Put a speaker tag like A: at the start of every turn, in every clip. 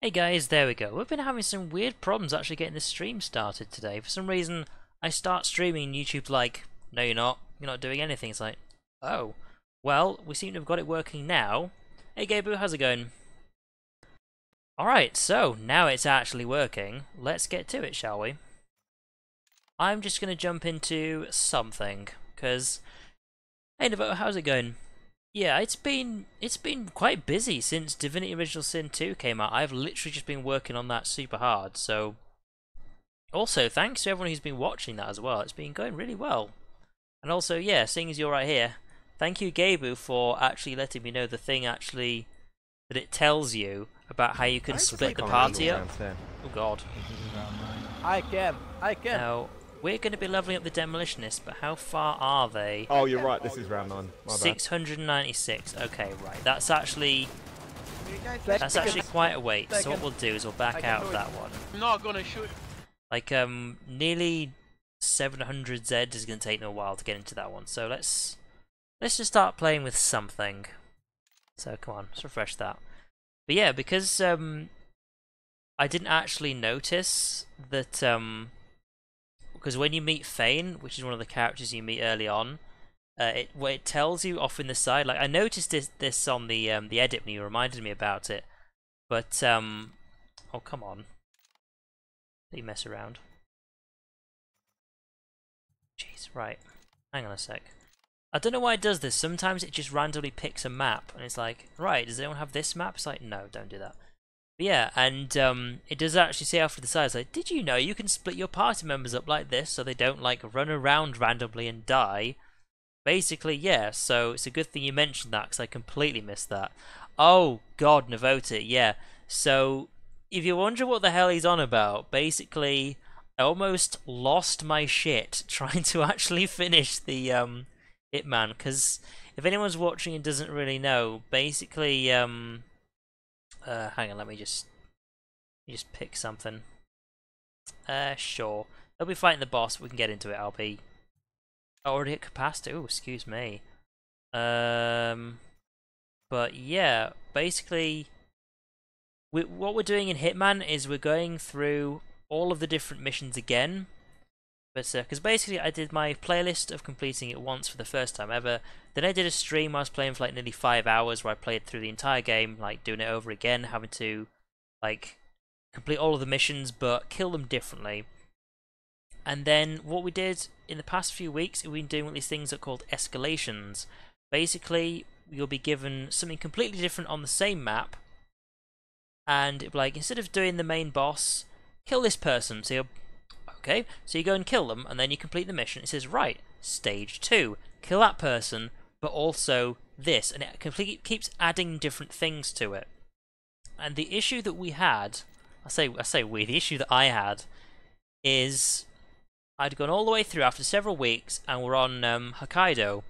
A: Hey guys, there we go. We've been having some weird problems actually getting this stream started today. For some reason, I start streaming and YouTube's like, no you're not doing anything. It's like, oh, well, we seem to have got it working now. Hey Gabu, how's it going? Alright, so, now it's actually working. Let's get to it, shall we? I'm just gonna jump into something, because... Hey Nevo, how's it going? Yeah, it's been quite busy since Divinity Original Sin 2 came out. I've literally just been working on that super hard, so... Also, thanks to everyone who's been watching that as well. It's been going really well. And also, yeah, seeing as you're right here, thank you, Gabu, for actually letting me know the thing actually... that it tells you about how you can split the party up. Oh god.
B: I can.
A: Now, we're going to be leveling up the Demolitionists, but how far are they?
C: Oh, you're right, this is round 9. My bad.
A: 696. Okay, right. That's actually quite a wait. So what we'll do is we'll back out of that one.
B: I'm not gonna shoot.
A: Like, nearly 700 Z is going to take me a while to get into that one. So let's just start playing with something. So come on, let's refresh that. But yeah, because I didn't actually notice that because when you meet Fane, which is one of the characters you meet early on, it tells you off in the side. Like I noticed this on the edit when you reminded me about it, but oh come on, let you mess around. Jeez, right, hang on a sec. I don't know why it does this. Sometimes it just randomly picks a map, and it's like, right, does anyone have this map? It's like, no, don't do that. But yeah, and it does actually say off to the side, it's like, did you know you can split your party members up like this so they don't like run around randomly and die? Basically, yeah, so it's a good thing you mentioned that because I completely missed that. Oh god, Navota, yeah. So, if you're wondering what the hell he's on about, basically, I almost lost my shit trying to actually finish the Hitman, because if anyone's watching and doesn't really know, basically, hang on, let me just pick something. Sure. They'll be fighting the boss, but we can get into it. I'll be already at capacity. Oh, excuse me. But yeah, basically, what we're doing in Hitman is we're going through all of the different missions again. But because basically I did my playlist of completing it once for the first time ever. Then I did a stream I was playing for like nearly 5 hours where I played through the entire game, like doing it over again, having to like complete all of the missions but kill them differently. And then what we did in the past few weeks, we've been doing these things that are called escalations. Basically, you'll be given something completely different on the same map, and like instead of doing the main boss, kill this person. So you're okay, so you go and kill them, and then you complete the mission. It says, right, stage 2, kill that person, but also this, and it completely keeps adding different things to it. And the issue that we had, I say we, the issue that I had, is I'd gone all the way through after several weeks, and we're on Hokkaido,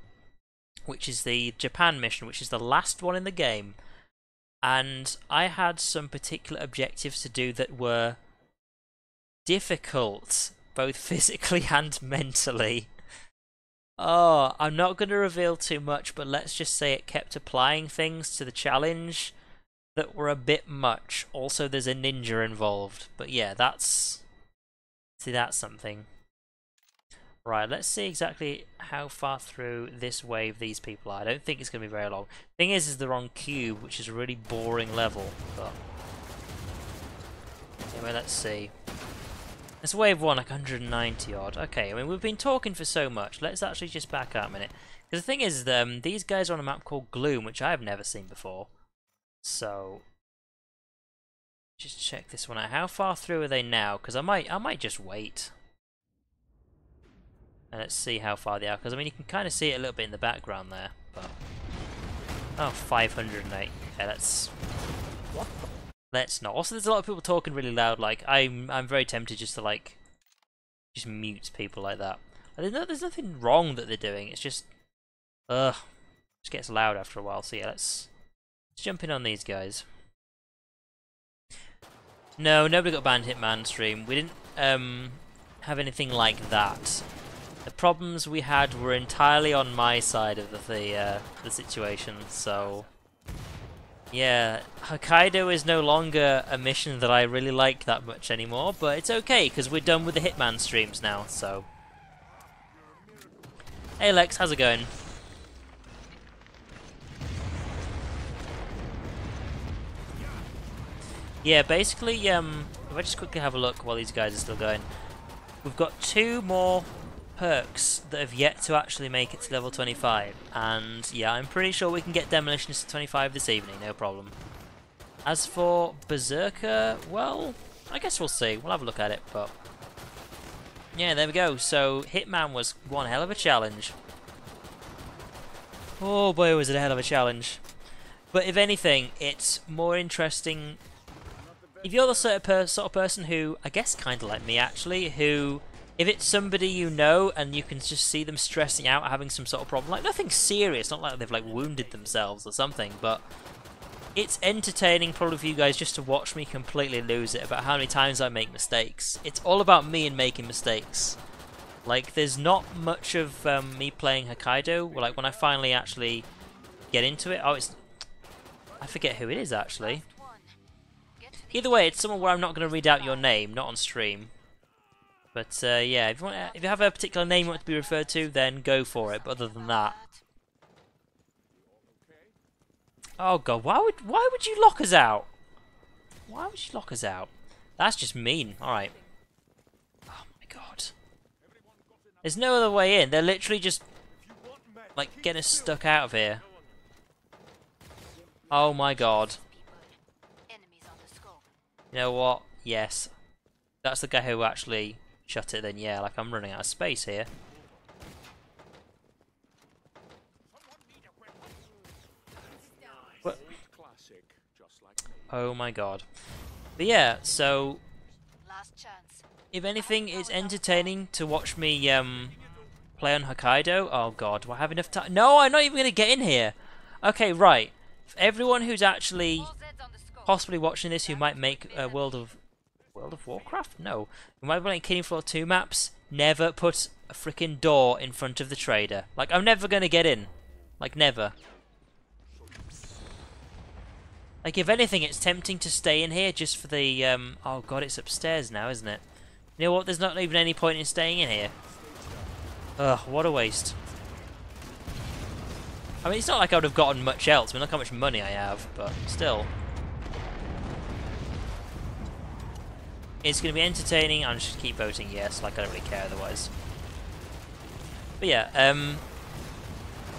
A: which is the Japan mission, which is the last one in the game, and I had some particular objectives to do that were difficult, both physically and mentally. Oh, I'm not going to reveal too much, but let's just say it kept applying things to the challenge that were a bit much. Also, there's a ninja involved. But yeah, that's something. Right, let's see exactly how far through this wave these people are. I don't think it's going to be very long. Thing is they're on cube, which is a really boring level. But anyway, let's see. It's wave 1, like 190 odd. Okay, I mean, we've been talking for so much. Let's actually just back out a minute. Because the thing is, these guys are on a map called Gloom, which I have never seen before. So, just check this one out. How far through are they now? Because I might just wait. And let's see how far they are. Because, I mean, you can kind of see it a little bit in the background there. But oh, 508. Yeah, that's... What? Let's not. Also, there's a lot of people talking really loud. Like, I'm very tempted just to like, just mute people like that. There's nothing wrong that they're doing. It's just, just gets loud after a while. So yeah, let's jump in on these guys. No, nobody got banned Hitman stream. We didn't have anything like that. The problems we had were entirely on my side of the situation. So Yeah, Hokkaido is no longer a mission that I really like that much anymore, but it's okay, because we're done with the Hitman streams now, so... Hey Lex, how's it going? Yeah, basically, if I just quickly have a look while these guys are still going, we've got 2 more perks that have yet to actually make it to level 25, and yeah, I'm pretty sure we can get Demolitions to 25 this evening, no problem. As for Berserker, well, I guess we'll see, we'll have a look at it, but yeah, there we go. So Hitman was one hell of a challenge. Oh boy, was it a hell of a challenge. But if anything, it's more interesting if you're the sort of person who, I guess kind of like me actually, who, if it's somebody you know and you can just see them stressing out, having some sort of problem, like nothing serious, not like they've like wounded themselves or something, but it's entertaining probably for you guys just to watch me completely lose it about how many times I make mistakes. It's all about me and making mistakes. Like, there's not much of me playing Hokkaido, like when I finally actually get into it. Oh, it's... I forget who it is actually. Either way, it's someone where I'm not going to read out your name, not on stream. But yeah, if you have a particular name you want to be referred to, then go for it. But other than that, oh god, why would you lock us out? Why would you lock us out? That's just mean. All right. Oh my god. There's no other way in. They're literally just like getting us stuck out of here. Oh my god. You know what? Yes. That's the guy who actually shut it then, yeah, like I'm running out of space here. What? Oh my god. But yeah, so if anything, it's entertaining to watch me play on Hokkaido. Oh god, do I have enough time? No, I'm not even going to get in here. Okay, right. For everyone who's actually possibly watching this who might make a World of Warcraft? No. Who might be playing Killing Floor 2 maps, never put a freaking door in front of the trader. Like, I'm never going to get in. Like, never. Like, if anything, it's tempting to stay in here just for the, oh god, it's upstairs now, isn't it? You know what, there's not even any point in staying in here. Ugh, what a waste. I mean, it's not like I would have gotten much else. I mean, look how much money I have, but still. It's going to be entertaining. I'm just keep voting yes, like I don't really care otherwise. But yeah,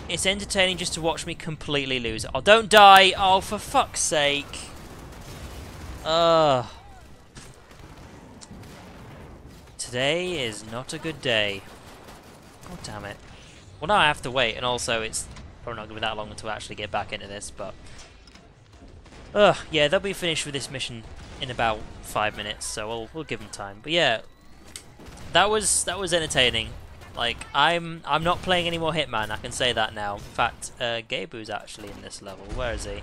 A: it's entertaining just to watch me completely lose it. Oh, don't die! Oh, for fuck's sake! Ugh. Today is not a good day. God damn it. Well, now I have to wait, and also it's probably not going to be that long until I actually get back into this, but... Ugh, yeah, they'll be finished with this mission in about 5 minutes, so we'll give them time. But yeah, that was entertaining. Like, I'm not playing any more Hitman, I can say that now. In fact, Gabu's actually in this level. Where is he?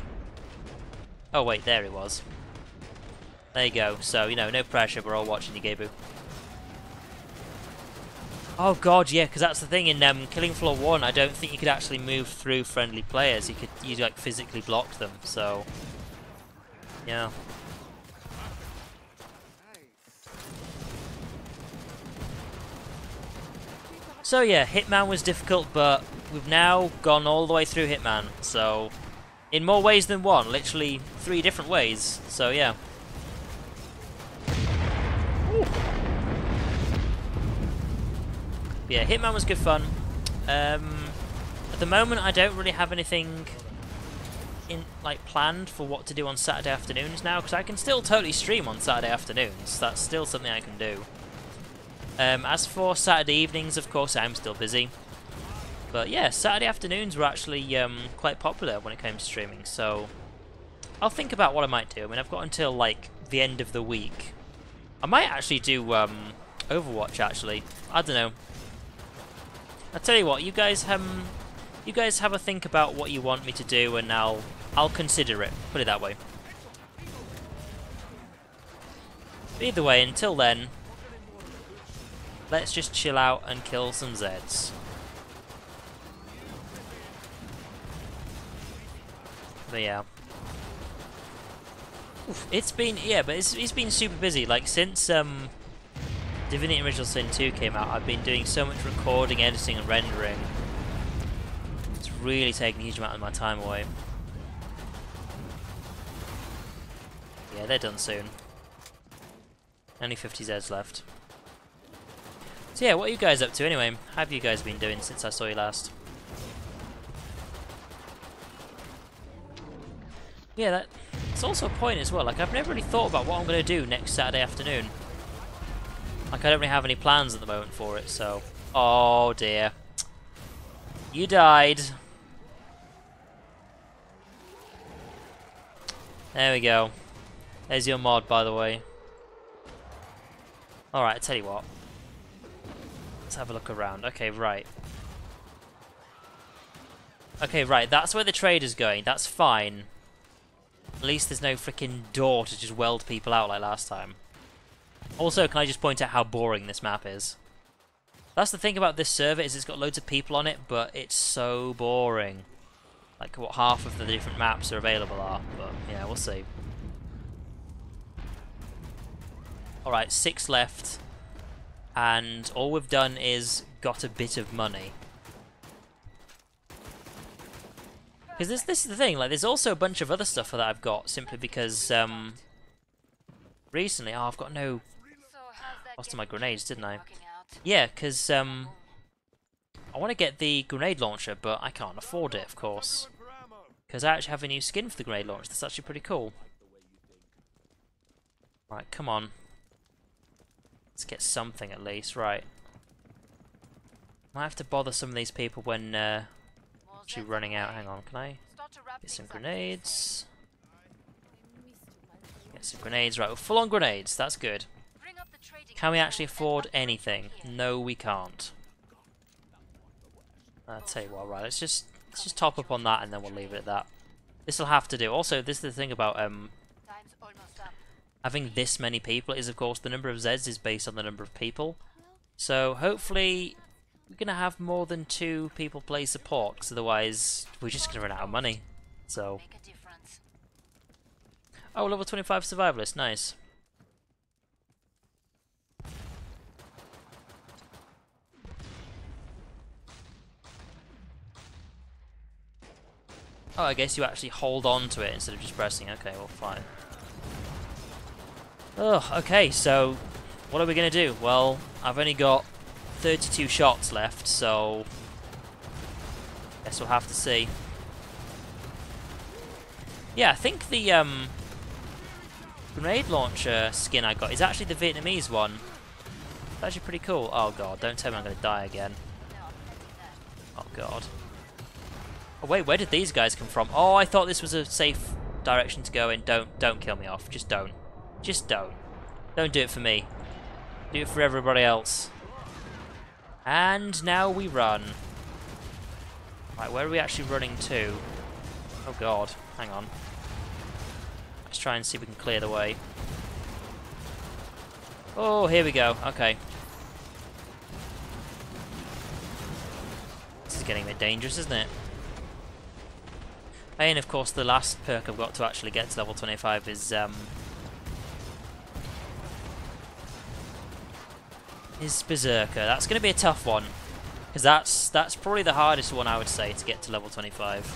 A: Oh wait, there he was. There you go. So, you know, no pressure, we're all watching you, Gabu. Oh god, yeah, because that's the thing, in Killing Floor 1, I don't think you could actually move through friendly players. You like physically blocked them, so yeah. So yeah, Hitman was difficult, but we've now gone all the way through Hitman, so in more ways than one, literally 3 different ways, so yeah. Ooh. Yeah, Hitman was good fun. At the moment I don't really have anything planned for what to do on Saturday afternoons now, because I can still totally stream on Saturday afternoons. That's still something I can do. As for Saturday evenings, of course, I'm still busy. But yeah, Saturday afternoons were actually quite popular when it came to streaming, so I'll think about what I might do. I mean, I've got until like the end of the week. I might actually do Overwatch, actually. I don't know. I'll tell you what, you guys have a think about what you want me to do, and I'll consider it. Put it that way. But either way, until then, let's just chill out and kill some Zeds. But yeah. Oof, it's been, yeah, but it's been super busy. Like, since Divinity Original Sin 2 came out, I've been doing so much recording, editing, and rendering. It's really taking a huge amount of my time away. Yeah, they're done soon. Only 50 Zeds left. So yeah, what are you guys up to anyway? How have you guys been doing since I saw you last? Yeah, that's also a point as well. Like, I've never really thought about what I'm going to do next Saturday afternoon. Like, I don't really have any plans at the moment for it, so... Oh dear. You died. There we go. There's your mod, by the way. Alright, I tell you what. Let's have a look around. Okay, right. Okay, right, that's where the trader's going. That's fine. At least there's no freaking door to just weld people out like last time. Also, can I just point out how boring this map is? That's the thing about this server, is it's got loads of people on it, but it's so boring. Like, what half of the different maps are available are, but yeah, we'll see. Alright, 6 left. And all we've done is got a bit of money. Because this is the thing, like, there's also a bunch of other stuff that I've got, simply because, recently, oh, I've got no... Lost my grenades, didn't I? Yeah, because, I want to get the grenade launcher, but I can't afford it, of course. Because I actually have a new skin for the grenade launcher, that's actually pretty cool. Right, come on. Let's get something at least, right. Might have to bother some of these people when, actually running out. Hang on, can I get some grenades? Get some grenades, right, we're full on grenades, that's good. Can we actually afford anything? No, we can't. I'll tell you what, right, let's just top up on that and then we'll leave it at that. This'll have to do. Also, this is the thing about having this many people is, of course, the number of Zeds is based on the number of people. So hopefully we're going to have more than 2 people play support, because otherwise we're just going to run out of money. So, oh, level 25 survivalist, nice. Oh, I guess you actually hold on to it instead of just pressing. Okay, well, fine. Oh, okay, so what are we going to do? Well, I've only got 32 shots left, so guess we'll have to see. Yeah, I think the grenade launcher skin I got is actually the Vietnamese one. It's actually pretty cool. Oh god, don't tell me I'm going to die again. Oh god. Oh wait, where did these guys come from? Oh, I thought this was a safe direction to go in. Don't kill me off. Just don't. Just don't. Don't do it for me. Do it for everybody else. And now we run. Right, where are we actually running to? Oh god, hang on. Let's try and see if we can clear the way. Oh, here we go. Okay. This is getting a bit dangerous, isn't it? And of course, the last perk I've got to actually get to level 25 is Berserker. That's going to be a tough one, because that's probably the hardest one, I would say, to get to level 25.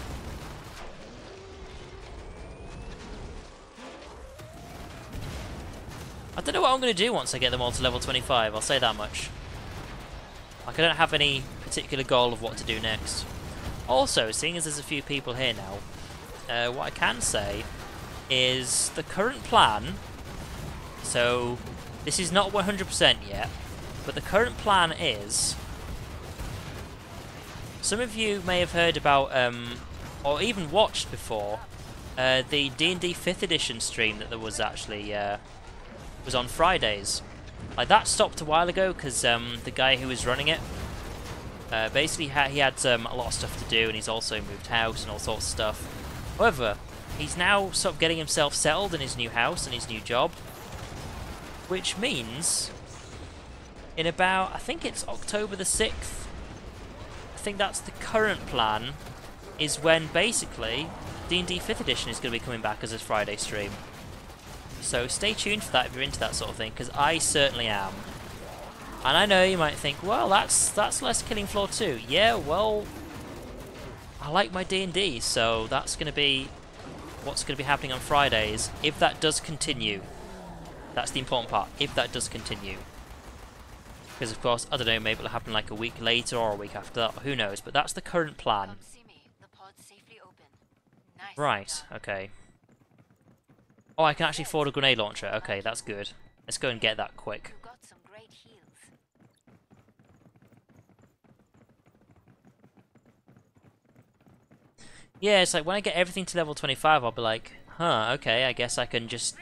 A: I don't know what I'm going to do once I get them all to level 25, I'll say that much. Like, I don't have any particular goal of what to do next. Also, seeing as there's a few people here now, what I can say is the current plan, so this is not 100% yet, but the current plan is, some of you may have heard about, or even watched before, the D&D 5th edition stream that there was actually, was on Fridays. Like, that stopped a while ago because the guy who was running it, basically he had a lot of stuff to do, and he's also moved house and all sorts of stuff. However, he's now sort of getting himself settled in his new house and his new job, which means in about, I think it's October the 6th, I think that's the current plan, is when basically D&D 5th edition is going to be coming back as a Friday stream. So stay tuned for that if you're into that sort of thing, because I certainly am. And I know you might think, well, that's less Killing Floor 2. Yeah, well, I like my D&D, so that's going to be what's going to be happening on Fridays, if that does continue. That's the important part, if that does continue. Because of course, I don't know, maybe it'll happen like a week later or a week after that, who knows, but that's the current plan. Right, okay. Oh, I can actually afford a grenade launcher. Okay, that's good. Let's go and get that quick. Yeah, it's like when I get everything to level 25, I'll be like, huh, okay, I guess I can just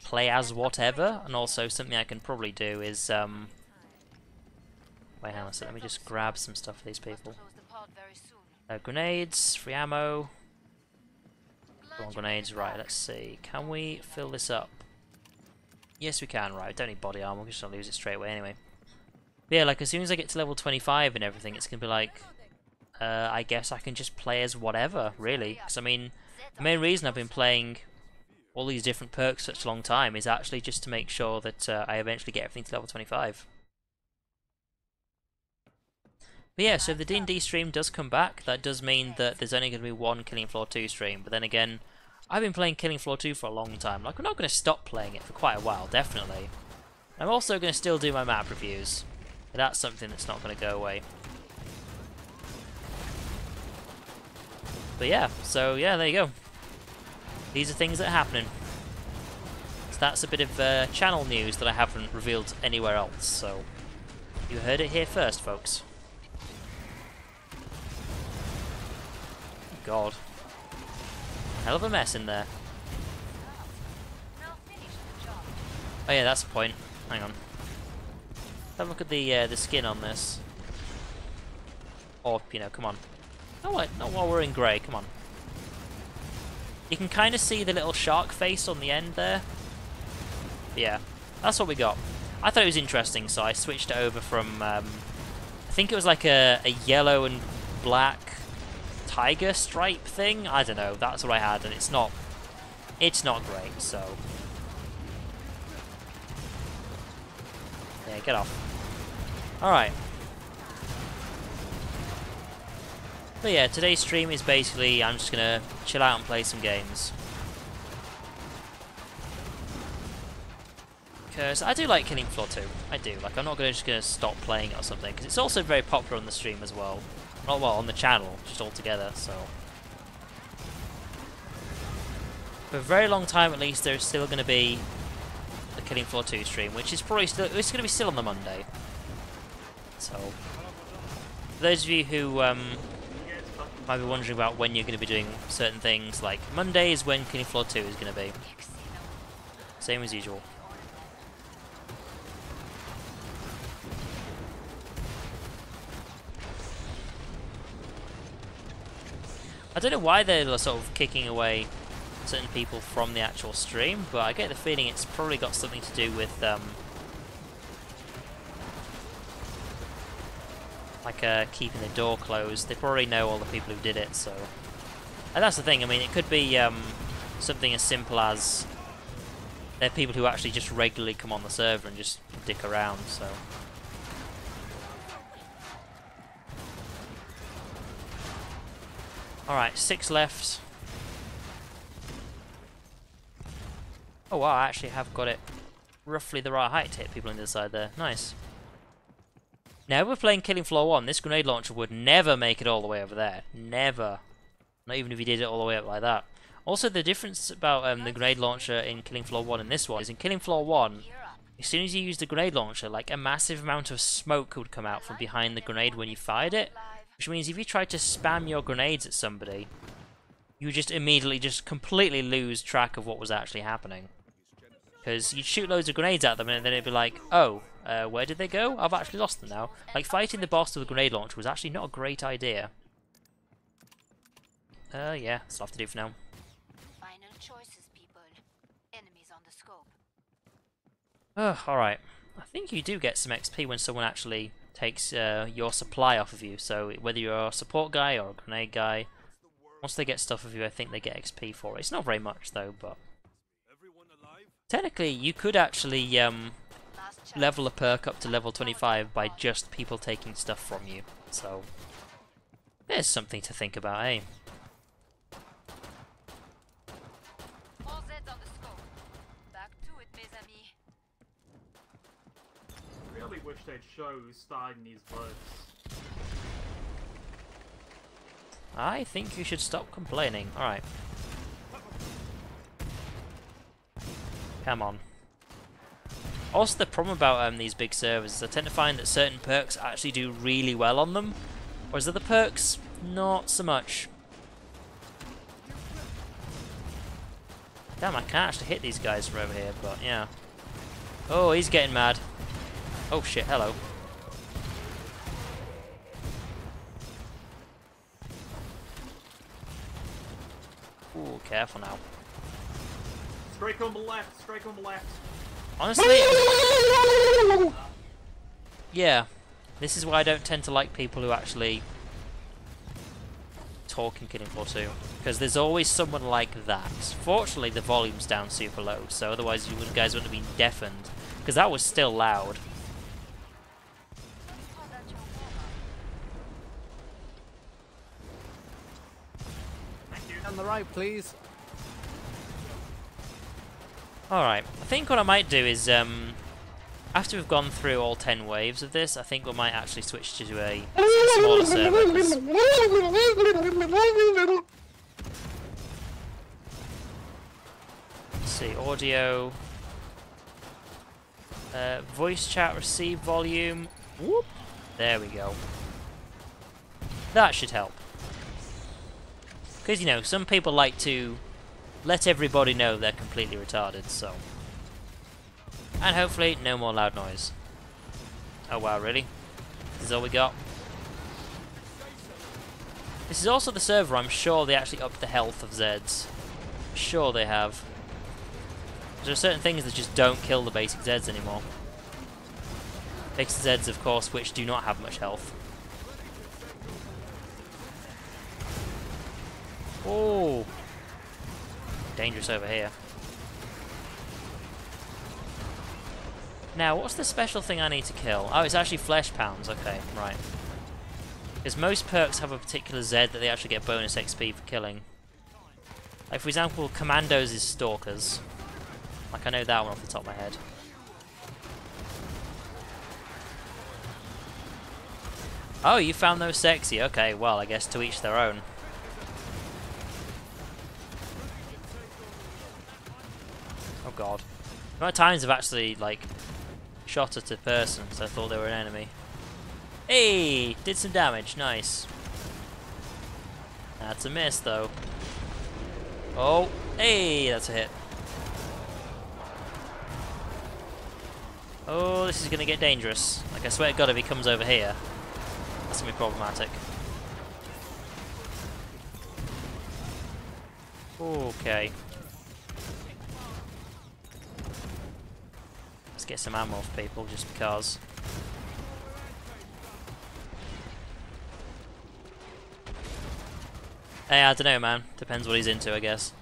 A: play as whatever. And also something I can probably do is, wait, hang on a second, let me just grab some stuff for these people. Grenades, free ammo. More grenades, right, let's see. Can we fill this up? Yes, we can, right. Don't need body armor, we're just gonna lose it straight away anyway. But yeah, like as soon as I get to level 25 and everything, it's gonna be like, I guess I can just play as whatever, really. Because I mean, the main reason I've been playing all these different perks for such a long time is actually just to make sure that I eventually get everything to level 25. But yeah, so if the D&D stream does come back, that does mean that there's only going to be one Killing Floor 2 stream. But then again, I've been playing Killing Floor 2 for a long time. Like, I'm not going to stop playing it for quite a while, definitely. I'm also going to still do my map reviews. But that's something that's not going to go away. But yeah, so yeah, there you go. These are things that are happening. So that's a bit of channel news that I haven't revealed anywhere else. So you heard it here first, folks. God. Hell of a mess in there. Oh yeah, that's the point. Hang on. Have a look at the skin on this. Or, you know, come on. Not while we're in grey, come on. You can kind of see the little shark face on the end there. But yeah, that's what we got. I thought it was interesting, so I switched it over from, I think it was like a yellow and black tiger stripe thing. I don't know, that's what I had, and it's not great, so yeah, get off. Alright. But yeah, today's stream is basically I'm just gonna chill out and play some games. Because I do like Killing Floor 2. I do. Like, I'm not just gonna stop playing it or something, because it's also very popular on the stream as well. Not well, on the channel, just altogether, so. For a very long time at least, there's still going to be the Killing Floor 2 stream, which is probably still, it's going to be still on the Monday. So, for those of you who might be wondering about when you're going to be doing certain things, like Monday is when Killing Floor 2 is going to be. Same as usual. I don't know why they're sort of kicking away certain people from the actual stream, but I get the feeling it's probably got something to do with keeping the door closed. They probably know all the people who did it, so. And that's the thing, I mean, it could be something as simple as they're people who actually just regularly come on the server and just dick around, so. Alright, 6 left. Oh wow, I actually have got it roughly the right height to hit people on the other side there. Nice. Now, if we're playing Killing Floor 1, this grenade launcher would never make it all the way over there. Never. Not even if you did it all the way up like that. Also, the difference about the grenade launcher in Killing Floor 1 and this one is in Killing Floor 1, as soon as you use the grenade launcher, like a massive amount of smoke would come out from behind the grenade when you fired it. Which means if you tried to spam your grenades at somebody, you would just immediately just completely lose track of what was actually happening. Because you'd shoot loads of grenades at them and then it'd be like, oh, where did they go? I've actually lost them now. Like, fighting the boss with a grenade launcher was actually not a great idea. Yeah, that's all I have to do for now.
D: Final choices, people. Enemies on the scope.
A: Alright. I think you do get some XP when someone actually takes your supply off of you, so whether you're a support guy or a grenade guy, once they get stuff of you, I think they get XP for it. It's not very much though, but Technically, you could actually
D: Last chance.
A: level a perk up to level 25 by just people taking stuff from you. So, there's something to think about, eh?
D: All Zeds on the scope. Back to it, mes amis.
E: Really wish they'd show who's starting these votes.
A: I think you should stop complaining. Alright. Come on. Also, the problem about these big servers is I tend to find that certain perks actually do really well on them, whereas other perks, not so much. Damn, I can't actually hit these guys from over here, but yeah. Oh, he's getting mad. Oh shit, hello. Ooh, careful now.
E: Strike on the left, strike on the left.
A: Honestly, yeah, this is why I don't tend to like people who actually talk in Killing Floor 2, because there's always someone like that. Fortunately, the volume's down super low, so otherwise you guys wouldn't have been deafened, because that was still loud.
B: On the right, please.
A: Alright, I think what I might do is, after we've gone through all 10 waves of this, I think we might actually switch to a smaller server. Let's see, audio, voice chat, receive volume. Whoop. There we go. That should help. Because, you know, some people like to let everybody know they're completely retarded, so. And hopefully, no more loud noise. Oh wow, really? This is all we got? This is also the server I'm sure they actually upped the health of Zeds. Sure they have. There are certain things that just don't kill the basic Zeds anymore. Basic Zeds, of course, which do not have much health. Oh, dangerous over here. Now, what's the special thing I need to kill? Oh, it's actually flesh pounds. Okay, right. Because most perks have a particular Z that they actually get bonus XP for killing. Like, for example, Commandos is Stalkers. Like, I know that one off the top of my head. Oh, you found those sexy. Okay, well, I guess to each their own. Oh god. The amount of times I've actually, like, shot at a person because I thought they were an enemy. Hey! Did some damage. Nice. That's a miss, though. Oh! Hey! That's a hit. Oh, this is going to get dangerous. Like, I swear to God, if he comes over here, that's going to be problematic. Okay. Let's get some ammo for people, just because. Hey, I don't know, man. Depends what he's into, I guess.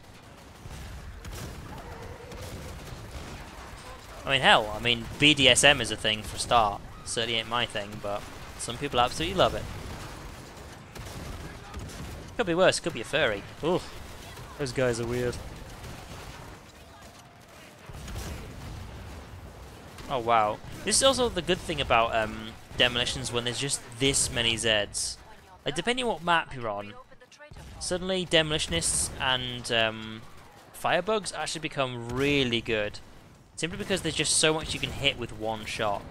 A: I mean, hell, I mean, BDSM is a thing for a start. Certainly ain't my thing, but some people absolutely love it. Could be worse, could be a furry. Ooh, those guys are weird. Oh wow. This is also the good thing about Demolitions when there's just this many Zeds. Like, depending on what map you're on, suddenly Demolitionists and Firebugs actually become really good. Simply because there's just so much you can hit with one shot.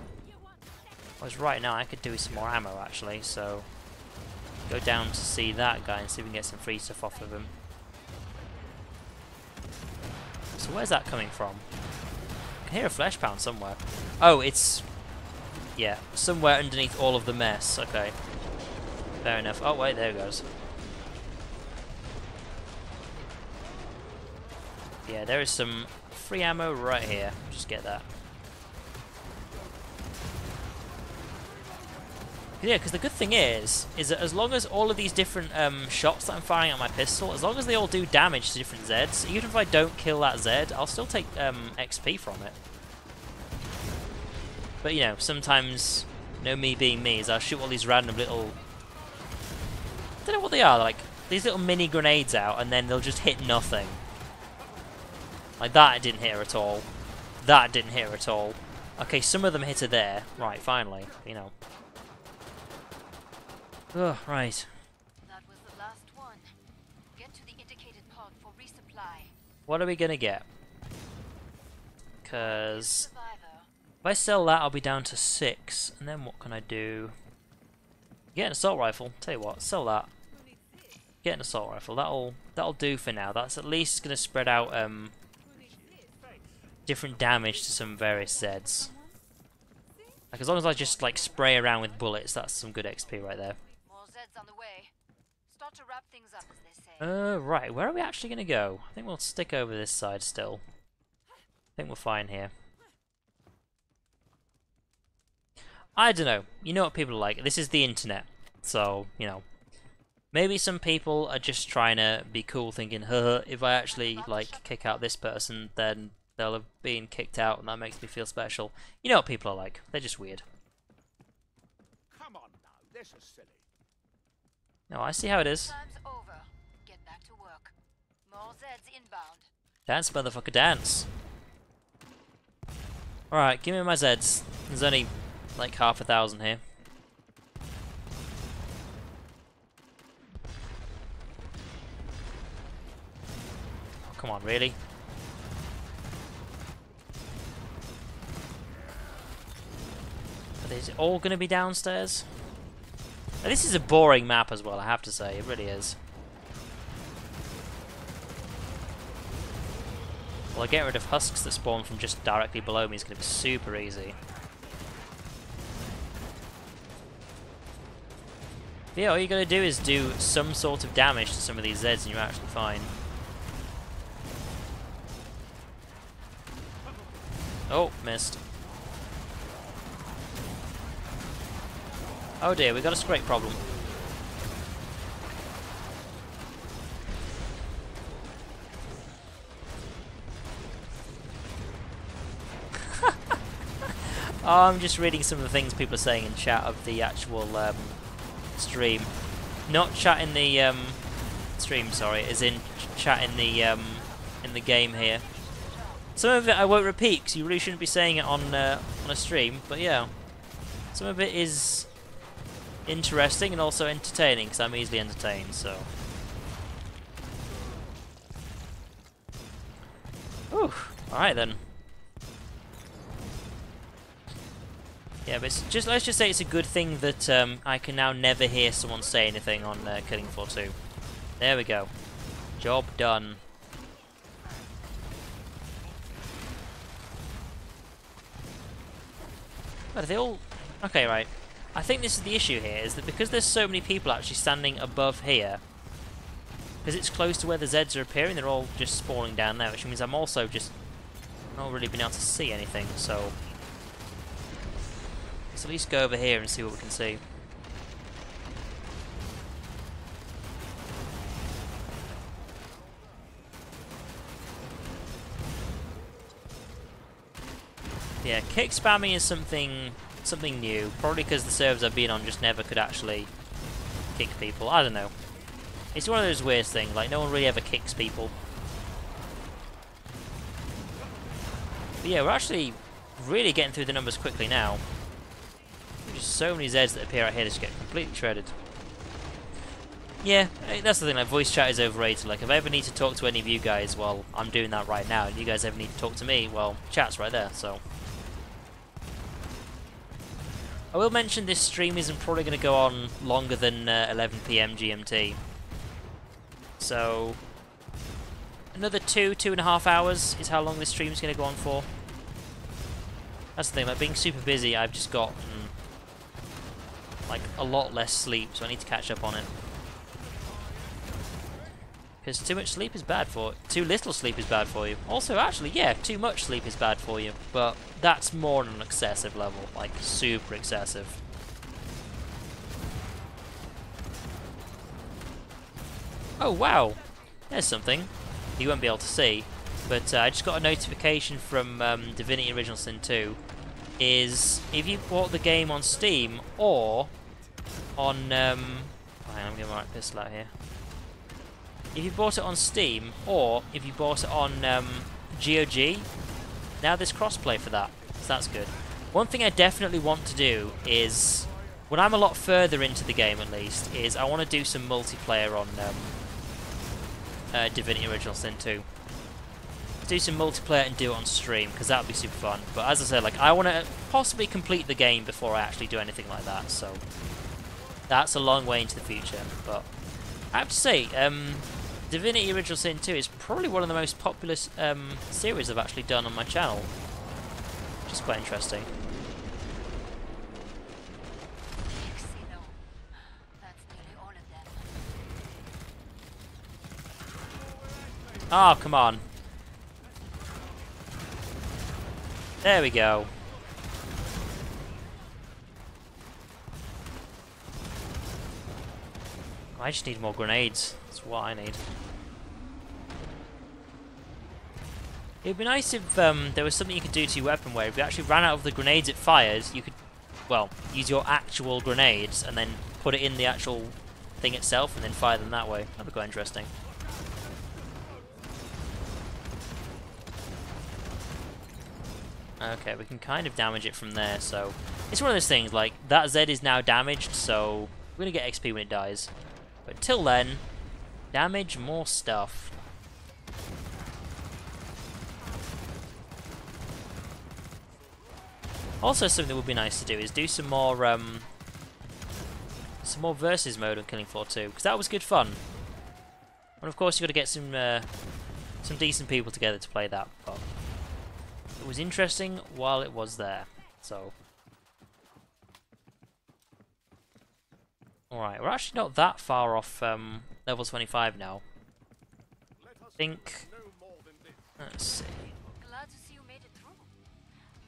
A: Whereas right now I could do with some more ammo actually, so go down to see that guy and see if we can get some free stuff off of him. So where's that coming from? I can hear a flesh pound somewhere. Oh, it's... yeah, somewhere underneath all of the mess. Okay. Fair enough. Oh wait, there it goes. Yeah, there is some free ammo right here. Just get that. Yeah, because the good thing is that as long as all of these different shots that I'm firing at my pistol, as long as they all do damage to different Zeds, even if I don't kill that Zed, I'll still take XP from it. But, you know, sometimes, you know, me being me, is I'll shoot all these random little... I don't know what they are, like, these little mini grenades out, and then they'll just hit nothing. Like, that didn't hit her at all. That didn't hit her at all. Okay, some of them hit her there. Right, finally, you know. Ugh, right.
D: That was the last one. Get to the indicated pod for resupply.
A: What are we gonna get? Because
D: Survivor.
A: if I sell that, I'll be down to 6. And then what can I do? Get an assault rifle. Tell you what, sell that. Get an assault rifle. That'll do for now. That's at least gonna spread out different damage to some various Zeds. Like as long as I just like spray around with bullets, that's some good XP right there.
D: More Zeds on the way. Start to wrap things up, as they say.
A: Right, where are we actually gonna go? I think we'll stick over this side still. I think we're fine here. I don't know. You know what people are like. This is the internet. So, you know. Maybe some people are just trying to be cool thinking, if I actually, like, kick out this person, then they'll have been kicked out and that makes me feel special. You know what people are like. They're just weird.
B: Come on now, this is silly.
A: No, I see how it is.
D: Time's over. Get back to work. More Zeds inbound.
A: Dance, motherfucker, dance. Alright, give me my Zeds. There's only, like, 1,000 here. Oh, come on, really? Are these all going to be downstairs? Now, this is a boring map as well, I have to say. It really is. Well, getting rid of husks that spawn from just directly below me is going to be super easy. But yeah, all you got to do is do some sort of damage to some of these Zeds and you're actually fine. Oh, missed. Oh dear, we got a scrape problem. Oh, I'm just reading some of the things people are saying in chat of the actual stream. Not chat in the stream, sorry, as in chat in the game here. Some of it I won't repeat because you really shouldn't be saying it on a stream, but yeah. Some of it is interesting and also entertaining because I'm easily entertained, so. Whew, alright then. Yeah, but it's just, let's just say it's a good thing that I can now never hear someone say anything on Killing Floor 2. There we go. Job done. But are they all... Okay, right. I think this is the issue here, is that because there's so many people actually standing above here, because it's close to where the Zeds are appearing, they're all just spawning down there, which means I'm also just not really been able to see anything, so... Let's at least go over here and see what we can see. Yeah, kick spamming is something new. Probably because the servers I've been on just never could actually kick people. I don't know. It's one of those weird things. Like no one really ever kicks people. But yeah, we're actually really getting through the numbers quickly now. There's just so many Zeds that appear out here that just get completely shredded. Yeah, that's the thing, like voice chat is overrated. Like if I ever need to talk to any of you guys, well, I'm doing that right now. And you guys ever need to talk to me, well, chat's right there, so. I will mention this stream isn't probably going to go on longer than 11 PM GMT. So, another 2.5 hours is how long this stream is going to go on for. That's the thing, like being super busy, I've just got like a lot less sleep, so I need to catch up on it. Because too much sleep is bad for too little sleep is bad for you. Also, actually, yeah, too much sleep is bad for you, but that's more on an excessive level, like super excessive. Oh wow, there's something you won't be able to see, but I just got a notification from Divinity Original Sin 2. Is if you bought the game on Steam or on I'm getting my right pistol out here. If you bought it on Steam or if you bought it on GOG, now there's crossplay for that, so that's good. One thing I definitely want to do is, when I'm a lot further into the game at least, is I want to do some multiplayer on Divinity Original Sin 2. Do some multiplayer and do it on stream, because that would be super fun. But as I said, like, I want to possibly complete the game before I actually do anything like that, so that's a long way into the future. But I have to say, Divinity Original Sin 2 is probably one of the most popular series I've actually done on my channel, which is quite interesting. Oh, come on. There we go. I just need more grenades. That's what I need. It'd be nice if there was something you could do to your weapon where if you actually ran out of the grenades it fires, you could, well, use your actual grenades and then put it in the actual thing itself and then fire them that way. That'd be quite interesting. Okay, we can kind of damage it from there, so it's one of those things, like, that Z is now damaged, so we're gonna get XP when it dies. But till then, damage more stuff. Also, something that would be nice to do is do some more versus mode on Killing Floor 2, because that was good fun. And of course, you got to get some decent people together to play that. But it was interesting while it was there. So, all right, we're actually not that far off level 25 now. I think. Let's see.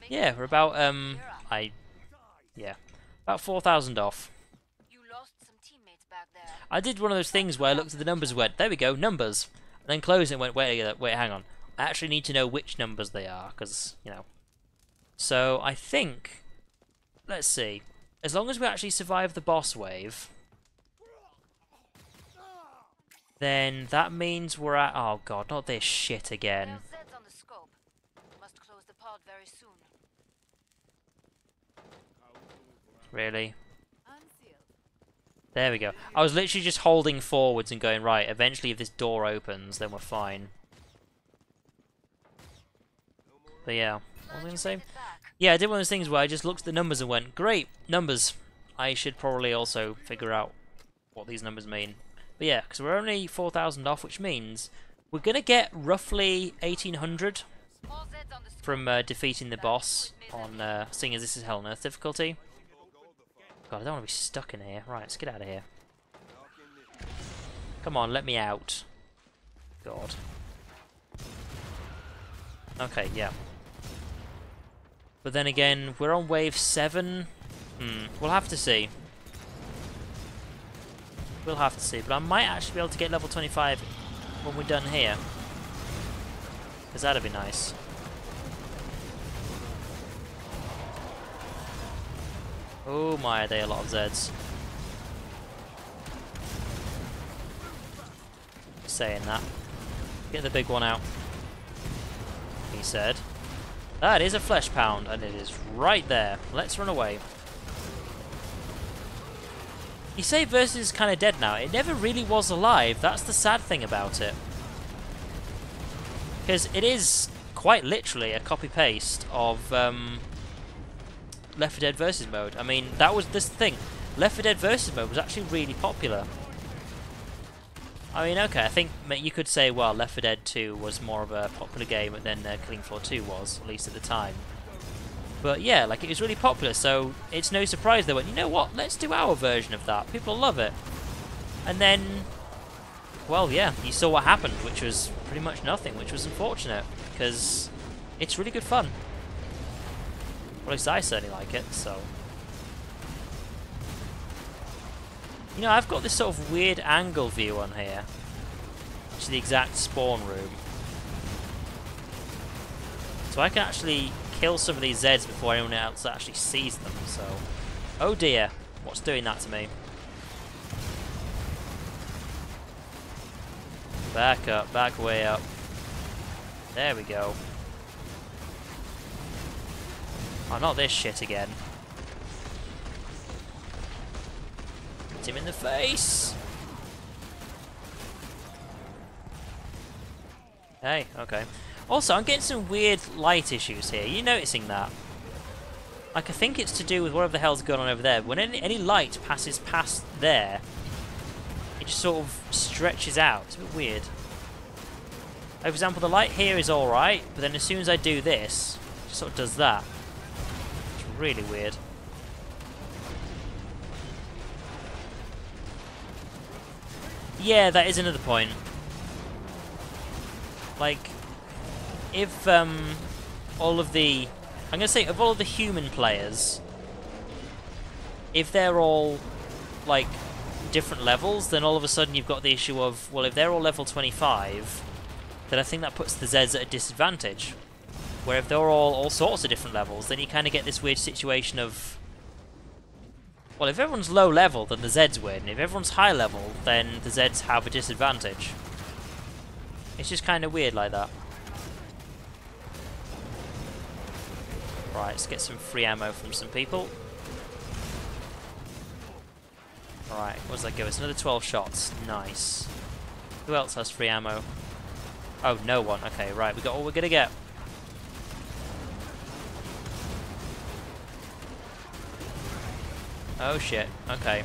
A: Yeah, we're about about 4,000 off.
D: You lost some teammates back there.
A: I did one of those things where I looked at the numbers and went, there we go, numbers. And then closed it and went, wait, hang on. I actually need to know which numbers they are, because, you know. So, I think, let's see. As long as we actually survive the boss wave, then that means we're at, oh god, not this shit again.
D: There's Zeds on the scope. Must close the pod very soon.
A: Really? There we go. I was literally just holding forwards and going, right, eventually if this door opens, then we're fine. But yeah, what was I going to say? Yeah, I did one of those things where I just looked at the numbers and went, great, numbers. I should probably also figure out what these numbers mean. But yeah, because we're only 4,000 off, which means we're going to get roughly 1,800 from defeating the boss on, seeing as this is Hell on Earth difficulty. God, I don't want to be stuck in here. Right, let's get out of here. Come on, let me out. God. Okay, yeah. But then again, we're on wave 7. We'll have to see. We'll have to see. But I might actually be able to get level 25 when we're done here. Because that'd be nice. Oh my, are they a lot of Zeds. Saying that. Get the big one out. He said. That is a flesh pound, and it is right there. Let's run away. You say Versus is kind of dead now. It never really was alive. That's the sad thing about it. Because it is quite literally a copy-paste of Left 4 Dead Versus mode. I mean, that was this thing. Left 4 Dead Versus mode was actually really popular. I mean, okay, I think you could say, well, Left 4 Dead 2 was more of a popular game than Killing Floor 2 was, at least at the time. But yeah, like, it was really popular, so it's no surprise they went, you know what, let's do our version of that. People love it. And then, well, yeah, you saw what happened, which was pretty much nothing, which was unfortunate, because it's really good fun. Well, at least I certainly like it, so. You know, I've got this sort of weird angle view on here. which is the exact spawn room. So I can actually kill some of these Zeds before anyone else actually sees them, so... Oh dear, what's doing that to me? Back up, back way up. There we go. Oh, not this shit again. Hit him in the face! Hey, okay. Also, I'm getting some weird light issues here. Are you noticing that? Like, I think it's to do with whatever the hell's going on over there. When any light passes past there, it just sort of stretches out. It's a bit weird. Like, for example, the light here is alright, but then as soon as I do this, it just sort of does that. It's really weird. Yeah, that is another point. Like, if all of the... I'm going to say, of all of the human players, if they're all, like, different levels, then all of a sudden you've got the issue of, well, if they're all level 25, then I think that puts the Zeds at a disadvantage. Where if they're all sorts of different levels, then you kind of get this weird situation of, well, if everyone's low level, then the Zeds win. If everyone's high level, then the Zeds have a disadvantage. It's just kind of weird like that. Right, let's get some free ammo from some people. Alright, what does that give us? Another 12 shots. Nice. Who else has free ammo? Oh, no one. Okay, right, we got all we're gonna get. Oh shit, okay.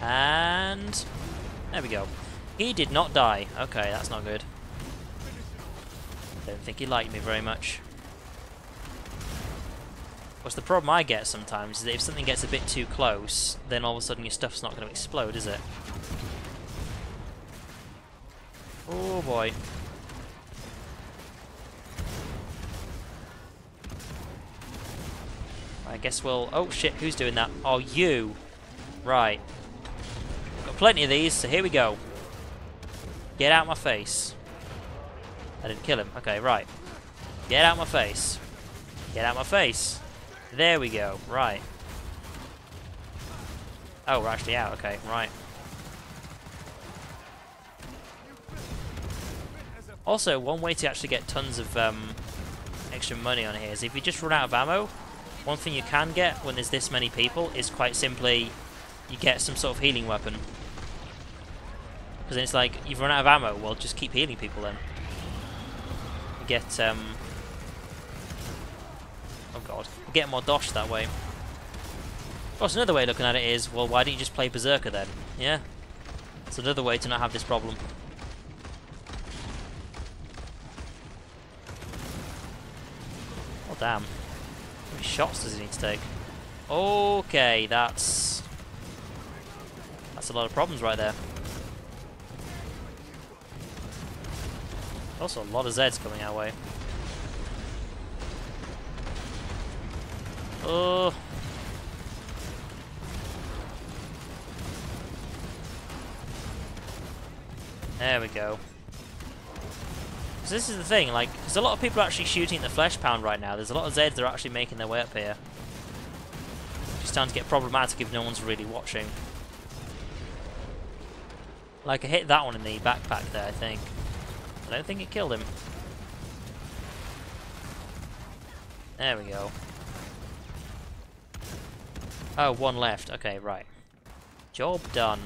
A: And... there we go. He did not die. Okay, that's not good. Don't think he liked me very much. What's the problem I get sometimes is that if something gets a bit too close, then all of a sudden your stuff's not going to explode, is it? Oh boy. I guess we'll... oh shit, who's doing that? Oh, you! Right. Got plenty of these, so here we go. Get out my face. I didn't kill him. Okay, right. Get out my face. Get out my face. There we go. Right. Oh, we're actually out. Okay, right. Also, one way to actually get tons of extra money on here is if you just run out of ammo, one thing you can get when there's this many people is quite simply you get some sort of healing weapon. Because then it's like, you've run out of ammo, well, just keep healing people then. Get oh god, we'll get more dosh that way. Of course, another way of looking at it is, well, why don't you just play Berserker then? Yeah, it's another way to not have this problem. Oh damn, how many shots does he need to take? Okay, that's a lot of problems right there. Also, a lot of Zeds coming our way. Oh. There we go. So this is the thing, like, there's a lot of people actually shooting at the flesh pound right now. There's a lot of Zeds that are actually making their way up here. It's starting to get problematic if no one's really watching. Like, I hit that one in the backpack there, I think. I don't think it killed him. There we go. Oh, one left. Okay, right. Job done.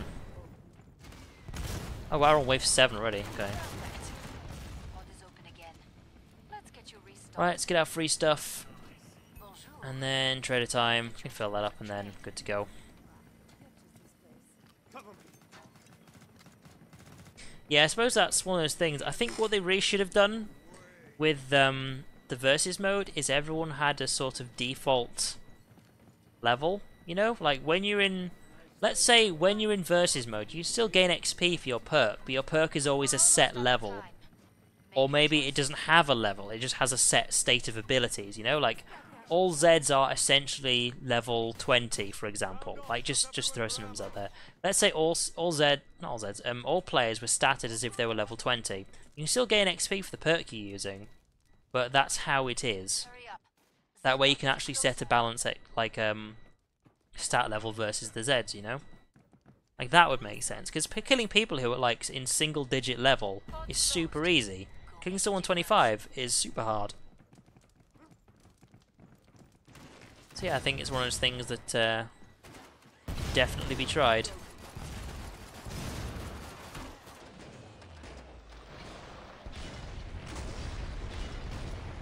A: Oh, we're on wave 7 already. Okay. Right, let's get our free stuff. And then trader time. We can fill that up and then good to go. Yeah, I suppose that's one of those things. I think what they really should have done with the versus mode is everyone had a sort of default level, you know? Like when you're in, let's say when you're in versus mode, you still gain XP for your perk, but your perk is always a set level. Or maybe it doesn't have a level, it just has a set state of abilities, you know? Like all Zeds are essentially level 20, for example. Like, just throw some numbers out there. Let's say all players were statted as if they were level 20. You can still gain XP for the perk you're using, but that's how it is.
D: Hurry up.
A: That way you can actually set a balance at, like, stat level versus the Zeds, you know? Like, that would make sense, because killing people who are, like, in single-digit level is super easy. Killing someone 25 is super hard. So yeah, I think it's one of those things that definitely be tried.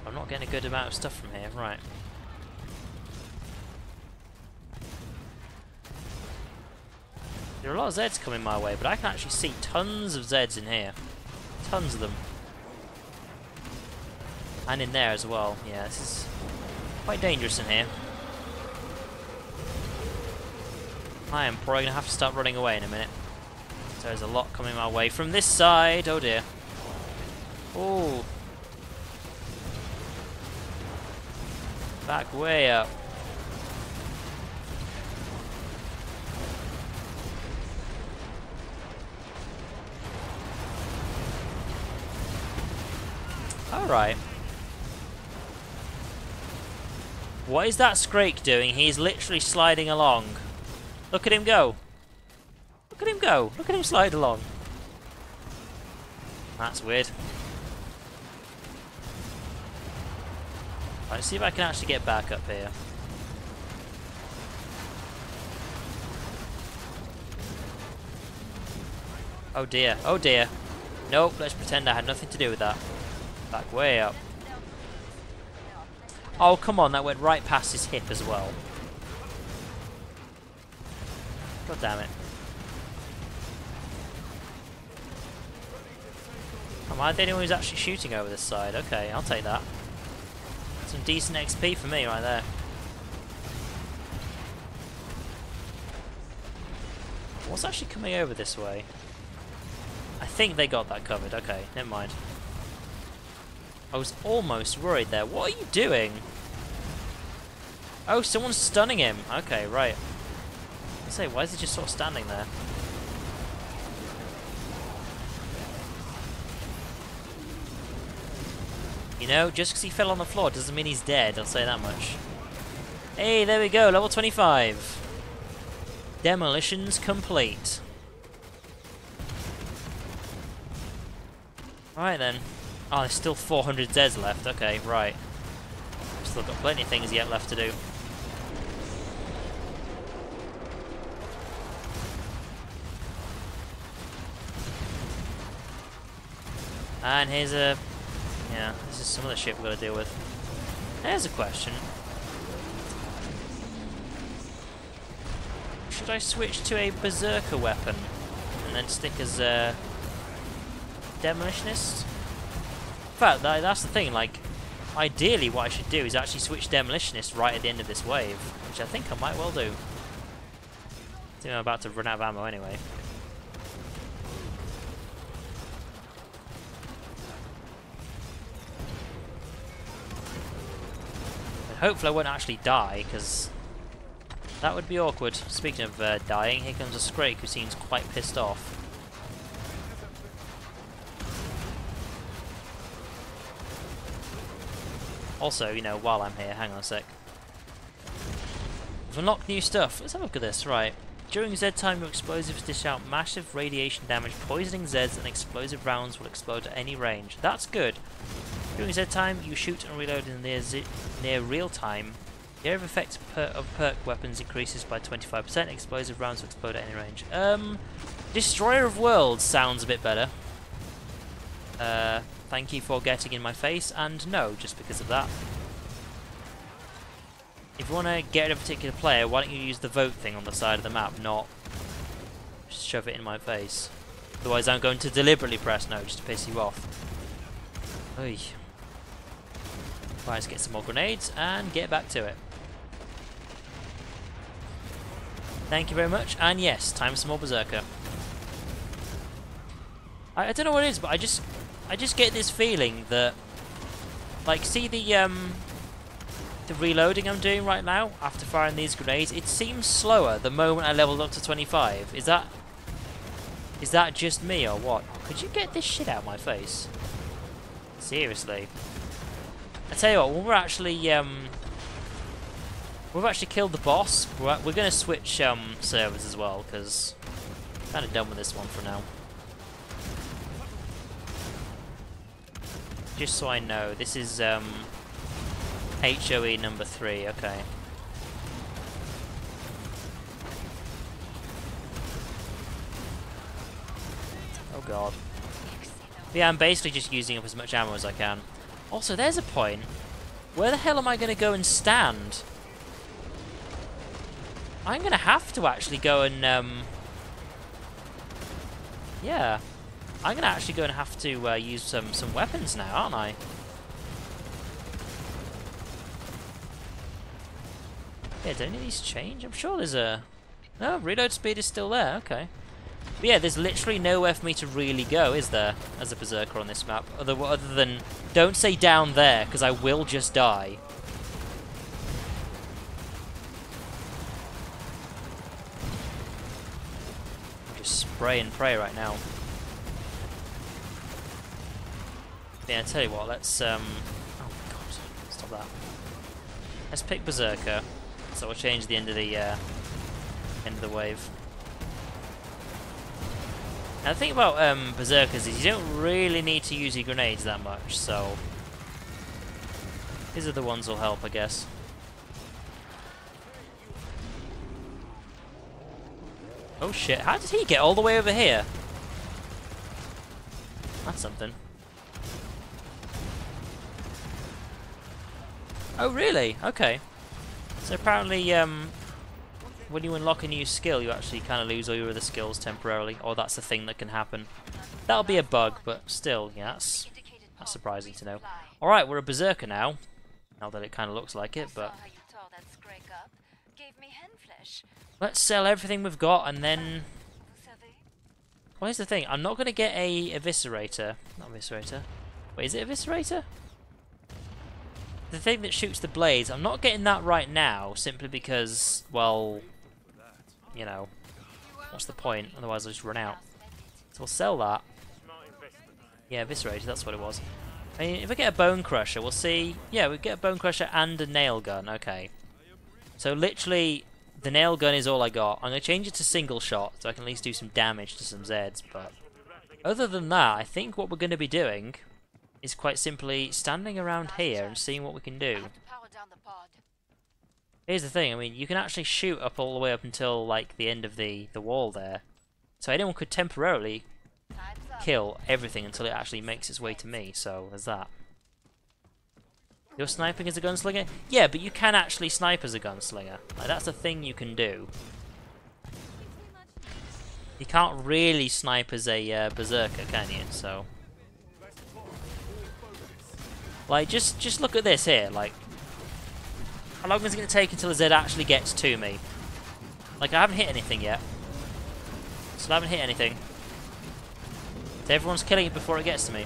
A: I'm not getting a good amount of stuff from here, right. There are a lot of Zeds coming my way, but I can actually see tons of Zeds in here. Tons of them. And in there as well. Yeah, this is quite dangerous in here. I am probably going to have to start running away in a minute. So there's a lot coming my way from this side. Oh dear. Oh. Back way up. Alright. What is that Scrake doing? He's literally sliding along. Look at him go. Look at him go. Look at him slide along. That's weird. Right, let's see if I can actually get back up here. Oh dear. Oh dear. Nope, let's pretend I had nothing to do with that. Back way up. Oh, come on, that went right past his hip as well. God damn it. Am I the only one who's actually shooting over this side? Okay, I'll take that. Some decent XP for me right there. What's actually coming over this way? I think they got that covered. Okay, never mind. I was almost worried there. What are you doing? Oh, someone's stunning him. Okay, right. I say, why is he just sort of standing there? You know, just because he fell on the floor doesn't mean he's dead, I'll say that much. Hey, there we go, level 25. Demolitions complete. Alright then. Oh, there's still 400 Zeds left. Okay, right. Still got plenty of things yet left to do. And here's a... yeah, this is some of the shit we've got to deal with. There's a question. Should I switch to a berserker weapon and then stick as a demolitionist? In fact, that's the thing, like, ideally what I should do is actually switch demolitionist right at the end of this wave, which I think I might well do. I think I'm about to run out of ammo anyway. But hopefully I won't actually die, because that would be awkward. Speaking of dying, here comes a Scrake who seems quite pissed off. Also, you know, while I'm here, hang on a sec. We've unlocked new stuff. Let's have a look at this. Right. During Z time, your explosives dish out massive radiation damage, poisoning Zeds, and explosive rounds will explode at any range. That's good. During Z time, you shoot and reload in near real time. The area of effect of perk weapons increases by 25%. Explosive rounds will explode at any range. Destroyer of Worlds sounds a bit better. Thank you for getting in my face, and no, just because of that. If you want to get rid of a particular player, why don't you use the vote thing on the side of the map, not just shove it in my face. Otherwise I'm going to deliberately press no, just to piss you off. Oy. Right, let's get some more grenades, and get back to it. Thank you very much, and yes, time for some more Berserker. I don't know what it is, but I just get this feeling that, like, see the the reloading I'm doing right now after firing these grenades, it seems slower the moment I leveled up to 25. Is that just me or what? Could you get this shit out of my face? Seriously. I tell you what, when we've actually killed the boss, we're going to switch servers as well, because I'm kind of done with this one for now. Just so I know, this is HOE number 3, okay. Oh god. Yeah, I'm basically just using up as much ammo as I can. Also, there's a point. Where the hell am I going to go and stand? I'm going to have to actually go and, yeah. I'm going to actually go and have to use some weapons now, aren't I? Yeah, do any of these change? I'm sure there's a... No, reload speed is still there, okay. But yeah, there's literally nowhere for me to really go, is there, as a berserker on this map? Other than, don't say down there, because I will just die. I'm just spray and pray right now. Yeah, I tell you what, let's, oh my god, stop that. Let's pick berserker, so we'll change the end of the wave. Now the thing about berserkers is you don't really need to use your grenades that much, so these are the ones that'll help, I guess. Oh shit, how did he get all the way over here? That's something. Oh really? Okay. So apparently when you unlock a new skill, you actually kind of lose all your other skills temporarily, or that's a thing that can happen. That'll be a bug, but still, yeah, that's surprising to know. Alright, we're a berserker now. Not that it kind of looks like it, but... Let's sell everything we've got, and then... Well, here's the thing, I'm not going to get a eviscerator. Not eviscerator. Wait, is it eviscerator? The thing that shoots the blades, I'm not getting that right now, simply because, well... You know, what's the point? Otherwise I'll just run out. So we'll sell that. Yeah, eviscerator, that's what it was. I mean, if I get a bone crusher, we'll see. Yeah, we get a bone crusher and a nail gun. Okay. So literally, the nail gun is all I got. I'm going to change it to single shot, so I can at least do some damage to some Zeds. But other than that, I think what we're going to be doing is quite simply standing around here and seeing what we can do. Here's the thing, I mean, you can actually shoot up all the way up until, like, the end of the wall there. So anyone could temporarily kill everything until it actually makes its way to me, so there's that. You're sniping as a gunslinger? Yeah, but you can actually snipe as a gunslinger. Like, that's a thing you can do. You can't really snipe as a berserker, can you? So... Like, just look at this here, like... How long is it going to take until a Zed actually gets to me? Like, I haven't hit anything yet. Still haven't hit anything. So everyone's killing it before it gets to me.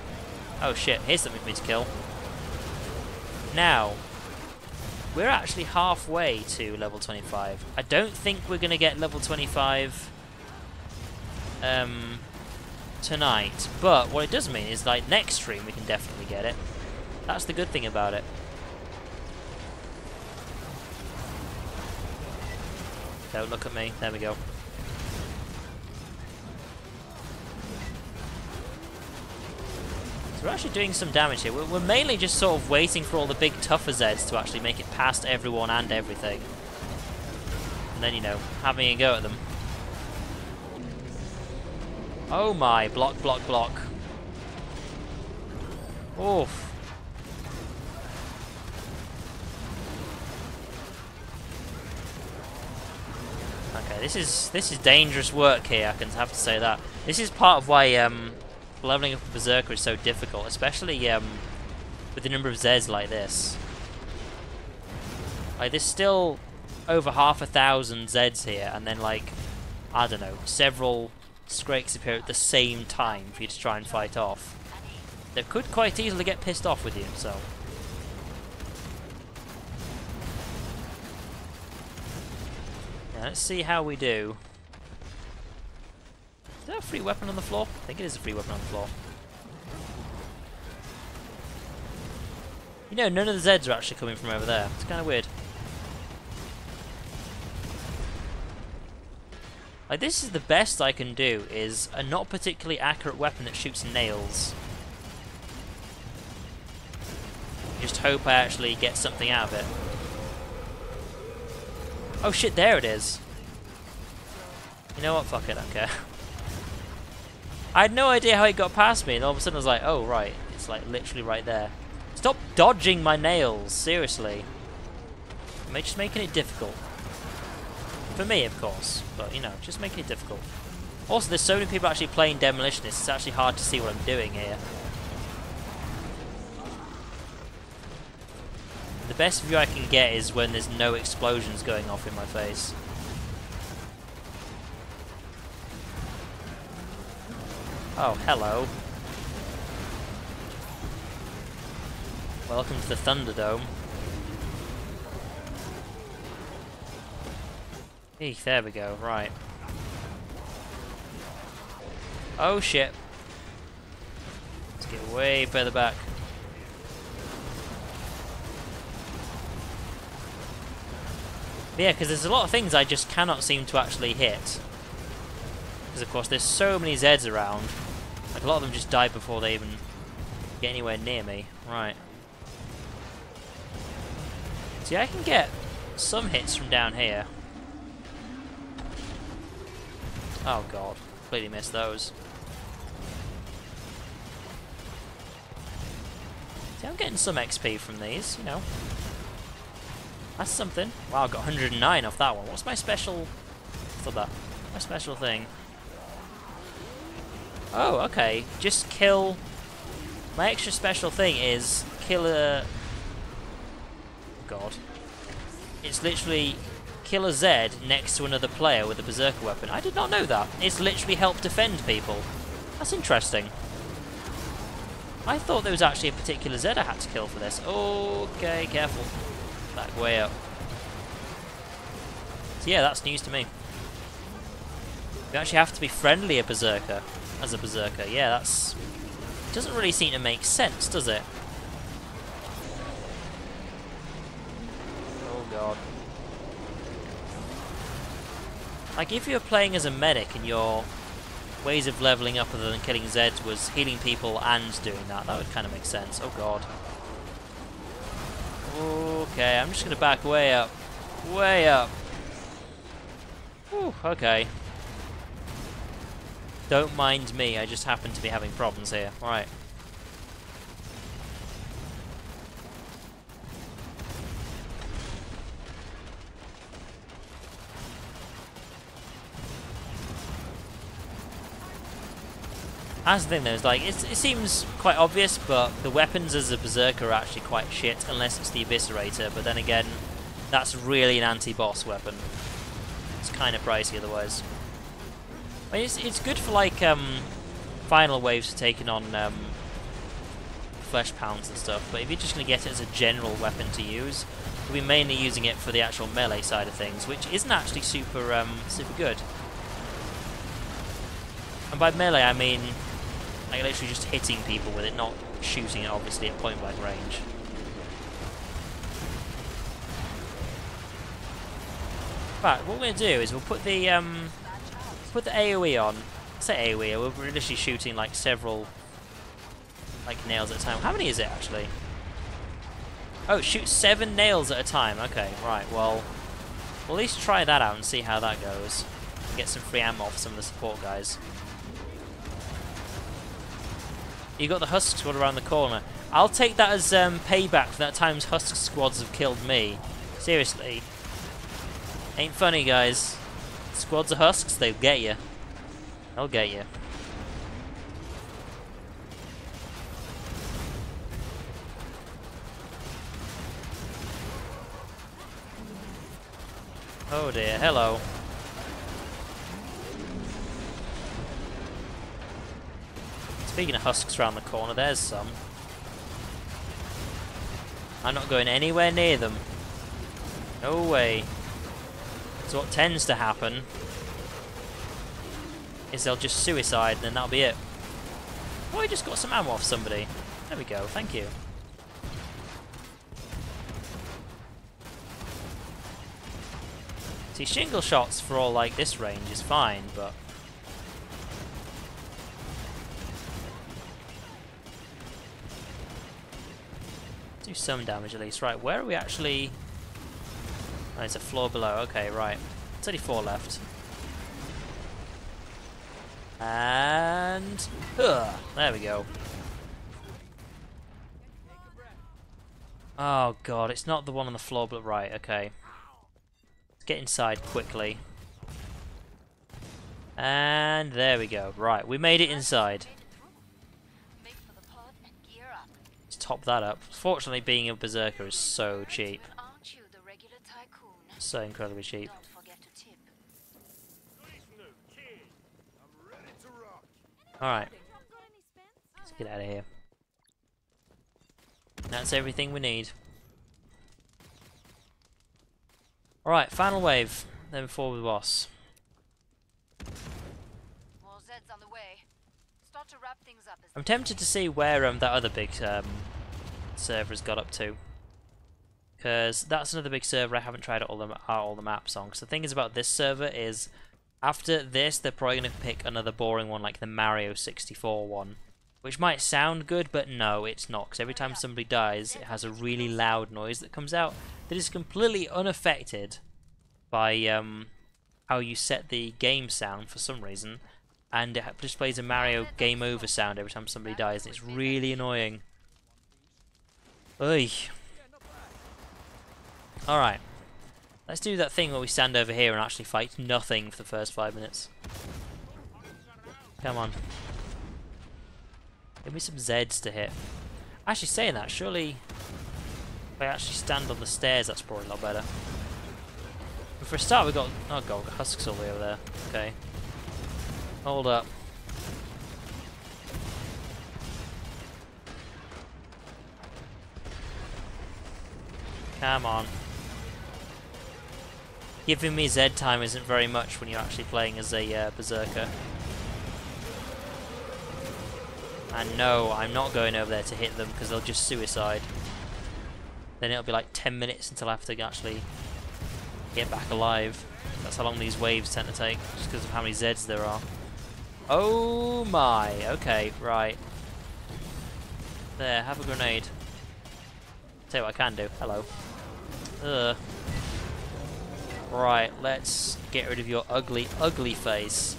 A: Oh shit, here's something for me to kill. Now, we're actually halfway to level 25. I don't think we're going to get level 25 tonight. But what it does mean is, like, next stream we can definitely get it. That's the good thing about it. Don't look at me. There we go. So we're actually doing some damage here. We're mainly just sort of waiting for all the big tougher Zeds to actually make it past everyone and everything. And then, you know, having a go at them. Oh my, block, block, block. Oof. Okay, this is dangerous work here, I can have to say that. This is part of why leveling up a berserker is so difficult, especially with the number of Zeds like this. Like, there's still over 500,000 Zeds here, and then, like, I don't know, several Skrakes appear at the same time for you to try and fight off. They could quite easily get pissed off with you, so... let's see how we do. Is there a free weapon on the floor? I think it is a free weapon on the floor. You know, none of the Zeds are actually coming from over there. It's kind of weird. Like, this is the best I can do, is a not particularly accurate weapon that shoots nails. Just hope I actually get something out of it. Oh shit, there it is. You know what, fuck it, I don't care. I had no idea how it got past me, and all of a sudden I was like, oh right, it's like literally right there. Stop dodging my nails, seriously. Am I just making it difficult? For me, of course, but you know, just making it difficult. Also, there's so many people actually playing Demolitions, it's actually hard to see what I'm doing here. The best view I can get is when there's no explosions going off in my face. Oh, hello. Welcome to the Thunderdome. Eek, there we go, right. Oh shit. Let's get way further back. Yeah, because there's a lot of things I just cannot seem to actually hit. Because of course there's so many Zeds around. Like a lot of them just die before they even get anywhere near me. Right. See, I can get some hits from down here. Oh god, completely missed those. See, I'm getting some XP from these, you know. That's something. Wow, I got 109 off that one. What's my special... for that? My special thing. Oh, okay. Just kill... My extra special thing is kill a... God. It's literally kill a Z next to another player with a berserker weapon. I did not know that. It's literally help defend people. That's interesting. I thought there was actually a particular Z I had to kill for this. Okay, careful. Back way up. So yeah, that's news to me. You actually have to be friendly a berserker as a berserker. Yeah, that's... doesn't really seem to make sense, does it? Oh god. Like, if you're playing as a medic and your ways of leveling up other than killing Zeds was healing people and doing that, that would kind of make sense. Oh god. Okay, I'm just going to back way up. Way up. Whew, okay. Don't mind me, I just happen to be having problems here. Right. That's the thing though, is like, it seems quite obvious, but the weapons as a berserker are actually quite shit, unless it's the Eviscerator, but then again, that's really an anti-boss weapon. It's kind of pricey otherwise. I mean, it's good for like, final waves for taking on, flesh pounds and stuff, but if you're just going to get it as a general weapon to use, you'll be mainly using it for the actual melee side of things, which isn't actually super, super good. And by melee, I mean like literally just hitting people with it, not shooting it obviously at point blank range. Right, what we're going to do is we'll put the AoE on. I say AoE, we're literally shooting like several like nails at a time. How many is it actually? Oh, it shoots 7 nails at a time. Okay, right, well, we'll at least try that out and see how that goes. Get some free ammo for some of the support guys. You got the Husk squad around the corner. I'll take that as payback for that times Husk squads have killed me. Seriously. Ain't funny, guys. Squads of Husks, they'll get you. They'll get you. Oh dear, hello. Speaking of Husks around the corner, there's some. I'm not going anywhere near them. No way. It's So what tends to happen is they'll just suicide and then that'll be it. Oh, I just got some ammo off somebody. There we go, thank you. See, shingle shots for all like this range is fine, but do some damage at least. Right, where are we actually? Oh, it's a floor below. Okay, right. 34 left. And there we go. Oh god, it's not the one on the floor, but right. Okay. Let's get inside quickly. And there we go. Right, we made it inside. Let's top that up. Fortunately, being a berserker is so cheap. So incredibly cheap. Alright. Let's get out of here. That's everything we need. Alright, final wave. Then before the boss.
D: More Zeds on the way. Start to wrap things up.
A: I'm tempted to see where that other big server has got up to. Because that's another big server I haven't tried out all the maps on. Because the thing is about this server is, after this, they're probably going to pick another boring one like the Mario 64 one. Which might sound good, but no, it's not. Because every time somebody dies, it has a really loud noise that comes out that is completely unaffected by how you set the game sound for some reason. And it just plays a Mario game over sound every time somebody dies. And it's really annoying. Ugh. Alright, let's do that thing where we stand over here and actually fight nothing for the first 5 minutes. Come on. Give me some Zeds to hit. Actually, saying that, surely if I actually stand on the stairs, that's probably a lot better. But for a start, we got... oh god, we've got husks all the way over there. Okay. Hold up. Come on. Giving me Z time isn't very much when you're actually playing as a berserker. And no, I'm not going over there to hit them because they'll just suicide. Then it'll be like 10 minutes until I have to actually get back alive. That's how long these waves tend to take, just because of how many Zeds there are. Oh my, okay, right. There, have a grenade. Tell you what I can do, hello. Ugh. Right, let's get rid of your ugly, ugly face.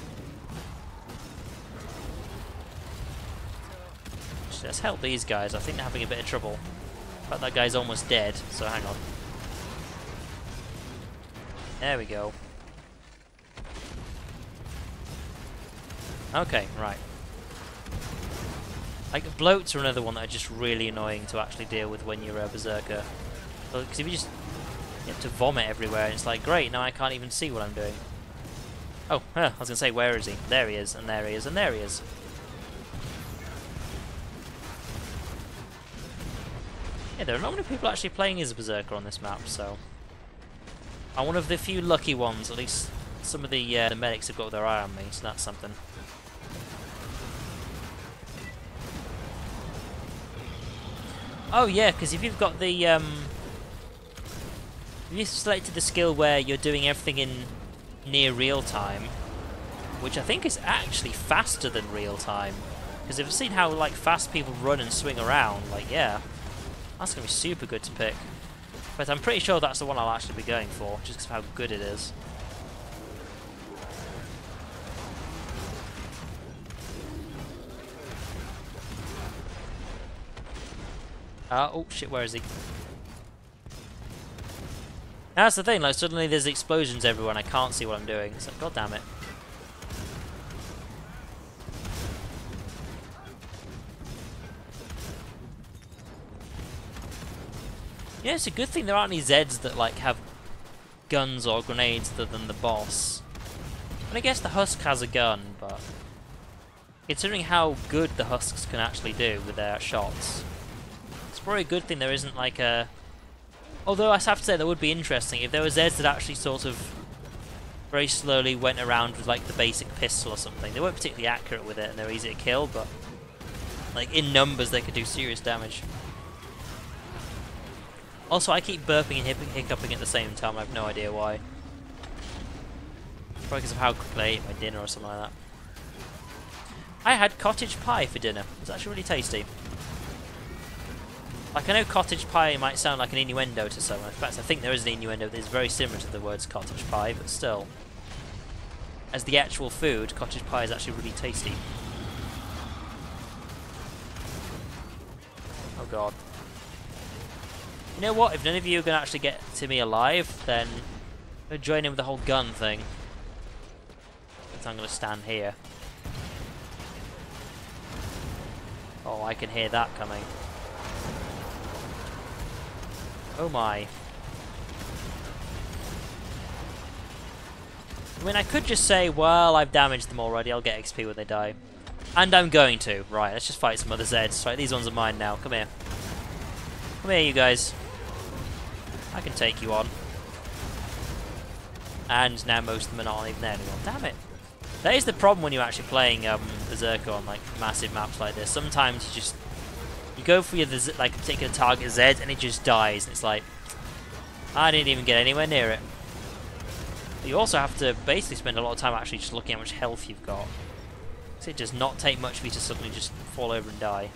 A: Let's help these guys. I think they're having a bit of trouble. In fact, that guy's almost dead, so hang on. There we go. Okay, right. Like, bloats are another one that are just really annoying to actually deal with when you're a berserker. Because if you just get to vomit everywhere, and it's like, great, now I can't even see what I'm doing. Oh, I was going to say, where is he? There he is, and there he is, and there he is. Yeah, there are not many people actually playing as a berserker on this map, so I'm one of the few lucky ones. At least some of the medics have got their eye on me, so that's something. Oh yeah, because if you've got the if you've selected the skill where you're doing everything in near real time, which I think is actually faster than real time, because I've seen how like fast people run and swing around. Like, yeah. That's going to be super good to pick. But I'm pretty sure that's the one I'll actually be going for, just because of how good it is. Oh shit, where is he? That's the thing, like suddenly there's explosions everywhere and I can't see what I'm doing. It's like, god damn it. Yeah, it's a good thing there aren't any Zeds that like have guns or grenades other than the boss. And I guess the Husk has a gun, but considering how good the Husks can actually do with their shots, it's probably a good thing there isn't like a... Although I have to say that would be interesting if there were Zeds that actually sort of very slowly went around with like the basic pistol or something. They weren't particularly accurate with it and they were easy to kill, but like in numbers they could do serious damage. Also, I keep burping and hiccuping at the same time. I have no idea why. Probably because of how quickly I ate my dinner or something like that. I had cottage pie for dinner. It was actually really tasty. Like, I know cottage pie might sound like an innuendo to someone. In fact, I think there is an innuendo that is very similar to the words cottage pie, but still. As the actual food, cottage pie is actually really tasty. Oh god. You know what? If none of you are going to actually get to me alive, then I'm going to join in with the whole gun thing. So I'm going to stand here. Oh, I can hear that coming. Oh my. I mean, I could just say, well, I've damaged them already, I'll get XP when they die. And I'm going to. Right, let's just fight some other Zeds. Right, these ones are mine now. Come here. Come here, you guys. I can take you on. And now most of them are not even there anymore. Damn it. That is the problem when you're actually playing Berserker on like massive maps like this. Sometimes you go for your like a particular target Z and it just dies, and it's like I didn't even get anywhere near it. But you also have to basically spend a lot of time actually just looking at how much health you've got. So it does not take much for you to suddenly just fall over and die.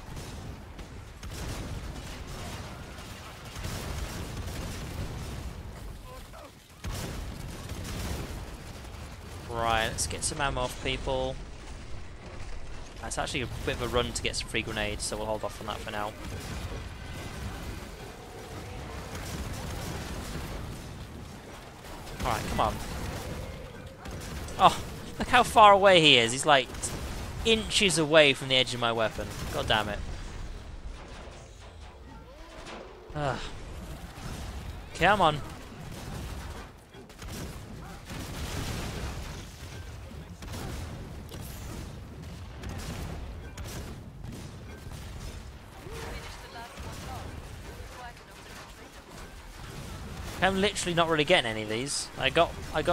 A: Right, let's get some ammo off people. It's actually a bit of a run to get some free grenades, so we'll hold off on that for now. Alright, come on. Oh, look how far away he is. He's like inches away from the edge of my weapon. God damn it. Ugh. Come on. I'm literally not really getting any of these. I got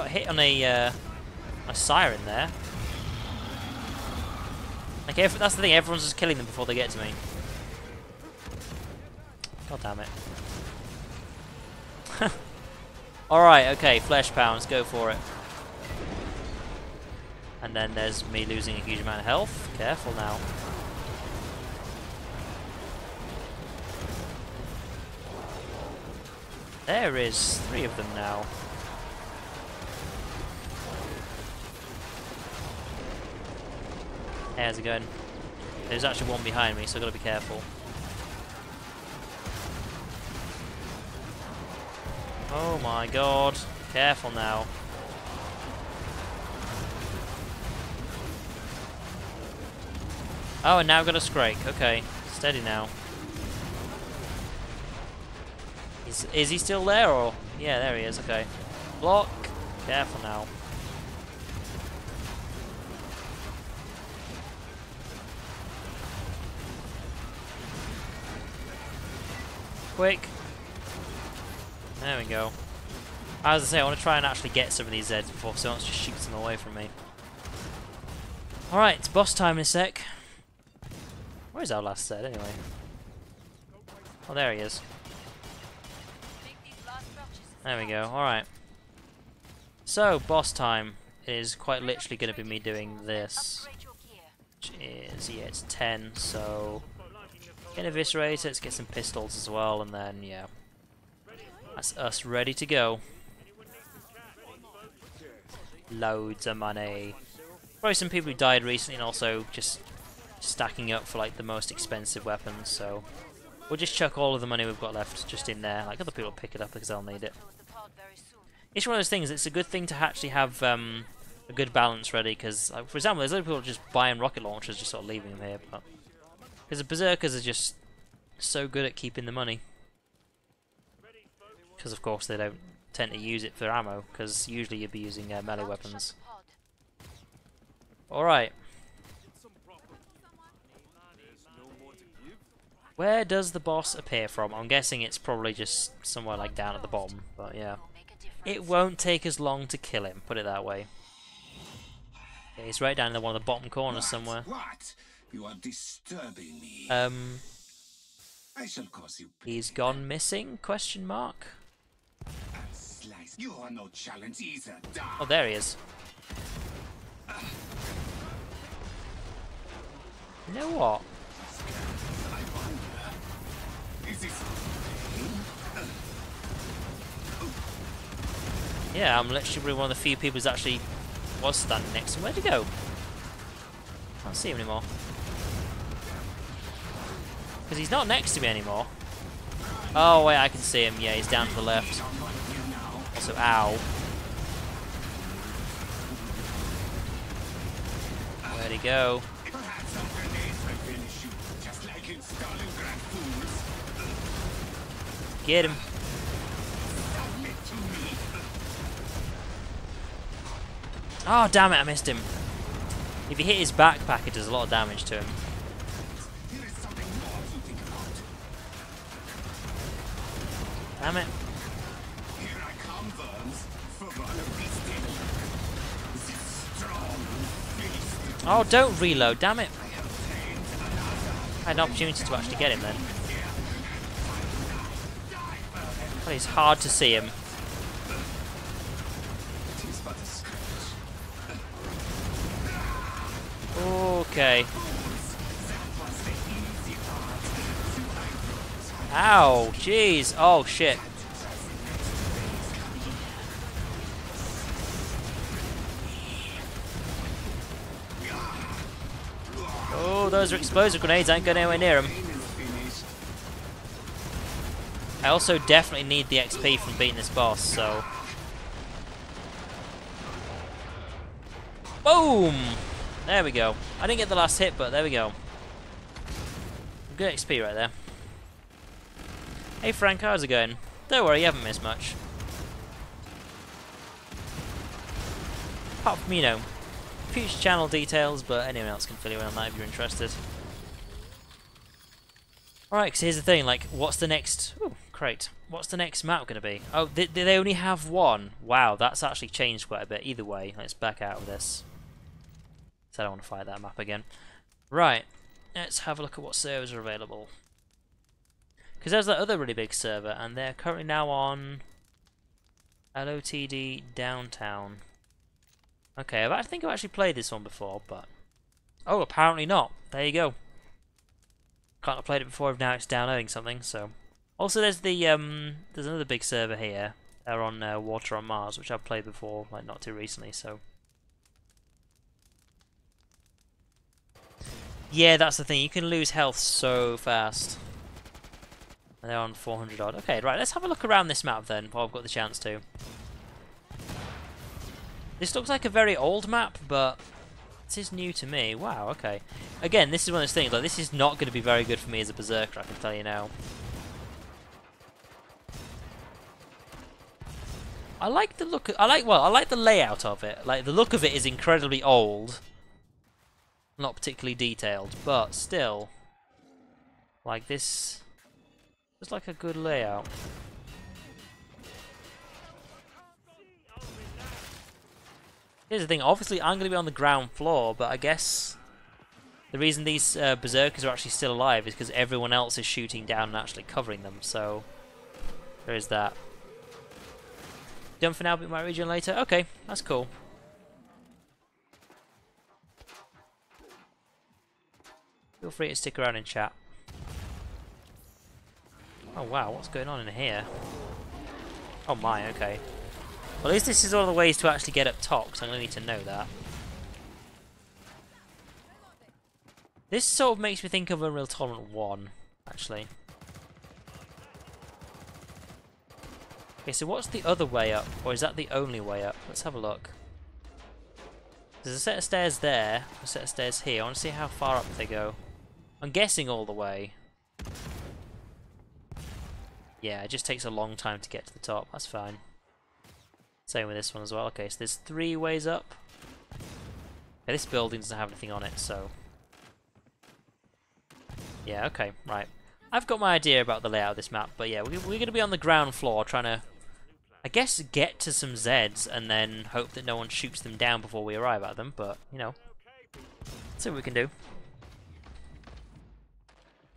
A: hit on a siren there. Like that's the thing. Everyone's just killing them before they get to me. God damn it. All right, okay, flesh pounds, go for it. And then there's me losing a huge amount of health. Careful now. There is 3 of them now. Hey, how's it going? There's actually one behind me, so I've got to be careful. Oh my god. Careful now. Oh, and now I've got a Scrake. Okay, steady now. Is he still there, or? Yeah, there he is, okay. Block. Careful now. Quick. There we go. As I say, I want to try and actually get some of these Zeds before someone just shoots them away from me. Alright, it's boss time in a sec. Where's our last Zed anyway? Oh, there he is. There we go, alright. So, boss time is quite literally going to be me doing this. Which is, yeah, it's 10, so... Get an eviscerator, let's get some pistols as well, and then, yeah. That's us ready to go. Loads of money. Probably some people who died recently and also just stacking up for like the most expensive weapons, so... We'll just chuck all of the money we've got left just in there. Like, other people will pick it up because they'll need it. It's one of those things, it's a good thing to actually have a good balance ready, because, like, for example, there's other people just buying rocket launchers, just sort of leaving them here, but... Because the Berserkers are just so good at keeping the money. Because, of course, they don't tend to use it for ammo, because usually you'd be using melee weapons. Alright. Where does the boss appear from? I'm guessing it's probably just somewhere like down at the bottom, but yeah. it won't take us long to kill him, put it that way. Yeah, he's right down in one of the bottom corners somewhere.
F: What? You are disturbing me. I shall cause you pain.
A: He's gone missing? Question mark.
F: And slice. You are no challenge either. Die.
A: Oh, there he is. You know what?
F: I wonder. Is this
A: Yeah, I'm literally one of the few people who's actually was standing next to him. Where'd he go? Can't see him anymore. Because he's not next to me anymore. Oh, wait, I can see him. Yeah, he's down to the left. Also, ow. Where'd he go?
F: perhaps some grenades will finish you, just like in Stalingrad, fools?
A: Get him.
F: Submit to me.
A: Oh, damn it, I missed him. If you hit his backpack, it does a lot of damage to him.
F: Here is something more to think about.
A: Damn it.
F: Here I come, worms, for one of these days. This strong beast.
A: Oh, don't reload, damn it.
F: I obtained another.
A: I had an opportunity to actually get him then. But it's hard to see him.
F: It is but a scratch.
A: Okay. Ow, jeez. Oh, shit. Oh, those are explosive grenades. I ain't going anywhere near them. I also definitely need the XP from beating this boss, so... Boom! There we go. I didn't get the last hit, but there we go. Good XP right there. Hey Frank, how's it going? Don't worry, you haven't missed much. Apart from, you know, future channel details, but anyone else can fill you in on that if you're interested. Alright, because here's the thing, like, what's the next... Ooh, crate. What's the next map going to be? Oh, they only have one. Wow, that's actually changed quite a bit. Either way, let's back out of this. I don't want to fight that map again. Right, let's have a look at what servers are available. Because there's that other really big server, and they're currently now on LOTD Downtown. Okay, I think I've actually played this one before, but... Oh, apparently not. There you go. Can't have played it before if now it's downloading something, so... Also, there's the, there's another big server here. They're on Water on Mars, which I've played before, like, not too recently, so... Yeah, that's the thing. You can lose health so fast. And they're on 400 odd. Okay, right. Let's have a look around this map then, while I've got the chance to. This looks like a very old map, but this is new to me. Wow. Okay. Again, this is one of those things. Like, this is not going to be very good for me as a berserker. I can tell you now. I like the look. I like the layout of it. Like, the look of it is incredibly old. Not particularly detailed, but still, like this, it's like a good layout. Here's the thing, obviously I'm going to be on the ground floor, but I guess the reason these berserkers are actually still alive is because everyone else is shooting down and actually covering them, so there is that. Done for now, but might rejoin later. Okay, that's cool. Feel free to stick around and chat. Oh wow, what's going on in here? Oh my, okay. Well, at least this is one of the ways to actually get up top, so I'm going to need to know that. This sort of makes me think of Unreal Tournament 1, actually. Okay, so what's the other way up? Or is that the only way up? Let's have a look. There's a set of stairs there, a set of stairs here. I want to see how far up they go. I'm guessing all the way. Yeah, it just takes a long time to get to the top. That's fine. Same with this one as well. Okay, so there's 3 ways up. Okay, this building doesn't have anything on it, so... Yeah, okay, right. I've got my idea about the layout of this map, but yeah, we're going to be on the ground floor trying to I guess get to some Zeds and then hope that no one shoots them down before we arrive at them, but, you know, let's see what we can do.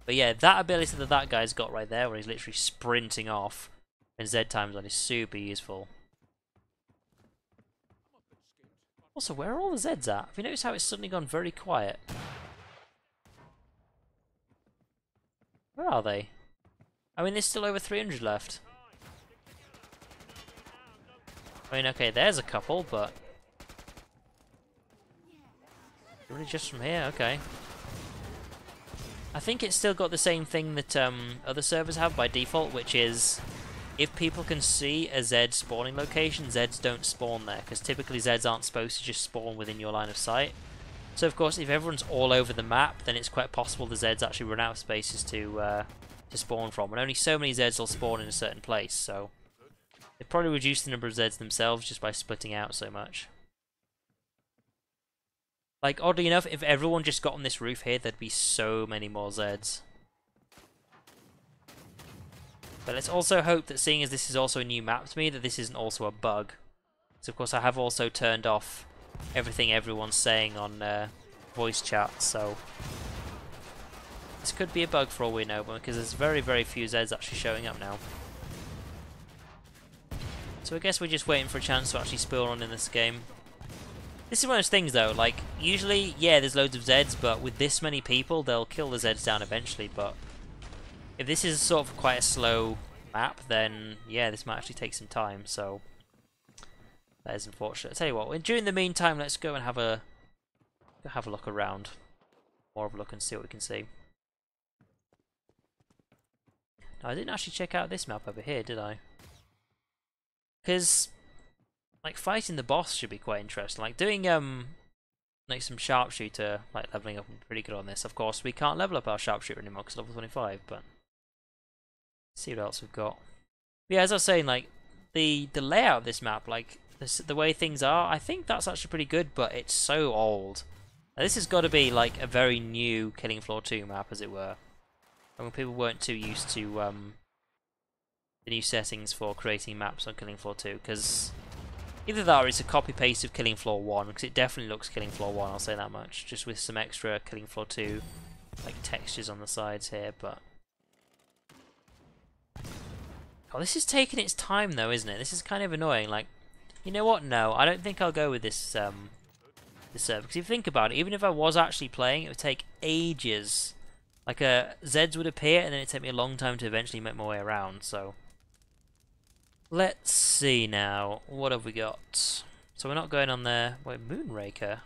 A: But yeah, that ability that that guy's got right there, where he's literally sprinting off and Z times on, is super useful. Also, where are all the Zeds at? Have you noticed how it's suddenly gone very quiet? Where are they? I mean, there's still over 300 left. I mean, okay, there's a couple, but... really just from here? Okay. I think it's still got the same thing that other servers have by default, which is if people can see a Z spawning location, Zeds don't spawn there, because typically Zeds aren't supposed to just spawn within your line of sight. So of course, if everyone's all over the map, then it's quite possible the Zeds actually run out of spaces to spawn from, and only so many Zeds will spawn in a certain place, so they probably reduce the number of Zeds themselves just by splitting out so much. Like, oddly enough, if everyone just got on this roof here, there'd be so many more Zeds. But let's also hope that, seeing as this is also a new map to me, that this isn't also a bug. So of course I have also turned off everything everyone's saying on voice chat, so this could be a bug for all we know, because there's very, very few Zeds actually showing up now. So I guess we're just waiting for a chance to actually spill on in this game. This is one of those things though, like, usually, yeah, there's loads of Zeds, but with this many people, they'll kill the Zeds down eventually, but if this is sort of quite a slow map, then, yeah, this might actually take some time, so that is unfortunate. I'll tell you what, during the meantime, let's go and have a look around. More of a look and see what we can see. No, I didn't actually check out this map over here, did I? Because, like, fighting the boss should be quite interesting. Like, doing, like, some sharpshooter, like, leveling up, I'm pretty good on this. Of course, we can't level up our sharpshooter anymore because level 25, but let's see what else we've got. But yeah, as I was saying, like, the layout of this map, like, the way things are, I think that's actually pretty good, but it's so old. Now, this has got to be, like, a very new Killing Floor 2 map, as it were. I mean, people weren't too used to, the new settings for creating maps on Killing Floor 2, because either that or it's a copy-paste of Killing Floor 1, because it definitely looks Killing Floor 1, I'll say that much, just with some extra Killing Floor 2, like, textures on the sides here, but... oh, this is taking its time, though, isn't it? This is kind of annoying, like, you know what? No, I don't think I'll go with this, this server, because if you think about it, even if I was actually playing, it would take ages. Like, Zeds would appear, and then it'd take me a long time to eventually make my way around, so... let's see now. What have we got? So we're not going on there. Wait, Moonraker?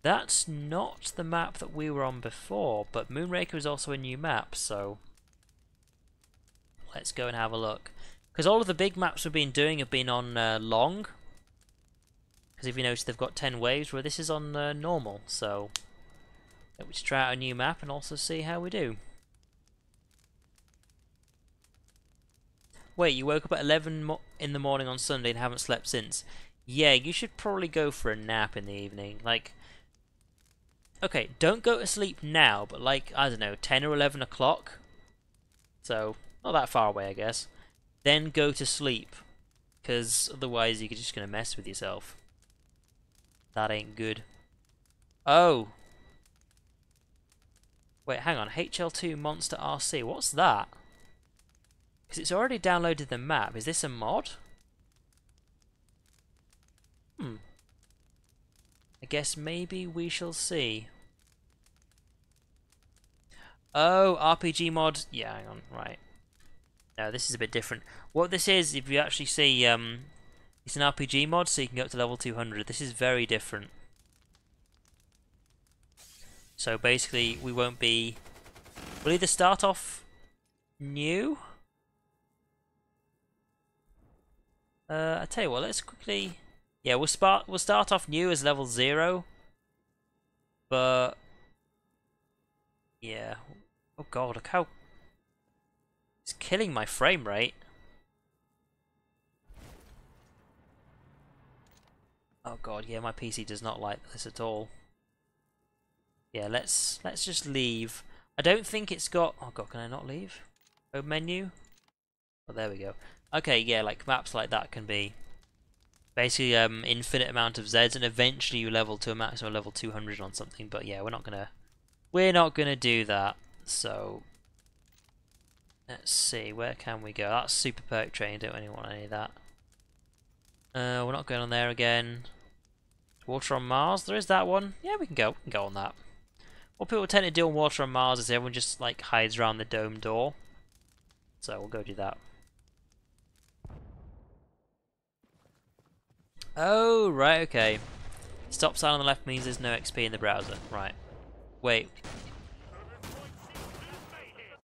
A: That's not the map that we were on before, but Moonraker is also a new map, so... let's go and have a look. Because all of the big maps we've been doing have been on long. Because if you notice, they've got 10 waves, where this is on normal, so... let's try out a new map and also see how we do. Wait, you woke up at 11 in the morning on Sunday and haven't slept since? Yeah, you should probably go for a nap in the evening. Like, okay, don't go to sleep now, but like, I don't know, 10 or 11 o'clock? So, not that far away, I guess. Then go to sleep, because otherwise you're just going to mess with yourself. That ain't good. Oh! Wait, hang on, HL2 Monster RC, what's that? Because it's already downloaded the map. Is this a mod? I guess maybe we shall see. Oh, RPG mod. Yeah, hang on, right. No, this is a bit different. What this is, if you actually see, it's an RPG mod, so you can go up to level 200. This is very different. So basically, we won't be... we'll either start off new... I tell you what, let's quickly... yeah, we'll start off new as level 0. But... yeah. Oh god, look how... it's killing my frame rate. Oh god, yeah, my PC does not like this at all. Yeah, let's just leave. I don't think it's got... oh god, can I not leave? Home menu? Oh, there we go. Okay, yeah, like maps like that can be basically infinite amount of Zeds, and eventually you level to a maximum level 200 on something. But yeah, we're not gonna do that. So let's see, where can we go? That's super perk train. Don't really want any of that. We're not going on there again. Water on Mars. There is that one. Yeah, we can go. We can go on that. What people tend to do on Water on Mars is everyone just like hides around the dome door. So we'll go do that. Oh, right, okay. Stop sign on the left means there's no XP in the browser. Right. Wait.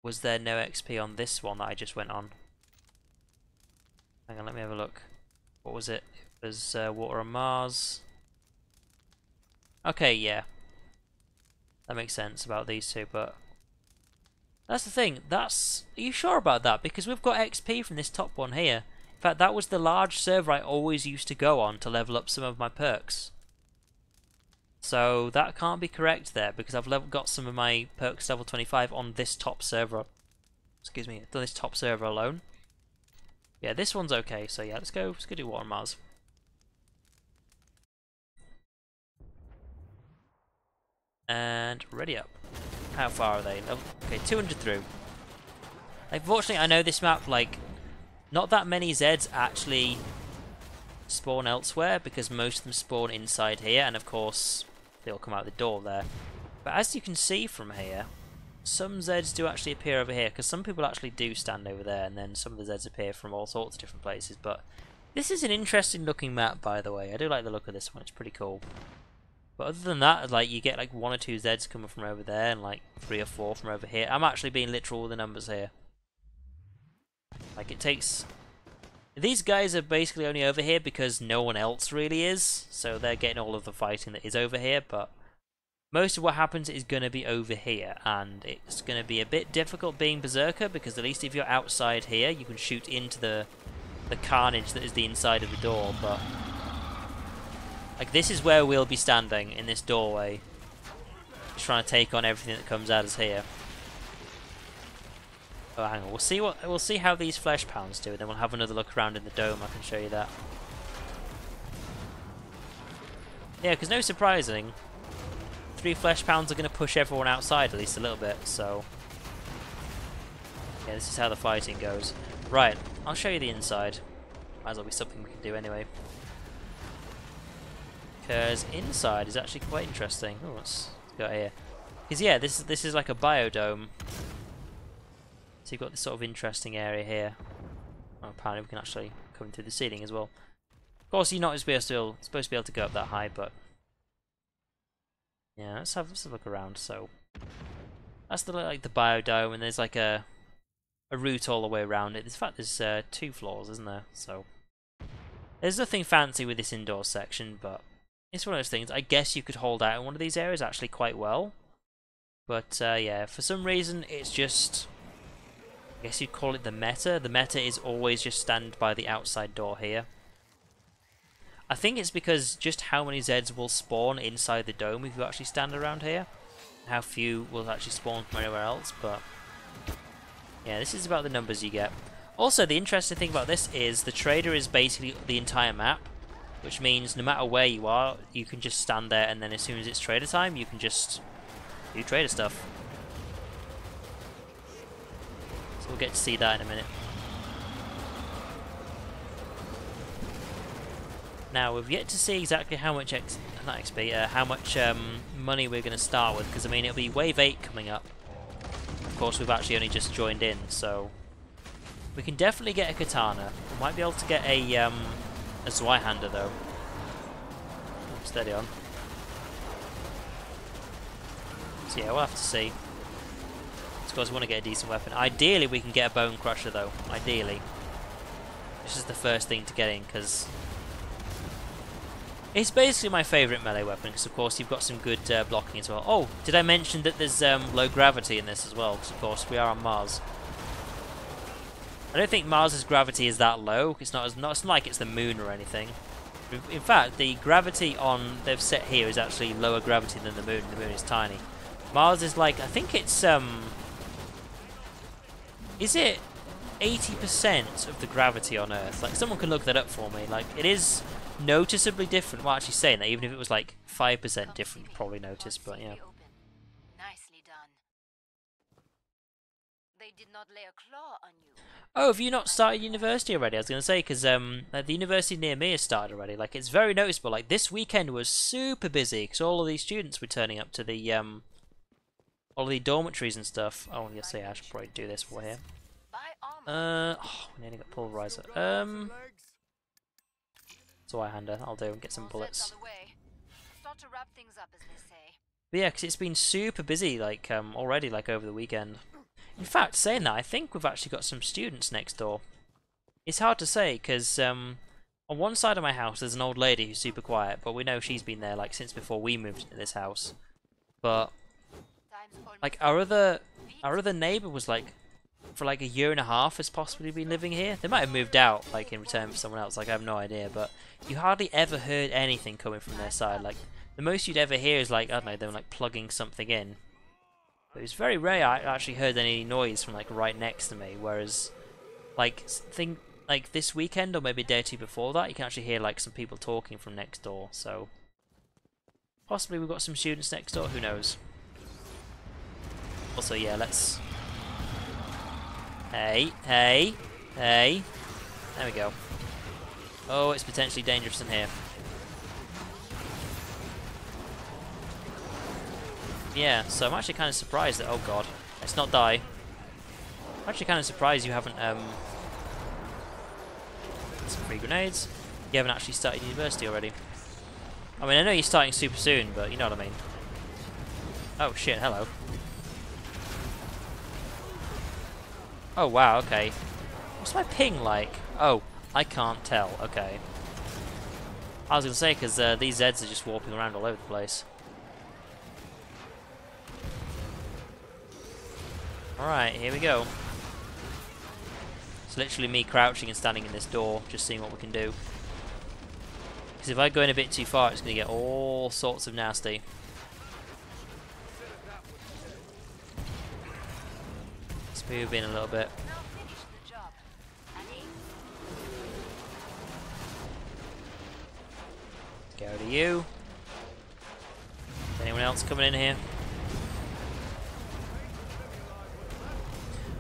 A: Was there no XP on this one that I just went on? Hang on, let me have a look. What was it? It was Water on Mars. Okay, yeah. That makes sense about these two, but that's the thing. Are you sure about that? Because we've got XP from this top one here. In fact, that was the large server I always used to go on to level up some of my perks. So that can't be correct there, because I've got some of my perks level 25 on this top server. Excuse me, this top server alone. Yeah, this one's okay. So yeah, let's go do Water on Mars. And ready up. How far are they? Okay, 200 through. Unfortunately, I know this map, like, not that many Zeds actually spawn elsewhere, because most of them spawn inside here, and of course they all come out the door there. But as you can see from here, some Zeds do actually appear over here, because some people actually do stand over there, and then some of the Zeds appear from all sorts of different places. But this is an interesting looking map, by the way. I do like the look of this one, it's pretty cool. But other than that, like, you get like 1 or 2 Zeds coming from over there, and like 3 or 4 from over here. I'm actually being literal with the numbers here. Like, it takes... These guys are basically only over here because no one else really is, so they're getting all of the fighting that is over here, but most of what happens is going to be over here, and it's going to be a bit difficult being Berserker, because at least if you're outside here, you can shoot into the carnage that is the inside of the door, but... Like, this is where we'll be standing, in this doorway, just trying to take on everything that comes at us here. Oh, hang on. We'll see how these flesh pounds do, and then we'll have another look around in the dome. I can show you that. Yeah, because no surprising, 3 flesh pounds are going to push everyone outside at least a little bit. So yeah, this is how the fighting goes. Right, I'll show you the inside. Might as well be something we can do anyway. Because inside is actually quite interesting. Oh, let's go here. Because yeah, this is like a biodome. So you've got this sort of interesting area here. Oh, apparently we can actually come through the ceiling as well. Of course, you're not supposed to be able to go up that high, but yeah, let's have a look around. So that's the biodome, and there's like a route all the way around it. In fact, there's 2 floors, isn't there? So there's nothing fancy with this indoor section, but it's one of those things. I guess you could hold out in one of these areas actually quite well, but yeah, for some reason it's just, I guess you'd call it the meta. The meta is always just stand by the outside door here. I think it's because just how many Zeds will spawn inside the dome if you actually stand around here. How few will actually spawn from anywhere else, but yeah, this is about the numbers you get. Also, the interesting thing about this is the trader is basically the entire map, which means no matter where you are, you can just stand there, and then as soon as it's trader time, you can just do trader stuff. So we'll get to see that in a minute. Now, we've yet to see exactly how much how much money we're going to start with, because I mean it'll be wave 8 coming up. Of course, we've actually only just joined in, so we can definitely get a katana. We might be able to get a Zweihander though. Steady on. So yeah, we'll have to see. Of course, we want to get a decent weapon. Ideally, we can get a bone crusher though. Ideally, this is the first thing to get in, because it's basically my favourite melee weapon, because of course you've got some good blocking as well. Oh, did I mention that there's low gravity in this as well? Because of course we are on Mars. I don't think Mars's gravity is that low. It's not like it's the moon or anything. In fact, the gravity on they've set here is actually lower gravity than the moon. The moon is tiny. Mars is like, I think it's is it 80% of the gravity on Earth. Like, someone can look that up for me. Like, it is noticeably different. Well, actually saying that, even if it was like 5% different, you'd probably notice, but yeah.
D: Nicely done. They did not lay a claw on you.
A: Oh, have you not started university already? I was going to say, because the university near me has started already. Like, it's very noticeable. Like, this weekend was super busy, because all of these students were turning up to the, all the dormitories and stuff. Oh, yes, yeah, I should probably do this while we're here. Oh, we nearly got pulverizer. It's a Y-hander. I'll do and get some bullets.
D: Start to wrap things up, as they say.
A: But yeah, because it's been super busy, like, already, like, over the weekend. In fact, saying that, I think we've actually got some students next door. It's hard to say, because, on one side of my house, there's an old lady who's super quiet, but we know she's been there, like, since before we moved into this house. But, like, our other neighbour was, like, for like a year and a half has possibly been living here. They might have moved out, like, in return for someone else, like, I have no idea, but you hardly ever heard anything coming from their side. Like, the most you'd ever hear is, like, I don't know, them, like, plugging something in. But it was very rare I actually heard any noise from, like, right next to me, whereas, like, like, this weekend, or maybe a day or two before that, you can actually hear, like, some people talking from next door, so possibly we've got some students next door, who knows. Also, yeah, let's... Hey. There we go. Oh, it's potentially dangerous in here. Yeah, so I'm actually kind of surprised that... Oh god, let's not die. I'm actually kind of surprised you haven't... Some free grenades. You haven't actually started university already. I mean, I know you're starting super soon, but you know what I mean. Oh shit, hello. Oh wow, okay. What's my ping like? Oh, I can't tell, okay. I was going to say, because these Zeds are just warping around all over the place. Alright, here we go. It's literally me crouching and standing in this door, just seeing what we can do. Because if I go in a bit too far, it's going to get all sorts of nasty. Move in a little bit. Go to you. Anyone else coming in here?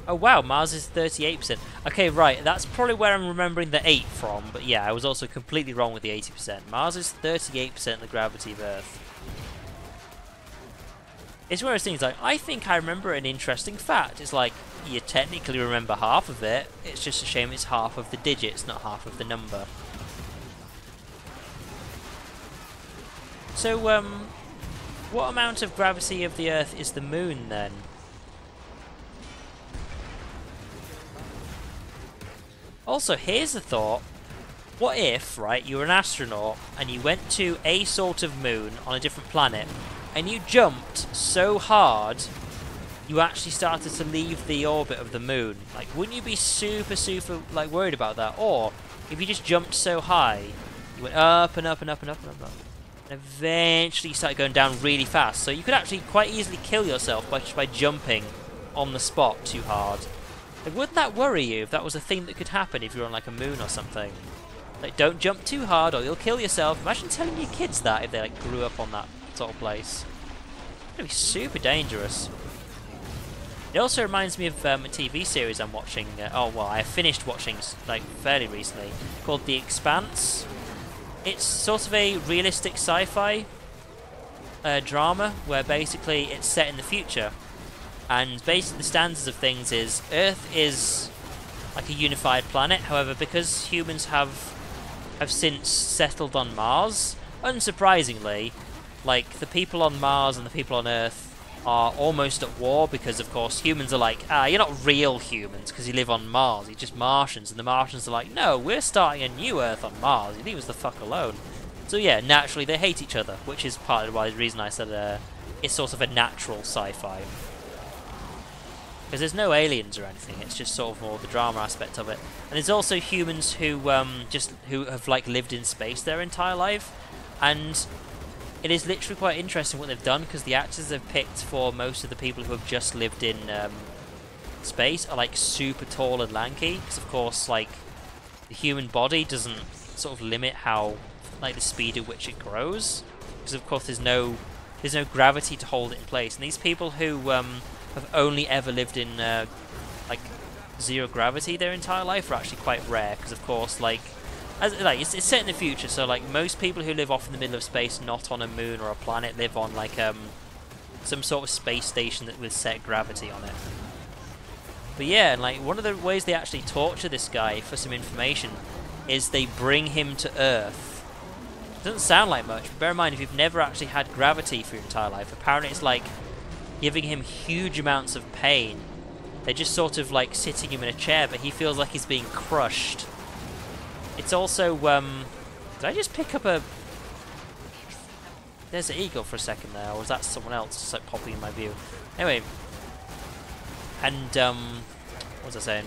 A: Oh wow, Mars is 38%. Okay, right, that's probably where I'm remembering the 8 from, but yeah, I was also completely wrong with the 80%. Mars is 38% the gravity of Earth. It's one of those things, like, I think I remember an interesting fact. It's like, you technically remember half of it, it's just a shame it's half of the digits, not half of the number. So, what amount of gravity of the Earth is the Moon, then? Also, here's a thought. What if, right, you were an astronaut, and you went to a sort of moon on a different planet, and you jumped so hard, you actually started to leave the orbit of the moon? Like, wouldn't you be super, like, worried about that? Or, if you just jumped so high, you went up and up and up and up and up and up, and eventually you started going down really fast, so you could actually quite easily kill yourself just by jumping on the spot too hard. Like, wouldn't that worry you if that was a thing that could happen if you're on, like, a moon or something? Like, don't jump too hard or you'll kill yourself. Imagine telling your kids that if they, like, grew up on that sort of place. It's gonna be super dangerous. It also reminds me of a TV series I'm watching. Oh well, I finished watching like fairly recently, called The Expanse. It's sort of a realistic sci-fi drama where basically it's set in the future, and basically the standards of things is Earth is like a unified planet. However, because humans have since settled on Mars, unsurprisingly, like, the people on Mars and the people on Earth are almost at war, because, of course, humans are like, you're not real humans because you live on Mars, you're just Martians. And the Martians are like, no, we're starting a new Earth on Mars, you leave us the fuck alone. So yeah, naturally they hate each other, which is part of the reason I said it's sort of a natural sci-fi. Because there's no aliens or anything, it's just sort of more the drama aspect of it. And there's also humans who who have, like, lived in space their entire life, and it is literally quite interesting what they've done, because the actors they've picked for most of the people who have just lived in space are like super tall and lanky, because of course like the human body doesn't sort of limit how like the speed at which it grows, because of course there's no gravity to hold it in place. And these people who have only ever lived in like zero gravity their entire life are actually quite rare, because of course like it's set in the future, so like most people who live off in the middle of space, not on a moon or a planet, live on like some sort of space station that with set gravity on it. But yeah, and like one of the ways they actually torture this guy for some information is they bring him to Earth. It doesn't sound like much, but bear in mind if you've never actually had gravity for your entire life, apparently it's like giving him huge amounts of pain. They're just sort of like sitting him in a chair, but he feels like he's being crushed. It's also, did I just pick up a... There's an eagle for a second there, or was that someone else just like popping in my view? Anyway, and, what was I saying?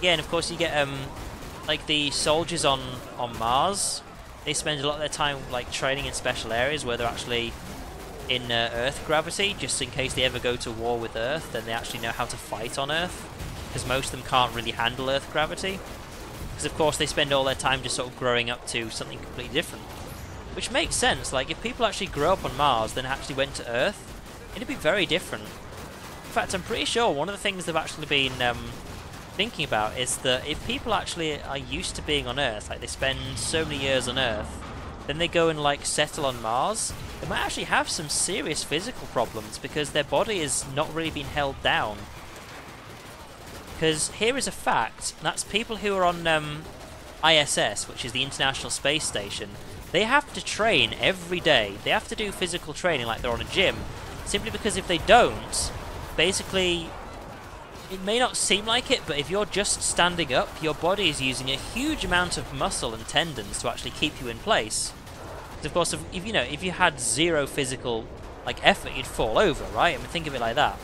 A: Yeah, and of course you get, like the soldiers on Mars, they spend a lot of their time like training in special areas where they're actually in Earth gravity, just in case they ever go to war with Earth, then they actually know how to fight on Earth, because most of them can't really handle Earth gravity. Because of course they spend all their time just sort of growing up to something completely different. Which makes sense, like if people actually grew up on Mars then actually went to Earth, it'd be very different. In fact, I'm pretty sure one of the things they've actually been thinking about is that if people actually are used to being on Earth, like they spend so many years on Earth, then they go and like settle on Mars, they might actually have some serious physical problems because their body is not really being held down. Because here is a fact, that's people who are on ISS, which is the International Space Station, they have to train every day. They have to do physical training like they're on a gym, simply because if they don't, basically, it may not seem like it, but if you're just standing up, your body is using a huge amount of muscle and tendons to actually keep you in place. Because of course, if you had zero physical like effort, you'd fall over, right? I mean, think of it like that.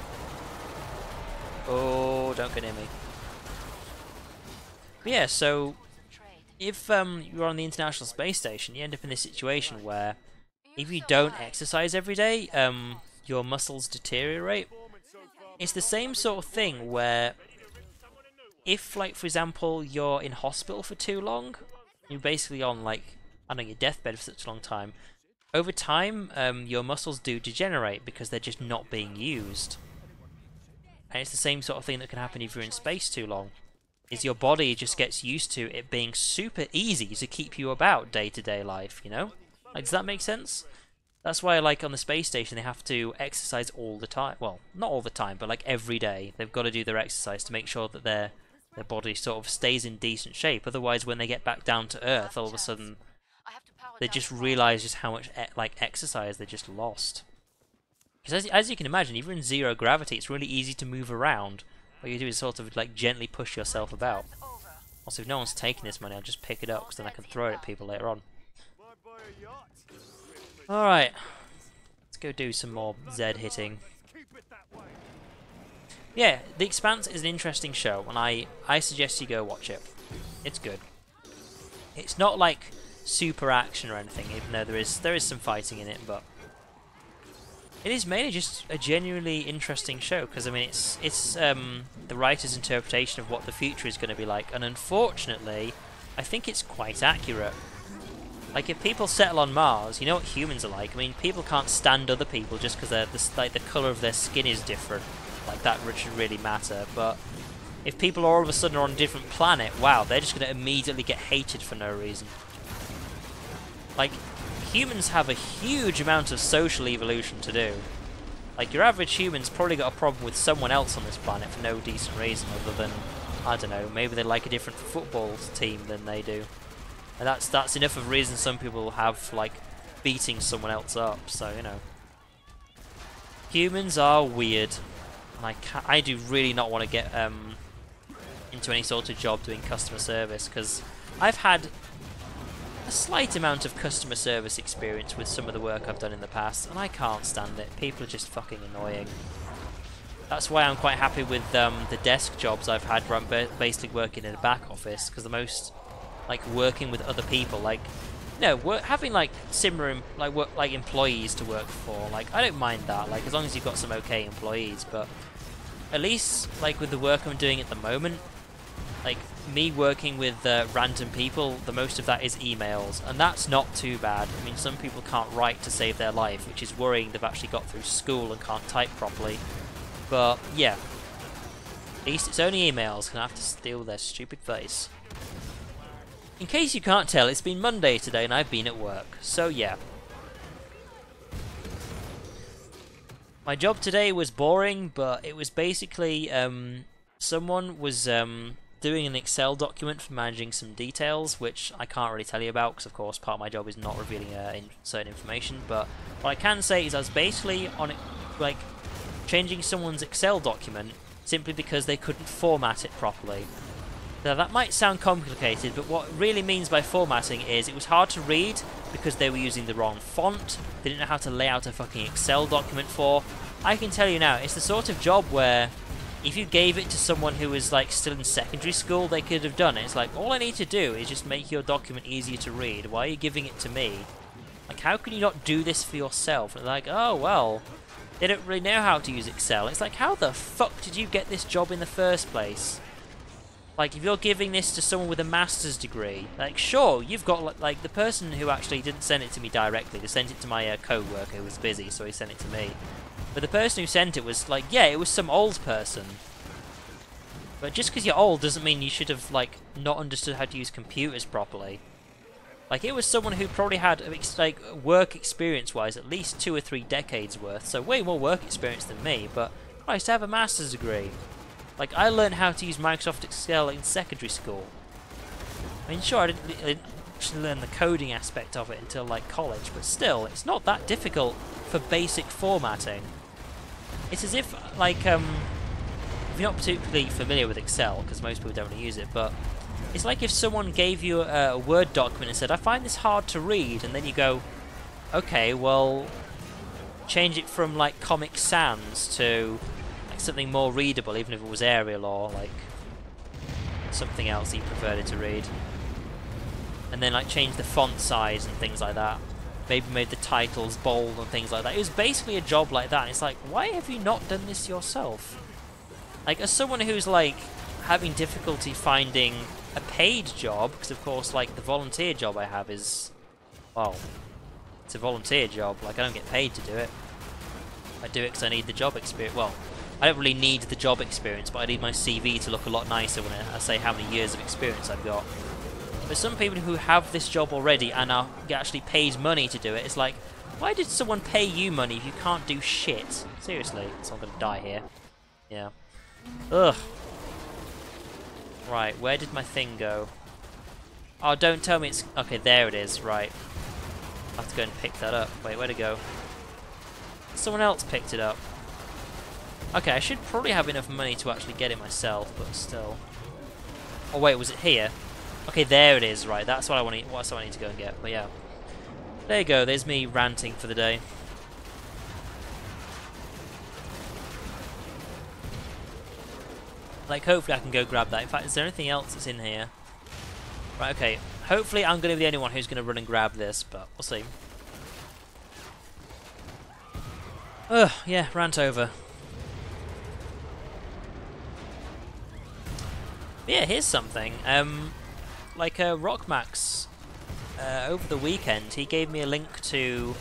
A: Oh, don't get near me. But yeah, so if you're on the International Space Station, you end up in this situation where if you don't exercise every day, your muscles deteriorate. It's the same sort of thing where if, like, for example, you're in hospital for too long, you're basically on, like, I don't know, your deathbed for such a long time, over time, your muscles do degenerate because they're just not being used. And it's the same sort of thing that can happen if you're in space too long, is your body just gets used to it being super easy to keep you about day-to-day life, you know? Like, does that make sense? That's why, like, on the space station, they have to exercise all the time. Well, not all the time, but, like, every day. They've got to do their exercise to make sure that their body sort of stays in decent shape. Otherwise, when they get back down to Earth, all of a sudden, they just realise just how much, exercise they just lost. Because as you can imagine, if you're in zero gravity, it's really easy to move around. What you do is sort of like gently push yourself about. Also, if no one's taking this money, I'll just pick it up because then I can throw it at people later on. Alright, let's go do some more Z hitting. Yeah, The Expanse is an interesting show, and I suggest you go watch it. It's good. It's not like super action or anything, even though there is some fighting in it, but it is mainly just a genuinely interesting show, because I mean it's the writer's interpretation of what the future is going to be like, and unfortunately I think it's quite accurate. Like, if people settle on Mars, you know what humans are like. I mean, people can't stand other people just because the colour of their skin is different. Like, that should really matter. But if people all of a sudden are on a different planet, wow, they're just going to immediately get hated for no reason. Like, humans have a huge amount of social evolution to do. Like, your average human's probably got a problem with someone else on this planet for no decent reason other than, I don't know, maybe they like a different football team than they do. And that's enough of a reason some people have, like, beating someone else up, so, you know. Humans are weird. And I do really not want to get into any sort of job doing customer service, because I've had a slight amount of customer service experience with some of the work I've done in the past, and I can't stand it. People are just fucking annoying. That's why I'm quite happy with the desk jobs I've had where I'm basically working in a back office, because the most, like, working with other people, like, you know, having like similar employees to work for, like, I don't mind that, like, as long as you've got some okay employees. But at least like with the work I'm doing at the moment, like me working with random people, the most of that is emails, and that's not too bad. I mean, some people can't write to save their life, which is worrying. They've actually got through school and can't type properly. But yeah, at least it's only emails, and I have to steal their stupid face. In case you can't tell, it's been Monday today and I've been at work, so yeah. My job today was boring, but it was basically someone was doing an Excel document for managing some details, which I can't really tell you about because, of course, part of my job is not revealing certain information. But what I can say is I was basically on it, like changing someone's Excel document simply because they couldn't format it properly. Now that might sound complicated, but what it really means by formatting is it was hard to read because they were using the wrong font. They didn't know how to lay out a fucking Excel document for. I can tell you now, it's the sort of job where if you gave it to someone who was like still in secondary school, they could have done it. It's like, all I need to do is just make your document easier to read. Why are you giving it to me? Like, how can you not do this for yourself? And they're like, oh well, they don't really know how to use Excel. It's like, how the fuck did you get this job in the first place? Like, if you're giving this to someone with a master's degree, like, sure, you've got, like, the person who actually didn't send it to me directly, they sent it to my co-worker who was busy, so he sent it to me. But the person who sent it was, like, yeah, it was some old person. But just because you're old doesn't mean you should have, like, not understood how to use computers properly. Like, it was someone who probably had, like, work experience-wise, at least 2 or 3 decades worth, so way more work experience than me, but I used to have a master's degree. Like, I learned how to use Microsoft Excel in secondary school. I mean, sure, I didn't actually learn the coding aspect of it until, like, college, but still, it's not that difficult for basic formatting. It's as if, like, if you're not particularly familiar with Excel, because most people don't really use it, but it's like if someone gave you a Word document and said, I find this hard to read, and then you go, okay, well, change it from, like, Comic Sans to something more readable, even if it was Arial or like something else that you preferred it to read, and then like change the font size and things like that, maybe made the titles bold and things like that. It was basically a job like that, and it's like, why have you not done this yourself? Like, as someone who's like having difficulty finding a paid job, because of course like the volunteer job I have is, well, it's a volunteer job, like I don't get paid to do it. I do it because I need the job experience. Well, I don't really need the job experience, but I need my CV to look a lot nicer when I say how many years of experience I've got. But some people who have this job already and are actually paid money to do it, it's like, why did someone pay you money if you can't do shit? Seriously, so I'm gonna die here. Yeah. Ugh. Right, where did my thing go? Oh, don't tell me it's... Okay, there it is, right. I have to go and pick that up. Wait, where'd it go? Someone else picked it up. Okay, I should probably have enough money to actually get it myself, but still. Oh wait, was it here? Okay, there it is. Right, that's what I want. That's what I need to go and get. But yeah, there you go. There's me ranting for the day. Like, hopefully I can go grab that. In fact, is there anything else that's in here? Right. Okay. Hopefully I'm going to be the only one who's going to run and grab this, but we'll see. Ugh. Yeah. Rant over. Yeah, here's something. Like Rockmax, over the weekend, he gave me a link to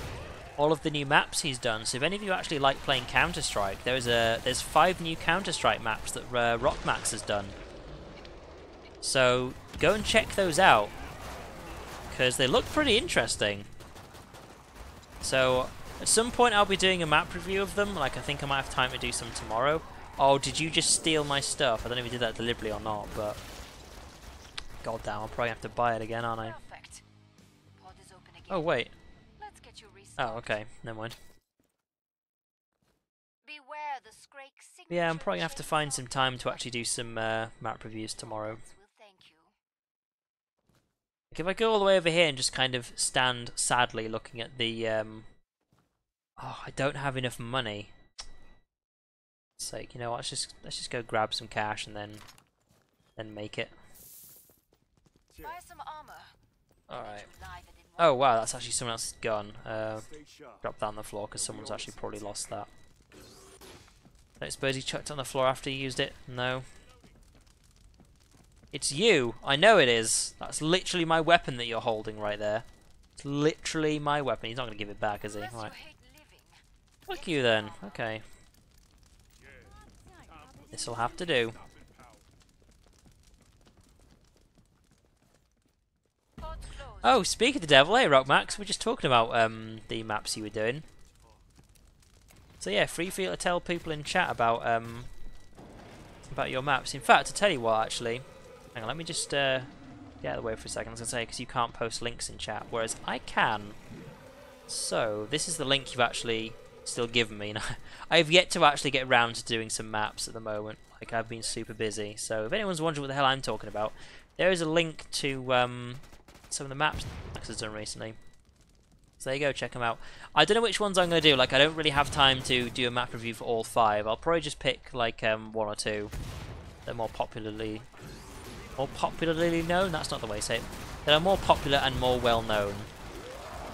A: all of the new maps he's done. So if any of you actually like playing Counter-Strike, there's 5 new Counter-Strike maps that Rockmax has done. So go and check those out, because they look pretty interesting. So at some point I'll be doing a map review of them. Like, I think I might have time to do some tomorrow. Oh, did you just steal my stuff? I don't know if you did that deliberately or not, but... God damn, I'll probably have to buy it again, aren't I?
D: Perfect. Pod is open again.
A: Oh, wait.
D: Let's get you restocked.
A: Oh, okay. Never mind.
D: Beware the Scrake
A: Yeah, I'm probably going to have to find some time to actually do some map reviews tomorrow.
D: Will thank you.
A: Like, if I go all the way over here and just kind of stand sadly looking at the... Oh, I don't have enough money. Sake, you know what, let's just go grab some cash and then make it.
D: Buy some armor.
A: Alright. Oh wow, that's actually someone else's gun. Drop that on the floor because someone's actually probably lost that. I don't suppose he chucked it on the floor after he used it? No. It's you! I know it is! That's literally my weapon that you're holding right there. It's literally my weapon. He's not going to give it back, is he?
D: Unless you
A: Right.
D: hate living.
A: Fuck you then. Okay. This'll have to do.
D: Port's closed.
A: Oh, speak of the devil, hey Rockmax, we're just talking about the maps you were doing. So yeah, free feel to tell people in chat about your maps. In fact, to tell you what, actually, hang on, let me just get out of the way for a second. I was gonna say because you can't post links in chat, whereas I can. So this is the link you've actually still given me. I have yet to actually get around to doing some maps at the moment. Like I've been super busy. So if anyone's wondering what the hell I'm talking about, there is a link to some of the maps Max has done recently. So there you go, check them out. I don't know which ones I'm going to do. Like I don't really have time to do a map review for all 5. I'll probably just pick like 1 or 2. They're more popularly known. That's not the way to say it. That are more popular and more well known.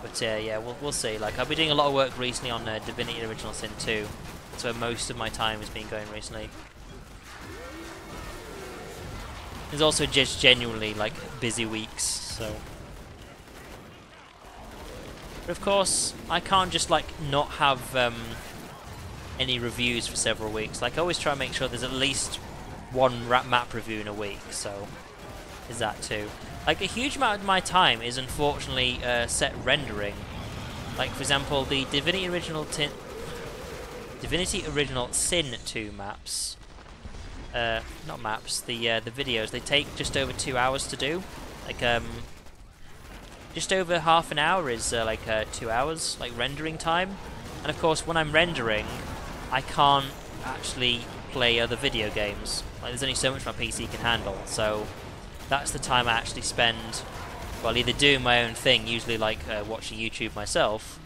A: But yeah, we'll see. Like I've been doing a lot of work recently on Divinity Original Sin 2. That's where most of my time has been going recently. There's also just genuinely like busy weeks, so. But of course, I can't just like not have any reviews for several weeks. Like I always try and make sure there's at least 1 map review in a week, so is that too. Like a huge amount of my time is unfortunately set rendering. Like for example, the Divinity Original Sin 2 maps. Not maps. The videos. They take just over 2 hours to do. Like just over half an hour is like 2 hours, like rendering time. And of course, when I'm rendering, I can't actually play other video games. Like there's only so much my PC can handle. So that's the time I actually spend, well, either doing my own thing, usually like watching YouTube myself,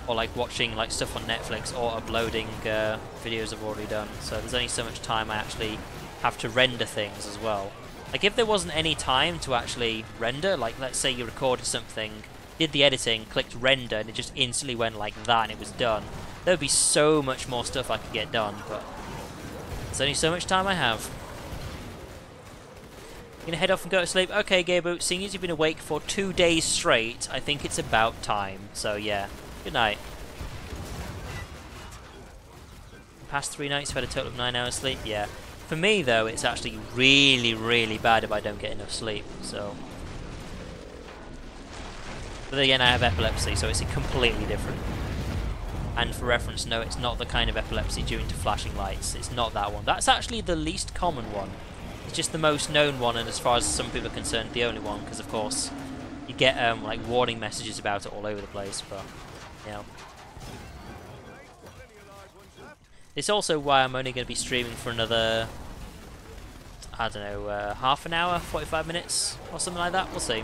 A: or like watching like stuff on Netflix, or uploading videos I've already done. So there's only so much time I actually have to render things as well. Like if there wasn't any time to actually render, like let's say you recorded something, did the editing, clicked render, and it just instantly went like that and it was done, there would be so much more stuff I could get done, but there's only so much time I have. You gonna head off and go to sleep? Okay, Gabu, seeing as you've been awake for 2 days straight, I think it's about time. So yeah, good night. Past 3 nights, I've had a total of 9 hours sleep, yeah. For me though, it's actually really, really bad if I don't get enough sleep, so. But again, I have epilepsy, so it's completely different. And for reference, no, it's not the kind of epilepsy due to flashing lights. It's not that one. That's actually the least common one. It's just the most known one, and as far as some people are concerned, the only one, because of course you get like warning messages about it all over the place. But you know, it's also why I'm only going to be streaming for another, I don't know, half an hour, 45 minutes, or something like that. We'll see.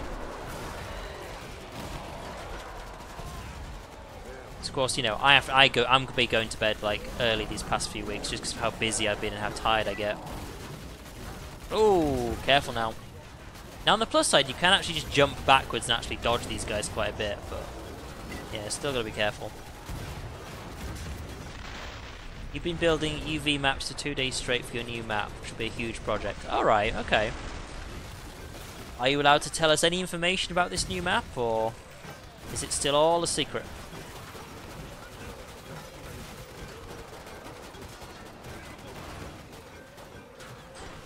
A: Of course, you know, I'm going to be going to bed like early these past few weeks, just because of how busy I've been and how tired I get. Oh, careful now. Now on the plus side, you can actually just jump backwards and actually dodge these guys quite a bit, but yeah, still got to be careful. You've been building UV maps for 2 days straight for your new map, which will be a huge project. Alright, okay. Are you allowed to tell us any information about this new map, or is it still all a secret?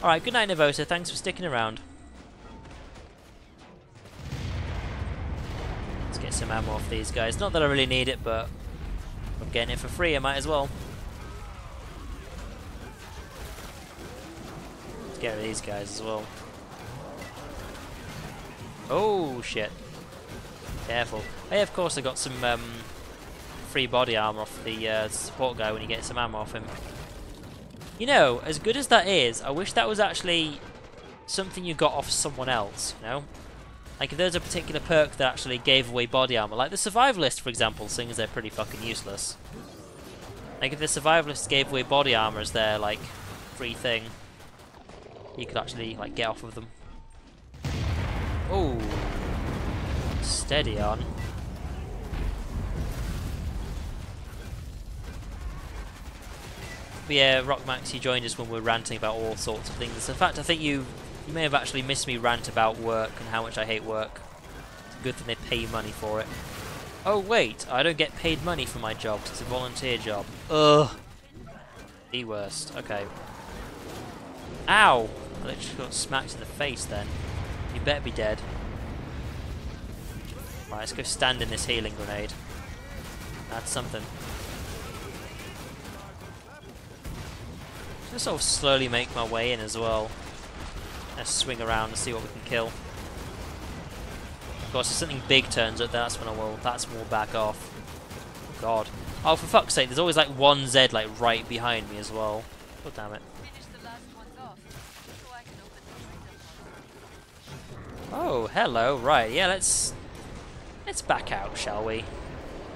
A: Alright, good night, Nervosa. Thanks for sticking around. Let's get some ammo off these guys. Not that I really need it, but I'm getting it for free, I might as well. Let's get rid of these guys as well. Oh, shit. Careful. Hey, of course I got some free body armor off the support guy when you get some ammo off him. You know, as good as that is, I wish that was actually something you got off someone else, you know? Like if there's a particular perk that actually gave away body armor, like the Survivalist, for example, seeing as they're pretty fucking useless. Like if the Survivalists gave away body armor as their, like, free thing, you could actually, like, get off of them. Oh, steady on. but yeah, Rockmax, you joined us when we were ranting about all sorts of things. In fact, I think you may have actually missed me rant about work and how much I hate work. It's a good thing they pay you money for it. Oh wait, I don't get paid money for my job, 'cause it's a volunteer job. Ugh. The worst. Okay. Ow! I literally got smacked in the face then. You better be dead. Right, let's go stand in this healing grenade. That's something. Just sort of slowly make my way in as well. Let's swing around and see what we can kill. Of course, if something big turns up, that's when we'll back off. Oh god. Oh, for fuck's sake, there's always like one Z like right behind me as well. God damn it. Oh, hello. Right, yeah, let's back out, shall we?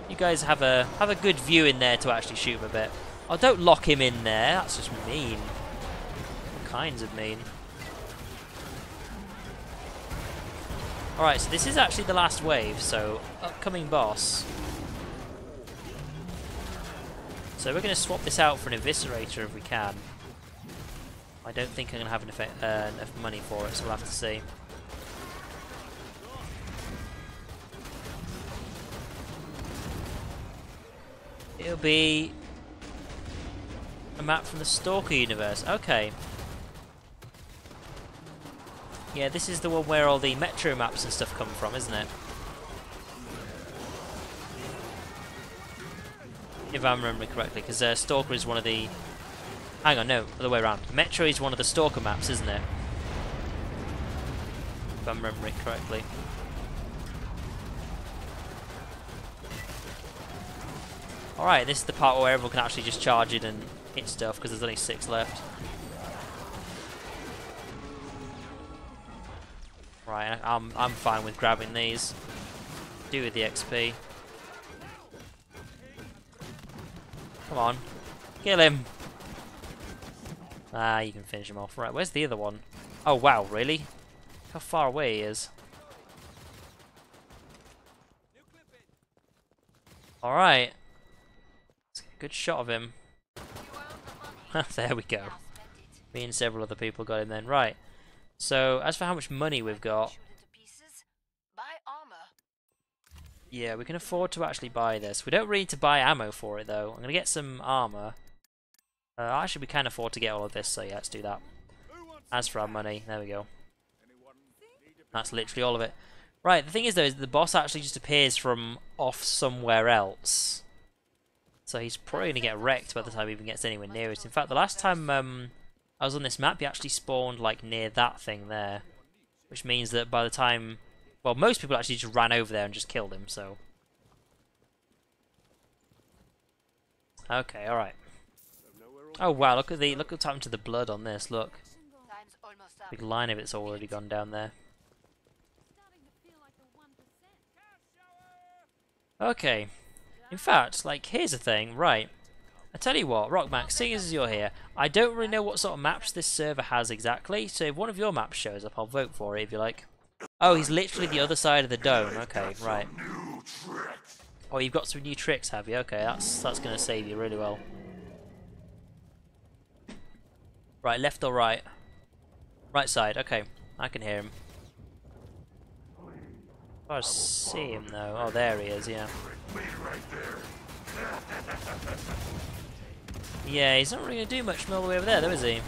A: You guys have a good view in there to actually shoot him a bit. Oh, don't lock him in there. That's just mean. All kinds of mean. Alright, so this is actually the last wave, so upcoming boss. So we're going to swap this out for an eviscerator if we can. I don't think I'm going to have enough money for it, so we'll have to see. It'll be a map from the Stalker universe. Okay. Yeah, this is the one where all the Metro maps and stuff come from, isn't it? If I'm remembering correctly, because Stalker is one of the... Hang on, no, other way around. Metro is one of the Stalker maps, isn't it? If I'm remembering correctly. Alright, this is the part where everyone can actually just charge it and hit stuff, because there's only 6 left. Right, I'm fine with grabbing these. Do with the XP. Come on. Kill him! Ah, you can finish him off. Right, where's the other one? Oh wow, really? How far away he is. Alright. Let's get a good shot of him. There we go. Me and several other people got him then. Right. So, as for how much money we've got... Yeah, we can afford to actually buy this. We don't really need to buy ammo for it though. I'm going to get some armor. Actually, we can afford to get all of this, so yeah, let's do that. As for our money, there we go. That's literally all of it. Right, the thing is though, is the boss actually just appears from off somewhere else. So he's probably going to get wrecked by the time he even gets anywhere near it. In fact, the last time I was on this map, he actually spawned like near that thing there. Which means that by the time... Well, most people actually just ran over there and just killed him, so... Okay, alright. Oh wow, look what's happened to the blood on this, look. Big line of it's already gone down there. Okay. In fact, like, here's the thing, right. I tell you what, Rockmax, seeing as you're here, I don't really know what sort of maps this server has exactly, so if one of your maps shows up, I'll vote for it if you like. Oh, he's literally the other side of the dome, okay, right. Oh, you've got some new tricks, have you? Okay, that's going to save you really well. Right, left or right? Right side, okay. I can hear him. I see him though. Oh, there he is, yeah. Yeah, he's not really going to do much from all the way over there, though, is he?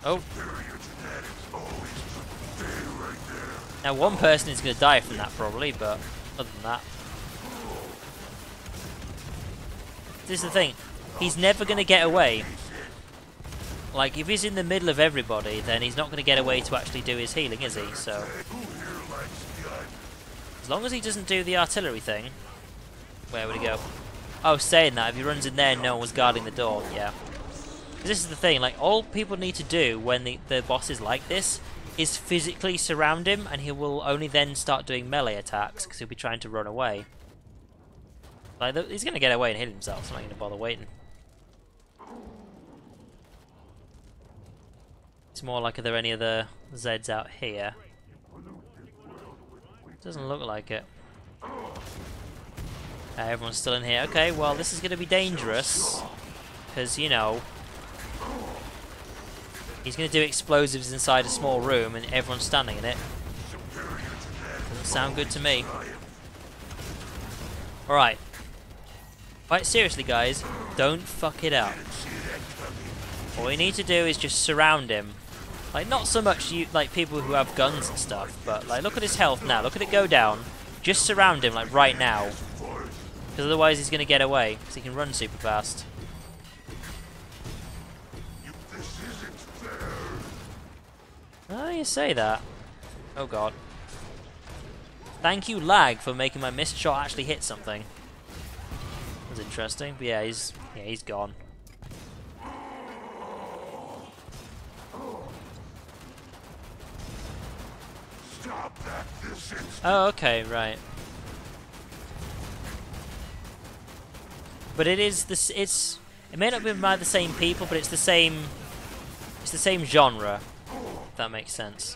A: Oh. Now, one person is going to die from that, probably, but other than that... This is the thing. He's never going to get away. Like, if he's in the middle of everybody, then he's not going to get away to actually do his healing, is he? So... As long as he doesn't do the artillery thing... Where would he go? Oh, saying that, if he runs in there and no one was guarding the door, yeah. Because this is the thing, like, all people need to do when the boss is like this is physically surround him, and he will only then start doing melee attacks, because he'll be trying to run away. Like, he's going to get away and hit himself, so I'm not going to bother waiting. It's more like, are there any other Zeds out here? Doesn't look like it. Everyone's still in here. Okay, well, this is going to be dangerous. because, you know, he's going to do explosives inside a small room and everyone's standing in it. Doesn't sound good to me. Alright. Quite seriously, guys, don't fuck it up. All you need to do is just surround him. Like, not so much you like people who have guns and stuff, but like, look at his health now. Look at it go down. Just surround him, like, right now. Because otherwise he's going to get away, because he can run super fast. Oh, you say that. Oh god. Thank you, lag, for making my missed shot actually hit something. That's interesting. But yeah, he's gone. Oh, okay, right. But it is this. It may not be by the same people, but it's the same. It's the same genre. If that makes sense.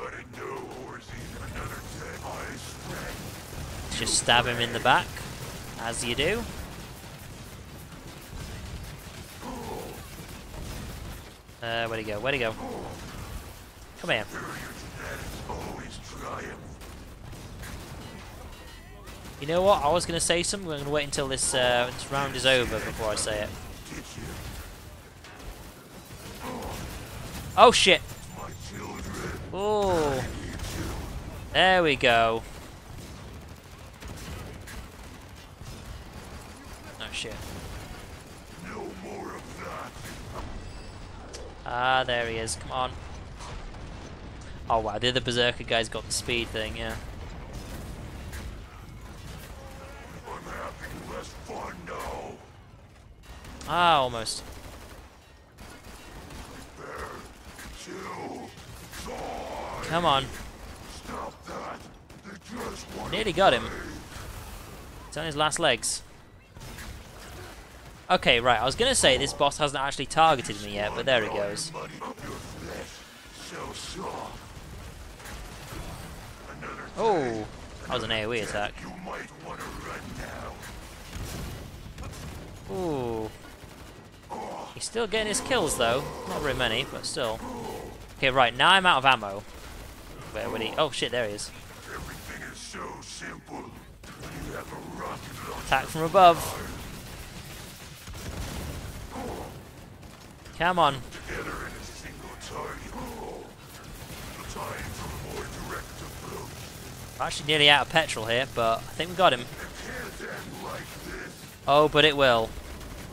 A: Let's just stab him in the back, as you do. Where'd he go? Where'd he go? Come here. You know what? I was going to say something. I'm going to wait until this round is over before I say it. Oh shit! Oh, there we go. Oh shit! Ah, there he is. Come on. Oh wow, the other berserker guy's got the speed thing. Yeah. Ah, almost. Come on. Nearly got him. It's on his last legs. Okay, right, I was going to say this boss hasn't actually targeted me yet, but there he goes. Oh, that was an AoE attack. Ooh. He's still getting his kills though. Not very many, but still. Okay, right, now I'm out of ammo. Where would he? Oh shit, there he is. Attack from above. Come on. We're actually nearly out of petrol here, but I think we got him. Oh, but it will.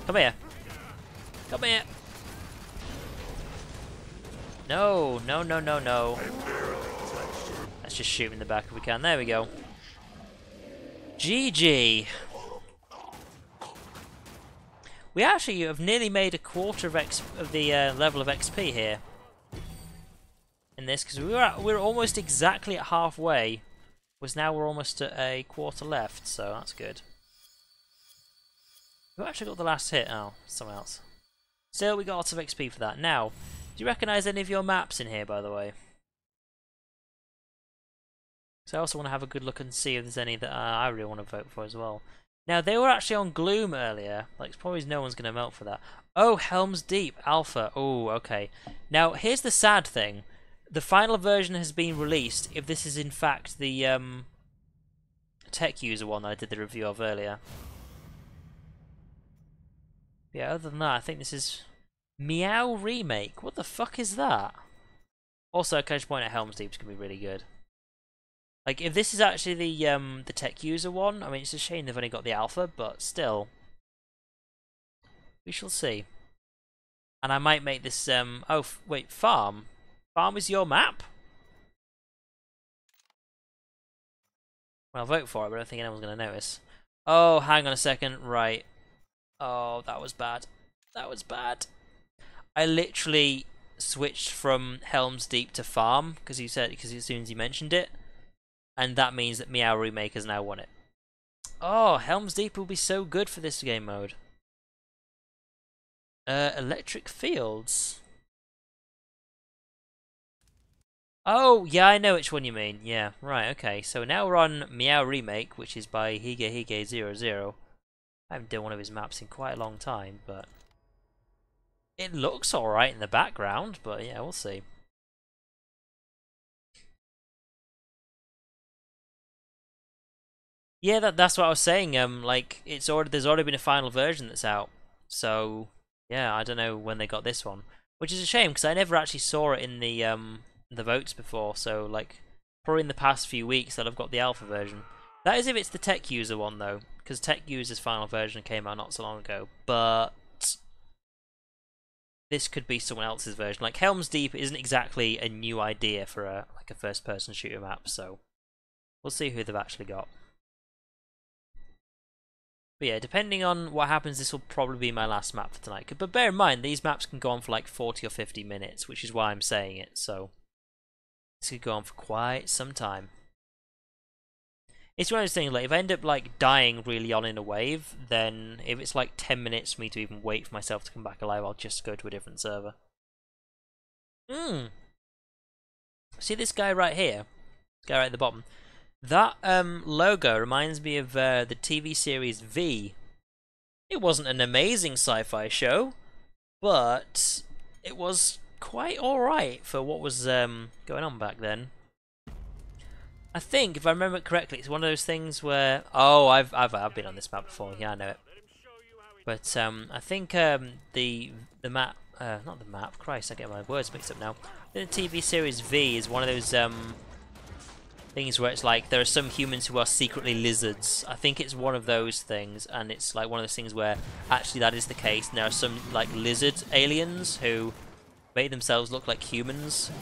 A: Come here. Come here. No, no, no, no, no. Let's just shoot him in the back if we can. There we go. GG. We actually have nearly made a quarter of the level of XP here. In this, because we were almost exactly at halfway. Was now we're almost at a quarter left, so that's good. Who actually got the last hit? Oh, someone else. Still, we got lots of XP for that. Now, do you recognise any of your maps in here, by the way? So I also want to have a good look and see if there's any that I really want to vote for as well. Now, they were actually on Gloom earlier. Like, probably no one's going to melt for that. Oh, Helm's Deep Alpha. Oh, okay. Now, here's the sad thing. The final version has been released, if this is in fact the tech user one that I did the review of earlier. Yeah, other than that, I think this is Meow Remake. What the fuck is that? Also, can I just point out Helm's Deep's gonna be really good. Like, if this is actually the tech user one, I mean, it's a shame they've only got the alpha, but still, we shall see. And I might make this. Oh, wait, farm. Farm is your map? Well, I'll vote for it, but I don't think anyone's gonna notice. Oh, hang on a second. Right. Oh, that was bad. That was bad. I literally switched from Helm's Deep to Farm because as soon as you mentioned it, and that means that Meow Remake has now won it. Oh, Helm's Deep will be so good for this game mode. Electric Fields. Oh, yeah, I know which one you mean. Yeah, right, okay. So now we're on Meow Remake, which is by Hige00. I haven't done one of his maps in quite a long time, but It looks alright in the background, but yeah, we'll see. Yeah, that's what I was saying. Like there's already been a final version that's out. So yeah, I don't know when they got this one, which is a shame because I never actually saw it in the votes before. So like probably in the past few weeks that I've got the alpha version. That is if it's the tech user one though, because tech user's final version came out not so long ago. But this could be someone else's version. Like Helm's Deep isn't exactly a new idea for a first-person shooter map. So we'll see who they've actually got. But yeah, depending on what happens, this will probably be my last map for tonight. But bear in mind, these maps can go on for like 40 or 50 minutes, which is why I'm saying it. So this could go on for quite some time. It's one of those things, like if I end up like dying really on in a wave, then if it's like 10 minutes for me to even wait for myself to come back alive, I'll just go to a different server. See this guy right here? This guy right at the bottom? That logo reminds me of the TV series V. It wasn't an amazing sci-fi show, but it was quite alright for what was going on back then. I think, if I remember correctly, it's one of those things where I've been on this map before. Yeah, I know it. But I think the map, not the map. Christ, I get my words mixed up now. The TV series V is one of those things where it's like there are some humans who are secretly lizards. I think it's one of those things, and it's like one of those things where actually that is the case. And there are some like lizard aliens who make themselves look like humans,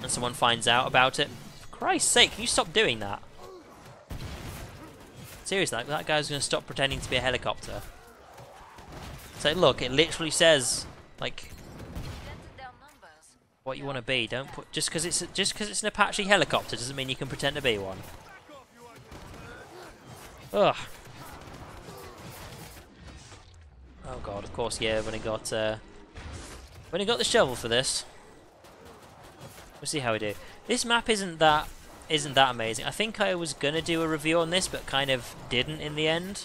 A: and someone finds out about it. For Christ's sake, can you stop doing that? Seriously, like, that guy's gonna stop pretending to be a helicopter. So look, it literally says like what you want to be. Don't put just because it's an Apache helicopter doesn't mean you can pretend to be one. Ugh. Oh god, of course, yeah. When he got the shovel for this, we'll see how we do. This map isn't that amazing. I think I was gonna do a review on this, but kind of didn't in the end.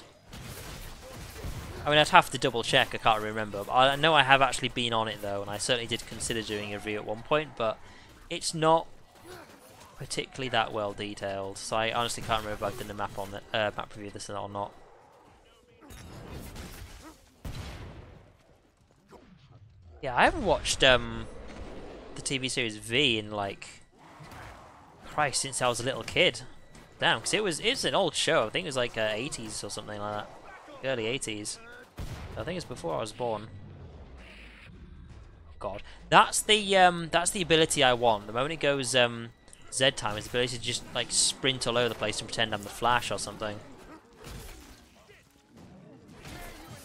A: I mean, I'd have to double check, I can't remember. But I know I have actually been on it though, and I certainly did consider doing a review at one point, but it's not particularly that well detailed. So I honestly can't remember if I've done a map on map review of this or not. Yeah, I haven't watched the TV series V in like Christ since I was a little kid. Damn, because it was an old show. I think it was like 80s or something like that, early 80s. I think it's before I was born. God, that's the ability I want. The moment it goes Z time, it's the ability to just like sprint all over the place and pretend I'm the Flash or something.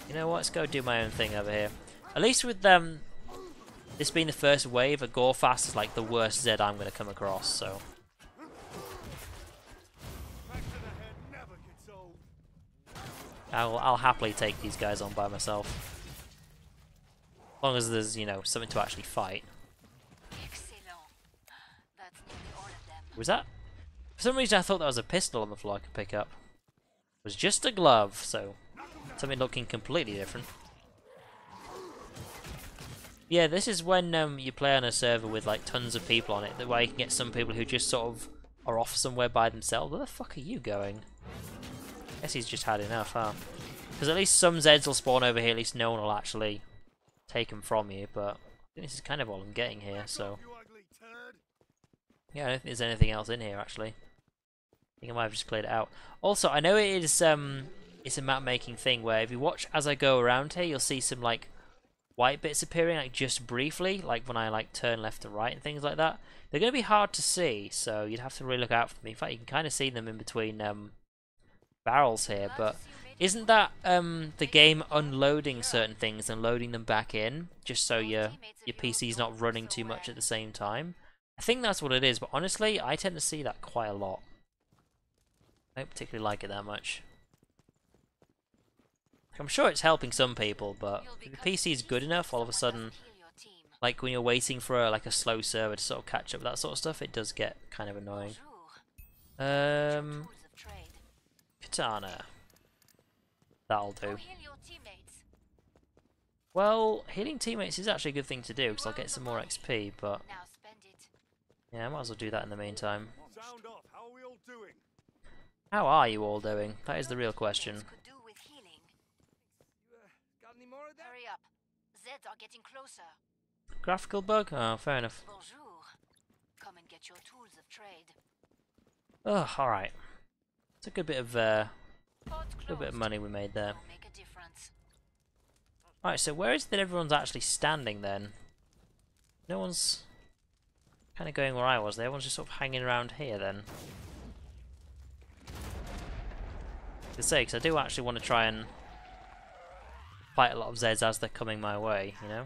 A: You know what? Let's go do my own thing over here. At least with this being the first wave, a Gorefast is like the worst Z I'm going to come across. So. I'll happily take these guys on by myself. As long as there's, you know, something to actually fight. Was that? For some reason I thought that was a pistol on the floor I could pick up. It was just a glove, so something looking completely different. Yeah, this is when you play on a server with like tons of people on it, that way you can get some people who just sort of are off somewhere by themselves. Where the fuck are you going? Guess he's just had enough, huh? Because at least some Zeds will spawn over here, at least no one will actually take them from you, but I think this is kind of all I'm getting here, so. Yeah, I don't think there's anything else in here, actually. I think I might have just cleared it out. Also, I know it is, it's a map-making thing where if you watch as I go around here, you'll see some, like, white bits appearing, like, just briefly, like when I, like, turn left to right and things like that. They're going to be hard to see, so you'd have to really look out for them. In fact, you can kind of see them in between, barrels here, but isn't that the game unloading certain things and loading them back in just so your PC's not running too much at the same time? I think that's what it is, but honestly I tend to see that quite a lot. I don't particularly like it that much. I'm sure it's helping some people, but if the PC is good enough, all of a sudden, like when you're waiting for a slow server to sort of catch up with that sort of stuff, it does get kind of annoying. Katana. That'll do. Well, healing teammates is actually a good thing to do because I'll get some more XP, but
D: Now spend it.
A: yeah, I might as well do that in the meantime.
B: Sound off. How are we all doing?
A: How are you all doing? That is the real question.
D: Could do with healing.
B: Got any more of that?
D: Hurry up. Zeds are getting closer.
A: Graphical bug? Oh, fair enough.
D: Bonjour. Come and get your tools of trade.
A: Oh, alright. It's a good bit of
D: Port's
A: good bit of
D: closed.
A: money we made there.
D: Will make a difference.
A: Alright, so where is it that everyone's actually standing then? No one's kind of going where I was. Everyone's just sort of hanging around here then. To say, because I do actually want to try and fight a lot of Zeds as they're coming my way, you know?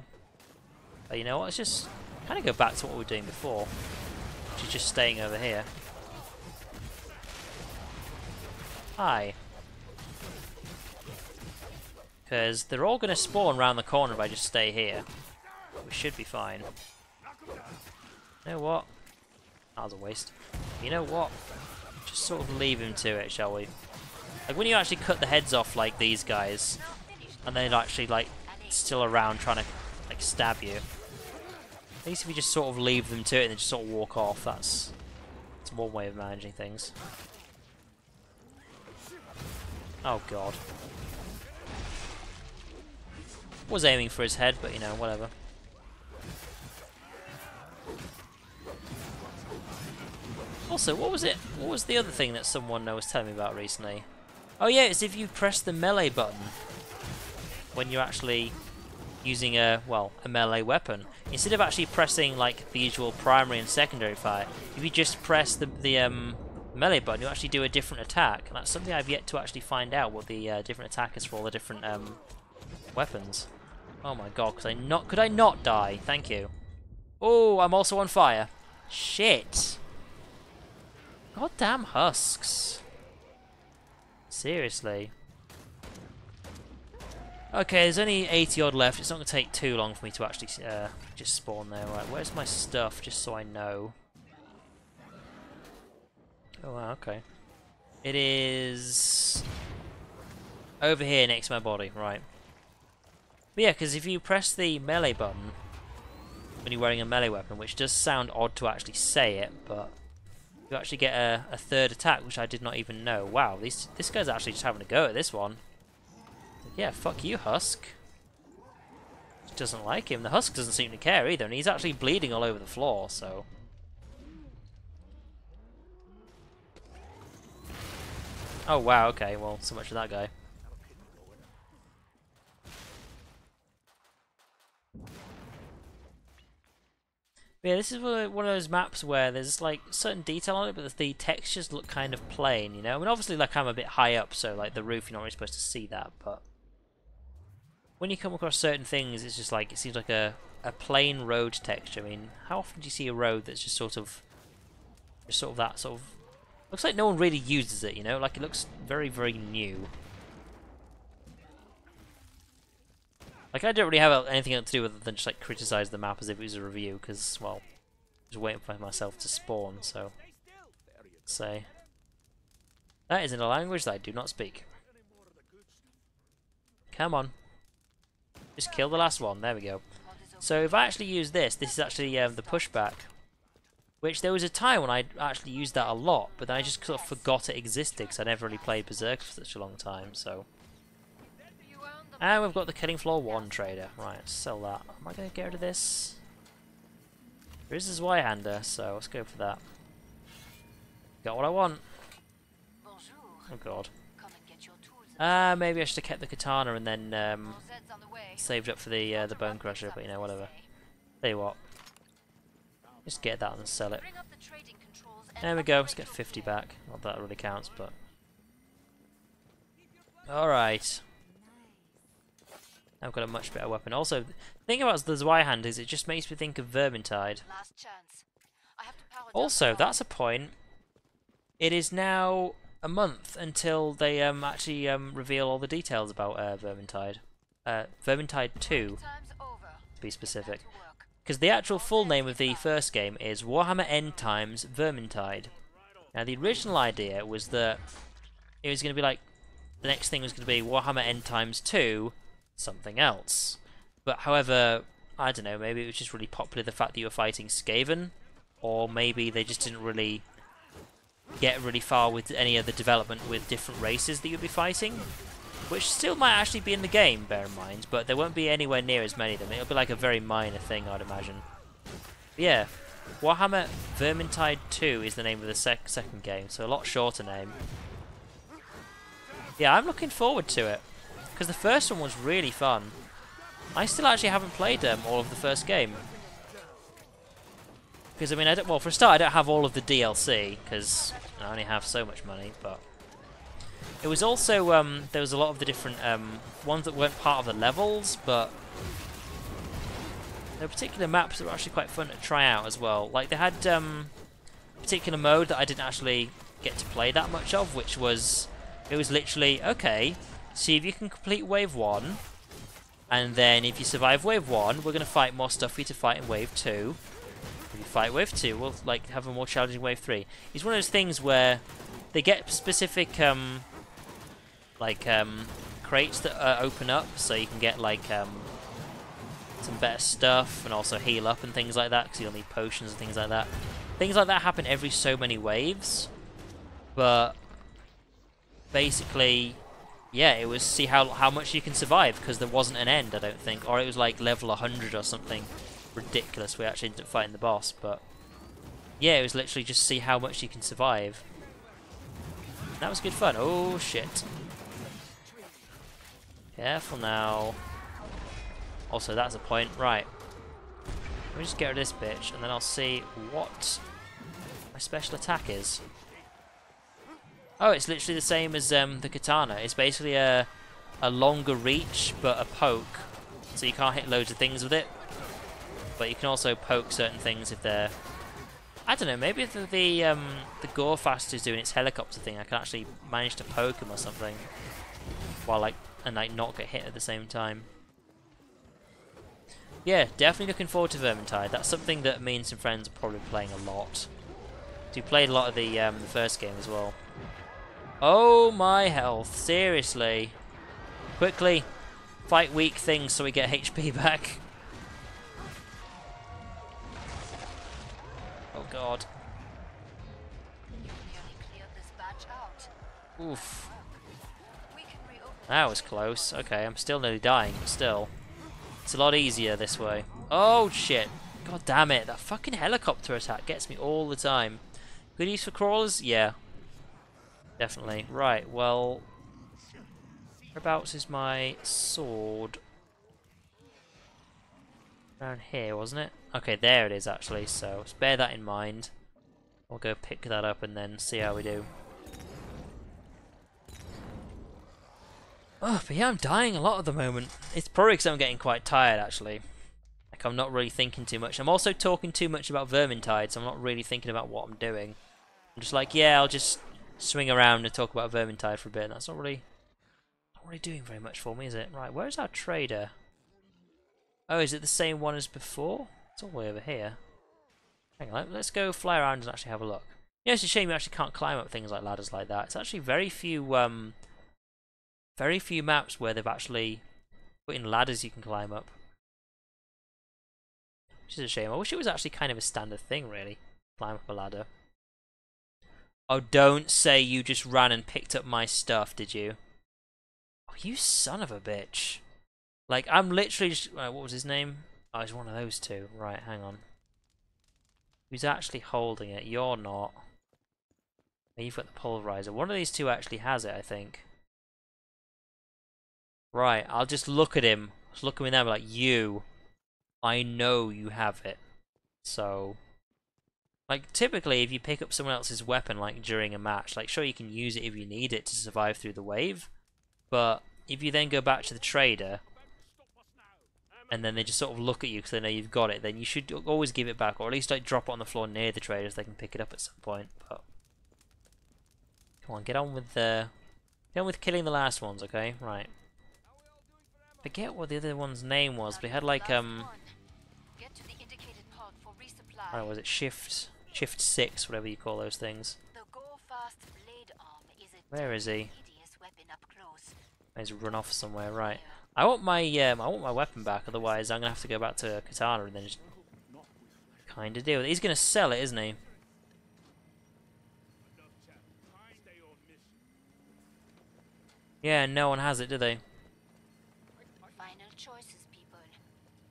A: But you know what, let's just kind of go back to what we were doing before, which is just staying over here. Hi. Because they're all going to spawn around the corner if I just stay here. We should be fine. You know what? That was a waste. You know what? Just sort of leave him to it, shall we? Like when you actually cut the heads off like these guys, and they're actually like still around trying to like stab you. At least if you just sort of leave them to it and then just sort of walk off, that's one way of managing things. Oh god. Was aiming for his head, but you know, whatever. Also, what was it? What was the other thing that someone was telling me about recently? Oh yeah, it's if you press the melee button when you're actually using a melee weapon. Instead of actually pressing like the usual primary and secondary fire, if you just press the melee button, you actually do a different attack. And that's something I've yet to actually find out what the different attack is for all the different weapons. Oh my god, could I not die? Thank you. Oh, I'm also on fire. Shit. Goddamn husks. Seriously. Okay, there's only 80 odd left. It's not going to take too long for me to actually just spawn there. Right, where's my stuff, just so I know? Oh wow, okay. It is over here next to my body, right. But yeah, because if you press the melee button when you're wearing a melee weapon, which does sound odd to actually say it, but you actually get a third attack, which I did not even know. Wow, this guy's actually just having a go at this one. Yeah, fuck you, Husk. Just doesn't like him. The Husk doesn't seem to care either, and he's actually bleeding all over the floor, so... Oh wow, okay, well, so much for that guy. But yeah, this is one of those maps where there's like certain detail on it, but the textures look kind of plain, you know? I mean, obviously, like, I'm a bit high up, so like the roof, you're not really supposed to see that, but when you come across certain things, it's just like, it seems like a plain road texture. I mean, how often do you see a road that's just sort of that sort of... Looks like no one really uses it, you know? Like, it looks very, very new. Like, I don't really have anything else to do other than just, like, criticize the map as if it was a review, because, well, I was waiting for myself to spawn, so... Let's say... That is in a language that I do not speak. Come on. Just kill the last one, there we go. So, if I actually use this is actually the pushback. Which, there was a time when I actually used that a lot, but then I just sort of forgot it existed, because I never really played Berserk for such a long time, so... And we've got the Killing Floor 1 trader. Right, let's sell that. Am I going to get rid of this? There is a Zweihander, so let's go for that. Got what I want. Oh god. Maybe I should have kept the katana and then saved up for the Bone Crusher, but you know, whatever. Tell you what. Just get that and sell it. There we go, let's get 50 back. Not that really counts, but... Alright. I've got a much better weapon. Also, the thing about the Zweihander is it just makes me think of Vermintide. Also, that's a point. It is now a month until they actually reveal all the details about Vermintide. Vermintide 2, to be specific. Because the actual full name of the first game is Warhammer End Times Vermintide. Now, the original idea was that it was going to be like, the next thing was going to be Warhammer End Times 2, something else. But however, I don't know, maybe it was just really popular the fact that you were fighting Skaven, or maybe they just didn't really get really far with any other development with different races that you'd be fighting, which still might actually be in the game, bear in mind, but there won't be anywhere near as many of them. It'll be like a very minor thing, I'd imagine. But yeah, Warhammer Vermintide 2 is the name of the second game, so a lot shorter name. Yeah, I'm looking forward to it, because the first one was really fun. I still actually haven't played all of the first game. Because, I mean, well, for a start, I don't have all of the DLC, because I only have so much money, but... It was also, there was a lot of the different ones that weren't part of the levels, but... There were particular maps that were actually quite fun to try out as well. Like, they had a particular mode that I didn't actually get to play that much of, which was... It was literally, okay, see if you can complete Wave 1, and then if you survive Wave 1, we're going to fight more stuff for you to fight in Wave 2. If you fight Wave 2, we'll like have a more challenging Wave 3. It's one of those things where they get specific crates that open up, so you can get like some better stuff and also heal up and things like that, because you'll need potions and things like that. Things like that happen every so many waves, but basically, yeah, it was see how much you can survive, because there wasn't an end, I don't think, or it was like level 100 or something ridiculous. We actually ended up fighting the boss, but yeah, it was literally just see how much you can survive. That was good fun. Oh shit! Careful now. Also, that's a point. Right. Let me just get rid of this bitch, and then I'll see what my special attack is. Oh, it's literally the same as the katana. It's basically a longer reach, but a poke. So you can't hit loads of things with it. But you can also poke certain things if they're... I don't know, maybe if the Gorefast is doing its helicopter thing, I can actually manage to poke him or something. While not get hit at the same time. Yeah, definitely looking forward to Vermintide. That's something that me and some friends are probably playing a lot. We played a lot of the first game as well. Oh my health, seriously. Quickly, fight weak things so we get HP back. Oh god. Oof. That was close. Okay, I'm still nearly dying, but still. It's a lot easier this way. Oh shit. God damn it, that fucking helicopter attack gets me all the time. Good use for crawlers? Yeah. Definitely. Right, well... Whereabouts is my sword? Around here, wasn't it? Okay, there it is actually, so just bear that in mind. We'll go pick that up and then see how we do. Oh, but yeah, I'm dying a lot at the moment. It's probably because I'm getting quite tired, actually. Like, I'm not really thinking too much. I'm also talking too much about Vermintide, so I'm not really thinking about what I'm doing. I'm just like, yeah, I'll just swing around and talk about Vermintide for a bit, and that's not really doing very much for me, is it? Right, where's our trader? Oh, is it the same one as before? It's all the way over here. Hang on, let's go fly around and actually have a look. Yeah, it's a shame you actually can't climb up things like ladders like that. It's actually very few maps where they've actually put in ladders you can climb up. Which is a shame. I wish it was actually kind of a standard thing, really. Climb up a ladder. Oh, don't say you just ran and picked up my stuff, did you? Oh, you son of a bitch. Like, I'm literally just... what was his name? Oh, he's one of those two. Right, hang on. Who's actually holding it? You're not. Oh, you've got the pulverizer. One of these two actually has it, I think. Right, I'll just look at him. Just look at me now and be like, you. I know you have it. So... Like, typically, if you pick up someone else's weapon, like, during a match, like, sure, you can use it if you need it to survive through the wave, but if you then go back to the trader, and then they just sort of look at you because they know you've got it, then you should always give it back, or at least, like, drop it on the floor near the trader so they can pick it up at some point, but... Come on, get on with killing the last ones, okay? Right. Forget what the other one's name was, but he had, like,
D: Get to the indicated pod for resupply.
A: I don't know, was it Shift 6, whatever you call those things.
D: The Go-Fast blade arm is a
A: Where is he?
D: hideous weapon up close.
A: He's run off somewhere, right. I want my weapon back. Otherwise, I'm gonna have to go back to Katana and then just kind of deal with it. He's gonna sell it, isn't he? Yeah, no one has it, do they?
D: Final choices, people.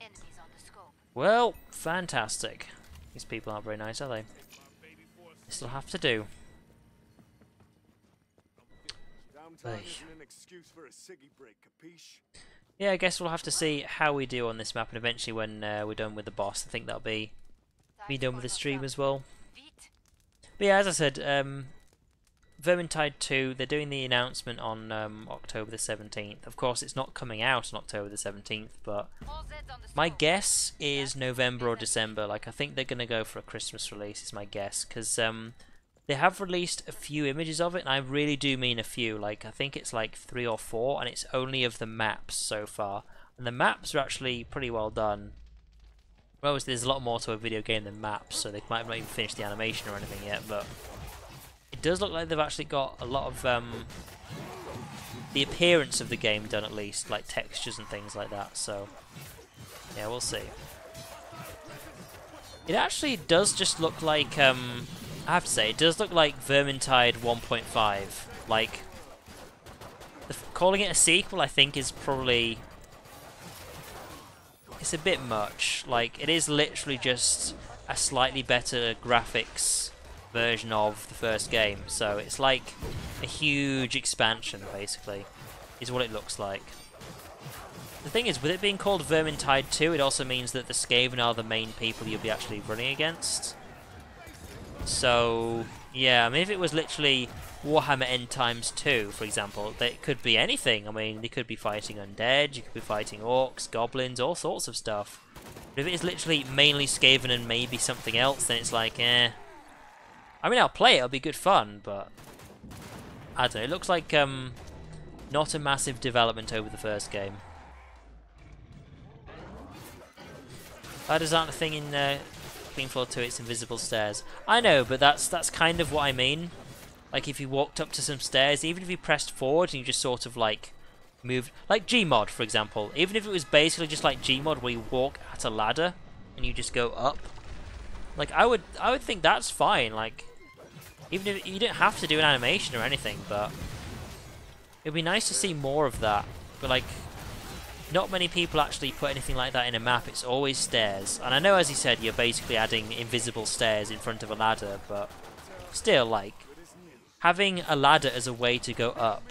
D: Enemies on the scope.
A: Well, fantastic. These people aren't very nice, are they? This'll have to do.
G: Downtime isn't an excuse for a ciggy break, capiche?
A: Yeah, I guess we'll have to see how we do on this map, and eventually when we're done with the boss, I think that'll be done with the stream as well.
D: Feet.
A: But yeah, as I said, Vermintide 2, they're doing the announcement on October the 17th. Of course, it's not coming out on October the 17th, but
D: All Zeds on the
A: my
D: scope.
A: guess is November or December. Like, I think they're going to go for a Christmas release, is my guess, because they have released a few images of it, and I really do mean a few. Like, I think it's like 3 or 4, and it's only of the maps so far. And the maps are actually pretty well done. Well, obviously there's a lot more to a video game than maps, so they might not even finish the animation or anything yet, but it does look like they've actually got a lot of the appearance of the game done, at least, like textures and things like that, so yeah, we'll see. It actually does just look like, I have to say, it does look like Vermintide 1.5. Like, calling it a sequel, I think, is probably... it's a bit much. Like, it is literally just a slightly better graphics version of the first game. So it's like a huge expansion, basically, is what it looks like. The thing is, with it being called Vermintide 2, it also means that the Skaven are the main people you'll be actually running against. So, yeah, I mean, if it was literally Warhammer End Times 2, for example, it could be anything. I mean, they could be fighting undead, you could be fighting orcs, goblins, all sorts of stuff. But if it is literally mainly Skaven and maybe something else, then it's like, eh. I mean, I'll play it, it'll be good fun, but I don't know, it looks like not a massive development over the first game. Ladders aren't a thing in Clean Floor 2, it's invisible stairs. I know, but that's kind of what I mean. Like, if you walked up to some stairs, even if you pressed forward and you just sort of like moved, like Gmod, for example, even if it was basically just like Gmod where you walk at a ladder and you just go up, like I would think that's fine. Like, even if you don't have to do an animation or anything, but it'd be nice to see more of that. But like, not many people actually put anything like that in a map. It's always stairs, and I know, as he said, you're basically adding invisible stairs in front of a ladder, but still, like, having a ladder as a way to go up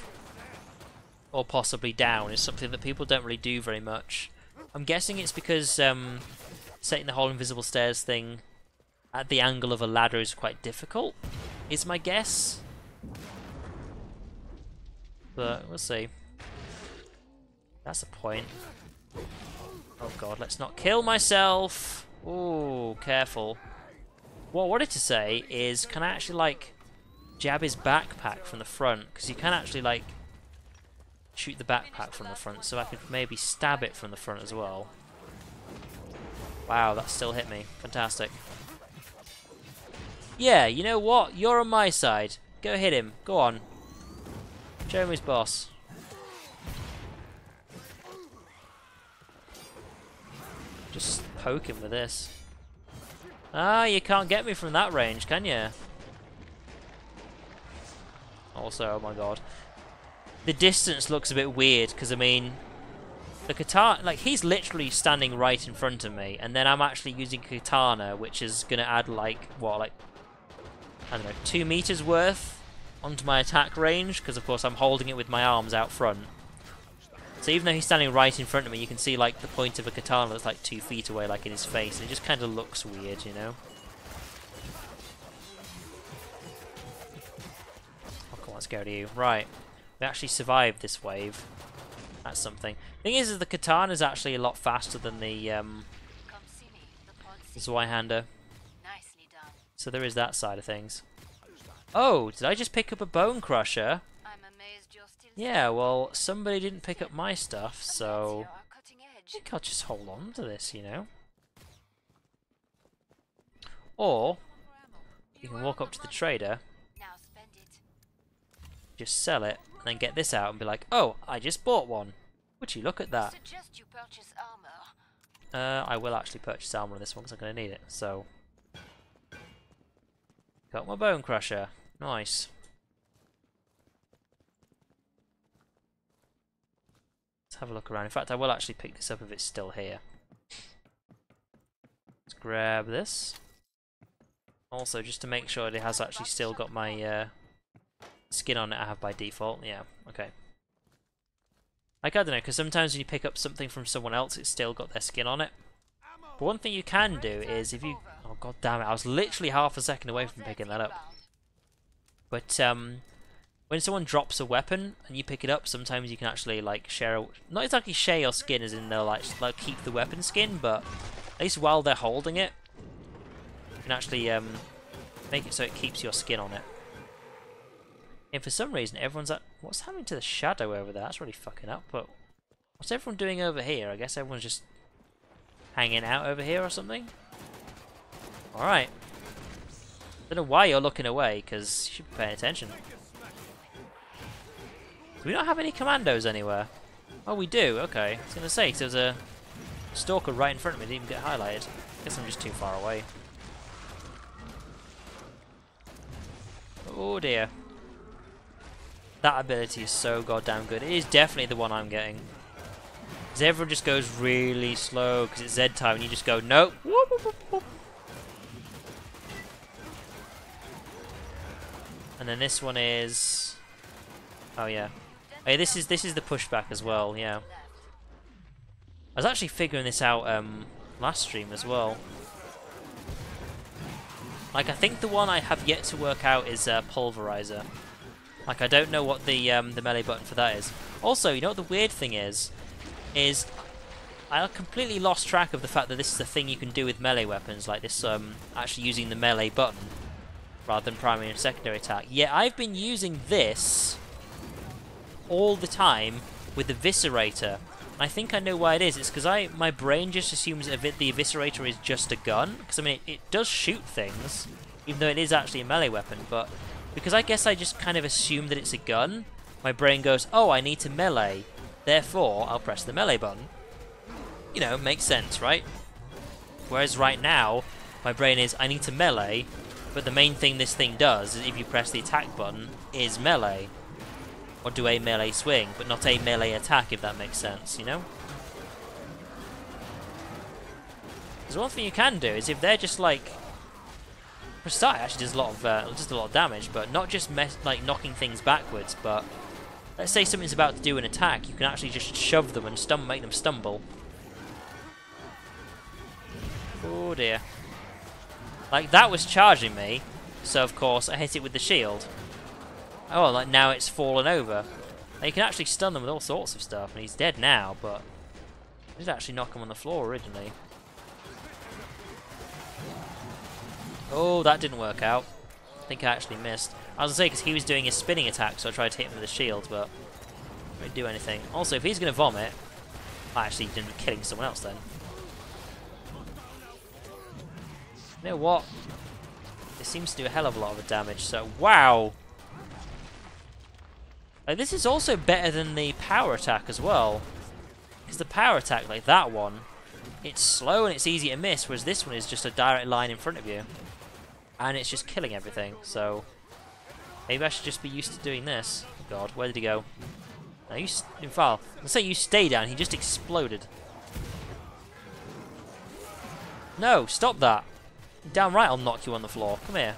A: or possibly down is something that people don't really do very much. I'm guessing it's because setting the whole invisible stairs thing at the angle of a ladder is quite difficult, is my guess. But we'll see. That's a point. Oh god, let's not kill myself! Ooh, careful. What I wanted to say is, can I actually, like, jab his backpack from the front? Because you can actually, like, shoot the backpack from the front, so I could maybe stab it from the front as well. Wow, that still hit me. Fantastic. Yeah, you know what? You're on my side. Go hit him. Go on. Show him his boss. Just poke him with this. Ah, you can't get me from that range, can you? Also, oh my god. The distance looks a bit weird, because, I mean, the katana, like, he's literally standing right in front of me, and then I'm actually using katana, which is going to add, like, what, like, I don't know, 2 meters worth onto my attack range, because, of course, I'm holding it with my arms out front. So even though he's standing right in front of me, you can see, like, the point of a katana that's, like, 2 feet away, like, in his face, and it just kind of looks weird, you know? Oh, come on, scared of you. Right. We actually survived this wave. That's something. Thing is the katana's actually a lot faster than the
D: Come see me. The pod see
A: Zweihander.
D: nicely done.
A: So there is that side of things. Oh, did I just pick up a bone crusher?
D: I'm amazed you're still
A: Yeah, well, somebody didn't pick up my stuff,
D: Unless
A: so
D: you're a cutting
A: I
D: edge.
A: think I'll just hold on to this, you know? Or you can walk up to the trader,
D: Now spend it.
A: just sell it, and then get this out and be like, oh, I just bought one. Would you look at that?
D: Suggest you purchase armor.
A: I will actually purchase armor on this one because I'm going to need it. So, got my bone crusher. Nice. Let's have a look around. In fact, I will actually pick this up if it's still here. Let's grab this. Also, just to make sure it has actually still got my skin on it I have by default. Yeah, okay. Like, I don't know, because sometimes when you pick up something from someone else, it's still got their skin on it. But one thing you can do is if you... Oh, god damn it, I was literally half a second away from picking that up. But, when someone drops a weapon and you pick it up, sometimes you can actually, like, share... Not exactly share your skin, as in they'll, like keep the weapon skin, but at least while they're holding it, you can actually, make it so it keeps your skin on it. And for some reason, everyone's at... What's happening to the shadow over there? That's really fucking up, but... What's everyone doing over here? I guess everyone's just hanging out over here or something? Alright. Don't know why you're looking away, because you should be paying attention. Do we not have any commandos anywhere? Oh, we do, okay. I was going to say, 'cause there's a stalker right in front of me, didn't even get highlighted. I guess I'm just too far away. Oh dear. That ability is so goddamn good. It is definitely the one I'm getting. Because everyone just goes really slow because it's Z time and you just go, nope. Whoop, whoop, whoop, whoop. And then this one is... Oh yeah. Hey, this is the pushback as well, yeah. I was actually figuring this out last stream as well. Like, I think the one I have yet to work out is Pulverizer. Like, I don't know what the melee button for that is. Also, you know what the weird thing is I completely lost track of the fact that this is a thing you can do with melee weapons, like this, actually using the melee button rather than primary and secondary attack. Yeah, I've been using this all the time with the Eviscerator. I think I know why it is. It's because my brain just assumes the Eviscerator is just a gun. Because, I mean, it does shoot things, even though it is actually a melee weapon, but... Because I guess I just kind of assume that it's a gun, my brain goes, oh, I need to melee, therefore I'll press the melee button. You know, makes sense, right? Whereas right now, my brain is, I need to melee, but the main thing this thing does, is if you press the attack button, is melee. Or do a melee swing, but not a melee attack, if that makes sense, you know? Because one thing you can do is if they're just like... For a start, it actually does a lot of damage, but not just like knocking things backwards. But let's say something's about to do an attack, you can actually just shove them and make them stumble. Oh dear! Like that was charging me, so of course I hit it with the shield. Oh, like now it's fallen over. Now you can actually stun them with all sorts of stuff, and he's dead now. But I did actually knock him on the floor originally. Oh, that didn't work out. I think I actually missed. I was going to say, because he was doing his spinning attack, so I tried to hit him with a shield, but didn't do anything. Also, if he's going to vomit, I actually ended up killing someone else then. You know what? This seems to do a hell of a lot of damage, so wow! Like, this is also better than the power attack as well. Because the power attack, like that one, it's slow and it's easy to miss, whereas this one is just a direct line in front of you. And it's just killing everything, so... Maybe I should just be used to doing this. Oh god, where did he go? No, you... In fact, let's say you stay down, he just exploded. No, stop that! Downright I'll knock you on the floor. Come here.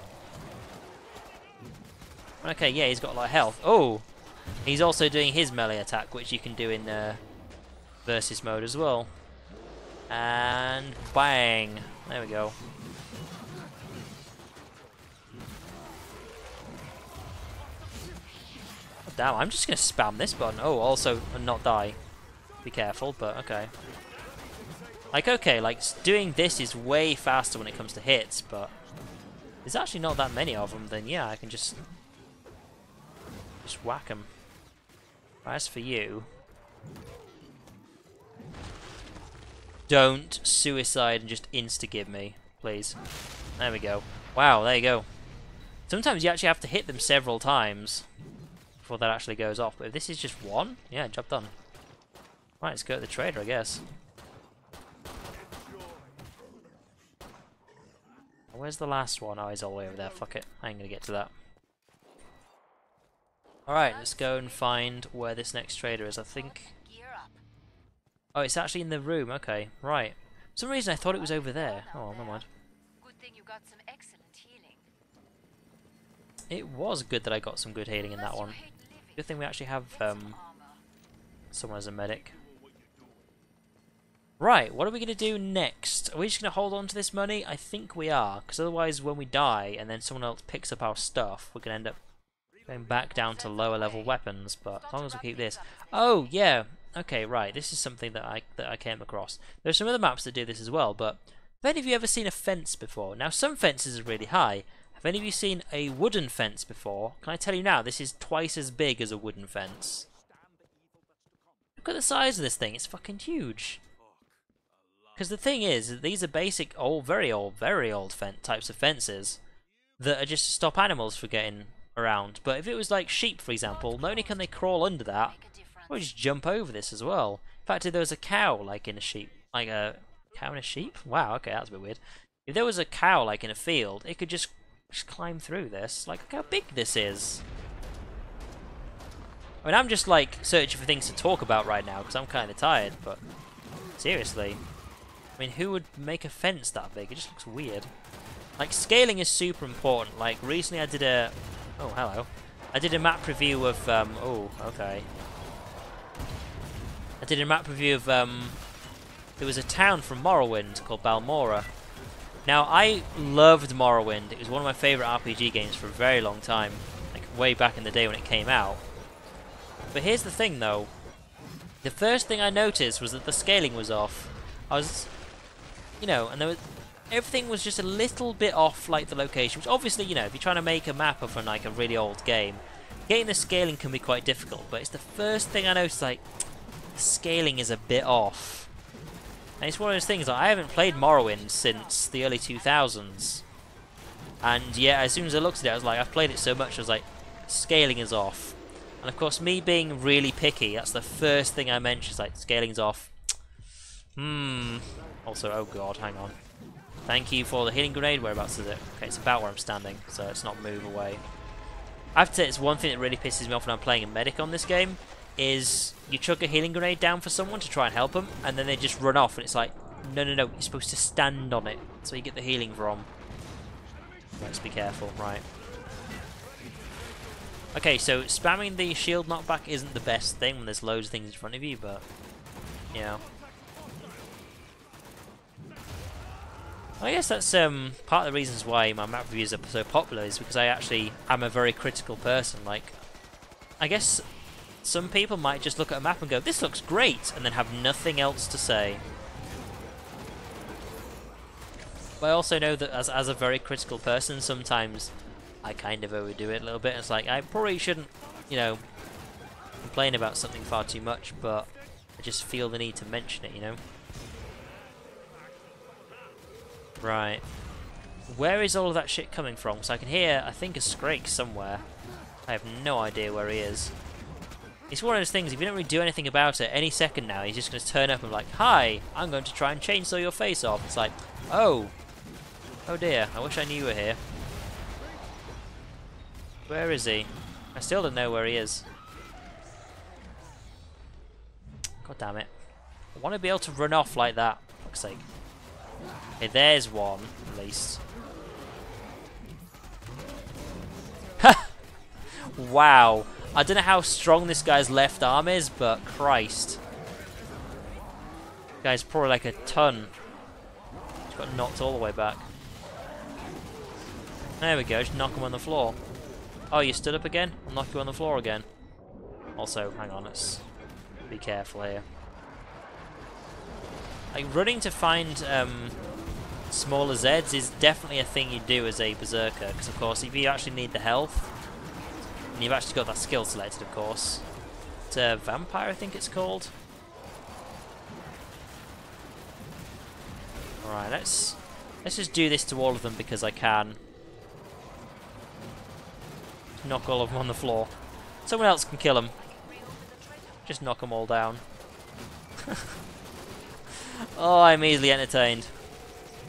A: Okay, yeah, he's got a lot of health. Oh! He's also doing his melee attack, which you can do in versus mode as well. And bang! There we go. Oh, damn, I'm just gonna spam this button. Oh, also and not die. Be careful, but okay. Like, okay, like doing this is way faster when it comes to hits, but there's actually not that many of them. Then yeah, I can just whack them. As for you, don't suicide and just insta-give me, please. There we go. Wow, there you go. Sometimes you actually have to hit them several times before that actually goes off. But if this is just one, yeah, job done. Right, let's go to the trader, I guess. Where's the last one? Oh, he's all the way over there. Fuck it. I ain't gonna get to that. Alright, let's go and find where this next trader is. I think...
D: Gear up.
A: Oh, it's actually in the room. Okay, right. For some reason I thought it was over there. Oh, never mind.
D: Good thing you got some excellent healing.
A: It was good that I got some good healing in that one. Good thing we actually have someone as a medic. Right, what are we going to do next? Are we just going to hold on to this money? I think we are, because otherwise when we die and then someone else picks up our stuff, we're going to end up going back down to lower level weapons, but as long as we keep this... Oh, yeah! Okay, right, this is something that I came across. There are some other maps that do this as well, but have any of you ever seen a fence before? Now, some fences are really high. Have any of you seen a wooden fence before? Can I tell you now, this is twice as big as a wooden fence. Look at the size of this thing, it's fucking huge. Because the thing is, these are basic, very old types of fences that are just to stop animals from getting around. But if it was like sheep, for example, not only can they crawl under that, they just jump over this as well. In fact, if there was a cow, like in a sheep, like a cow in a sheep? Wow, okay, that's a bit weird. If there was a cow, like in a field, it could just climb through this. Like, look how big this is. I mean, I'm just like searching for things to talk about right now because I'm kind of tired, but seriously. I mean, who would make a fence that big? It just looks weird. Like, scaling is super important. Like, recently I did a... Oh, hello. I did a map review of... Oh, okay. I did a map review of... There was a town from Morrowind called Balmora. Now, I loved Morrowind. It was one of my favourite RPG games for a very long time. Like, way back in the day when it came out. But here's the thing, though. The first thing I noticed was that the scaling was off. I was... You know, and there was... Everything was just a little bit off, like the location, which obviously, you know, if you're trying to make a map of like a really old game, getting the scaling can be quite difficult, but it's the first thing I noticed, like, the scaling is a bit off. And it's one of those things, like, I haven't played Morrowind since the early 2000s, and yeah, as soon as I looked at it, I was like, I've played it so much, I was like, scaling is off. And of course, me being really picky, that's the first thing I mentioned, is like, scaling is off. Also, oh god, hang on. Thank you for the healing grenade. Whereabouts is it? Okay, it's about where I'm standing, so let's not move away. I have to say, it's one thing that really pisses me off when I'm playing a medic on this game, is you chuck a healing grenade down for someone to try and help them, and then they just run off, and it's like, no, no, no, you're supposed to stand on it, so you get the healing from. Let's be careful, right. Okay, so spamming the shield knockback isn't the best thing when there's loads of things in front of you, but, you know. I guess that's part of the reasons why my map reviews are so popular, is because I actually am a very critical person. Like, I guess some people might just look at a map and go, this looks great, and then have nothing else to say. But I also know that as a very critical person, sometimes I kind of overdo it a little bit. It's like, I probably shouldn't, you know, complain about something far too much, but I just feel the need to mention it, you know? Right. Where is all of that shit coming from? So I can hear, I think, a Scrake somewhere. I have no idea where he is. It's one of those things, if you don't really do anything about it, any second now, he's just going to turn up and be like, hi, I'm going to try and chainsaw your face off. It's like, oh. Oh dear, I wish I knew you were here. Where is he? I still don't know where he is. God damn it. I want to be able to run off like that, for fuck's sake. Okay, there's one, at least. Wow. I don't know how strong this guy's left arm is, but Christ. This guy's probably like a ton. Just got knocked all the way back. There we go, just knock him on the floor. Oh, you stood up again? I'll knock you on the floor again. Also, hang on, let's be careful here. Like, running to find smaller Zeds is definitely a thing you do as a berserker, because of course if you actually need the health, and you've actually got that skill selected, of course. It's a vampire, I think it's called. Alright, let's just do this to all of them because I can. Knock all of them on the floor. Someone else can kill them. Just knock them all down. Oh, I'm easily entertained.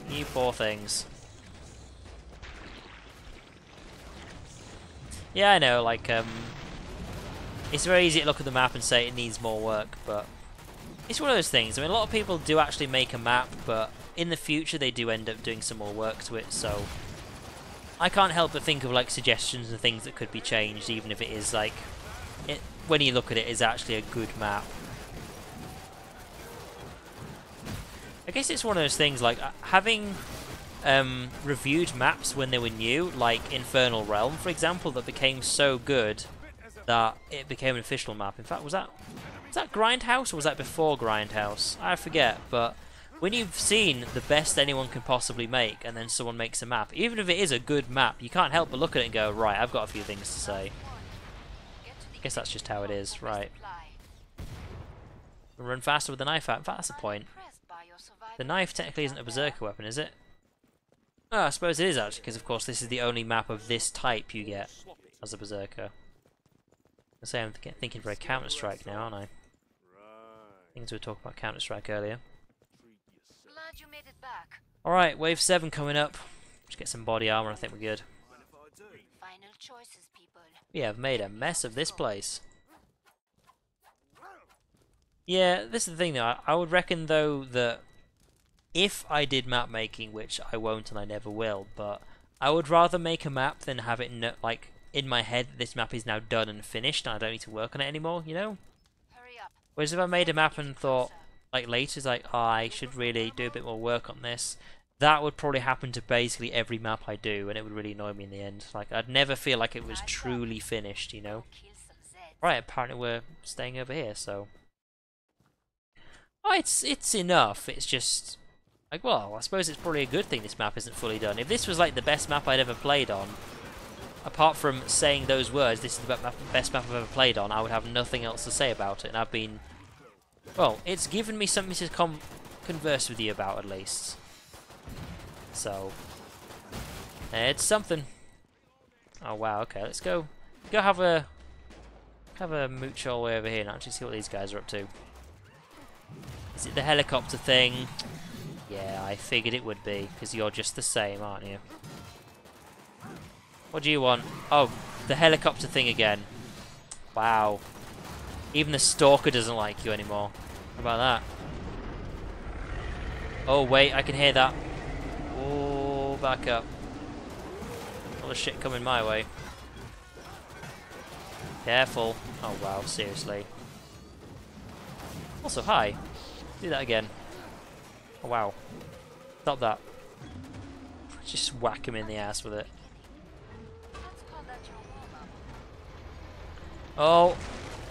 A: You poor things. Yeah, I know, like, it's very easy to look at the map and say it needs more work, but it's one of those things. I mean, a lot of people do actually make a map, but in the future they do end up doing some more work to it, so I can't help but think of, like, suggestions and things that could be changed, even if it is, like, when you look at it, is actually a good map. I guess it's one of those things, like, having reviewed maps when they were new, like Infernal Realm, for example, that became so good that it became an official map. In fact, was that Grindhouse, or was that before Grindhouse? I forget, but when you've seen the best anyone can possibly make, and then someone makes a map, even if it is a good map, you can't help but look at it and go, right, I've got a few things to say. I guess that's just how it is, right. Run faster with the knife out. In fact, that's the point. The knife technically isn't a berserker weapon, is it? Oh, I suppose it is actually, because of course this is the only map of this type you get as a berserker. I say I'm thinking very Counter-Strike now, aren't I? Things we were talking about Counter-Strike earlier.
D: Glad you made it back.
A: Alright, wave 7 coming up. Just get some body armor, I think we're good.
D: Final choices, people.
A: We have made a mess of this place. Yeah, this is the thing though, I would reckon though that if I did map making, which I won't and I never will, but I would rather make a map than have it like in my head this map is now done and finished and I don't need to work on it anymore, you know?
D: Hurry up.
A: Whereas if I made a map and thought, like later, it's like, oh, I should really do a bit more work on this, that would probably happen to basically every map I do, and it would really annoy me in the end. Like, I'd never feel like it was truly finished, you know? Right, apparently we're staying over here, so... Oh, it's enough, it's just... Like, well, I suppose it's probably a good thing this map isn't fully done. If this was, like, the best map I'd ever played on, apart from saying those words, this is the best map I've ever played on, I would have nothing else to say about it, and I've been... Well, it's given me something to converse with you about, at least. So... it's something. Oh, wow, okay, let's go have a mooch all the way over here and actually see what these guys are up to. Is it the helicopter thing? Yeah, I figured it would be, because you're just the same, aren't you? What do you want? Oh, the helicopter thing again. Wow. Even the stalker doesn't like you anymore. How about that? Oh, wait, I can hear that. Oh, back up. All the shit coming my way. Careful. Oh, wow, seriously. Also, hi. Do that again. Oh, wow. Stop that. Just whack him in the ass with it. Oh,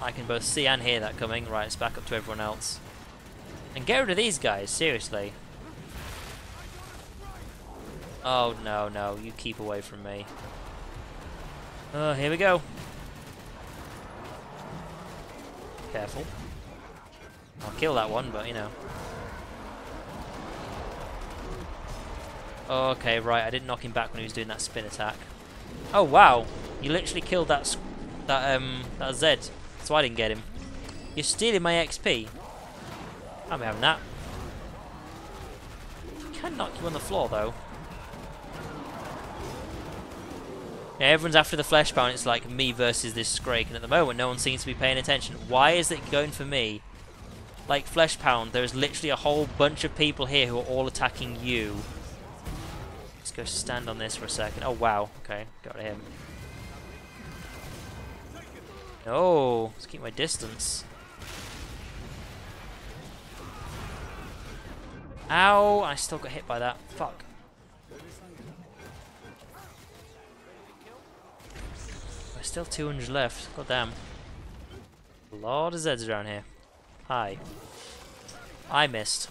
A: I can both see and hear that coming. Right, it's back up to everyone else. And get rid of these guys, seriously. Oh, no, no, you keep away from me. Oh, here we go. Careful. I'll kill that one, but you know. Okay, right, I didn't knock him back when he was doing that spin attack. Oh, wow. You literally killed that Z. That's why I didn't get him. You're stealing my XP. I'm having that. I can knock you on the floor, though. Yeah, everyone's after the flesh pound. It's like me versus this Scrake, and at the moment, no one seems to be paying attention. Why is it going for me? Like flesh pound, there's literally a whole bunch of people here who are all attacking you. Let's go stand on this for a second. Oh, wow. Okay, got him. No, let's keep my distance. Ow, I still got hit by that. Fuck. There's still 200 left. God damn. A lot of Zeds around here. Hi. I missed.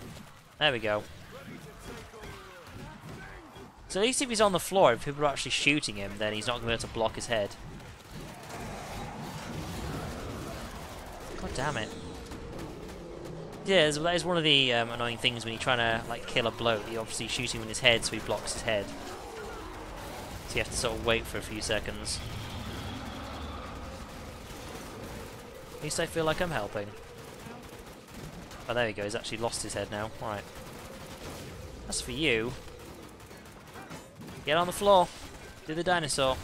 A: There we go. So at least if he's on the floor, if people are actually shooting him, then he's not going to be able to block his head. God damn it. Yeah, that is one of the annoying things when you're trying to like kill a bloke. You're obviously shooting with his head, so he blocks his head. So you have to sort of wait for a few seconds. At least I feel like I'm helping. Oh, there we go. He's actually lost his head now. Right. As for you, get on the floor. Do the dinosaur.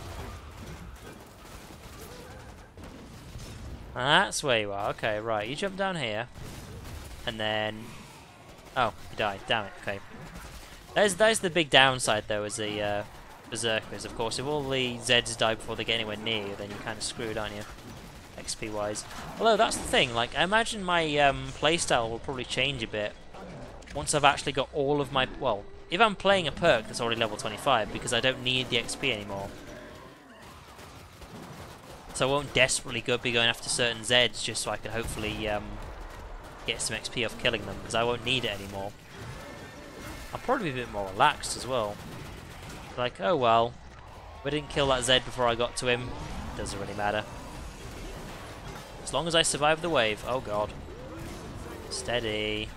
A: That's where you are. Okay, right. You jump down here. And then... Oh, you died. Damn it. Okay. There's the big downside, though, as a Berserkers. Of course, if all the Zeds die before they get anywhere near you, then you're kind of screwed, aren't you? XP-wise. Although, that's the thing. Like, I imagine my playstyle will probably change a bit once I've actually got all of my... Well, if I'm playing a perk that's already level 25, because I don't need the XP anymore. So I won't desperately be going after certain Zeds just so I can hopefully get some XP off killing them, because I won't need it anymore. I'll probably be a bit more relaxed as well. Like, oh well, if I didn't kill that Zed before I got to him, doesn't really matter. As long as I survive the wave. Oh god. Steady.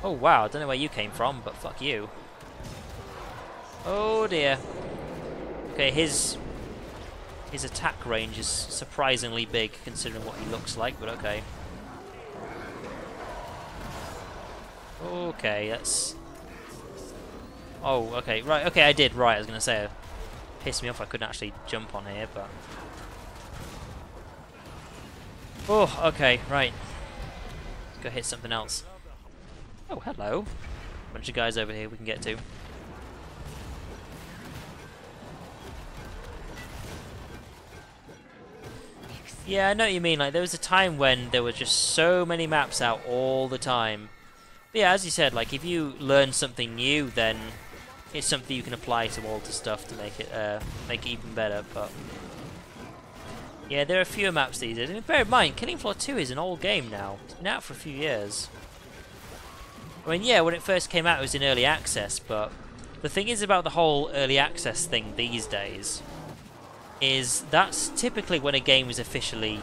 A: Oh wow, I don't know where you came from, but fuck you. Oh dear. Okay, his attack range is surprisingly big considering what he looks like, but okay. Okay, that's... Oh, okay, right, okay, I did, right, I was going to say, it pissed me off I couldn't actually jump on here, but... Oh, okay, right. Let's go hit something else. Oh, hello. Bunch of guys over here we can get to. Yeah, I know what you mean, like, there was a time when there were just so many maps out all the time. But yeah, as you said, like, if you learn something new, then it's something you can apply to all the stuff to make it even better, but... Yeah, there are fewer maps these days. I mean, bear in mind, Killing Floor 2 is an old game now. It's been out for a few years. I mean, yeah, when it first came out, it was in early access, but the thing is about the whole early access thing these days is that's typically when a game is officially...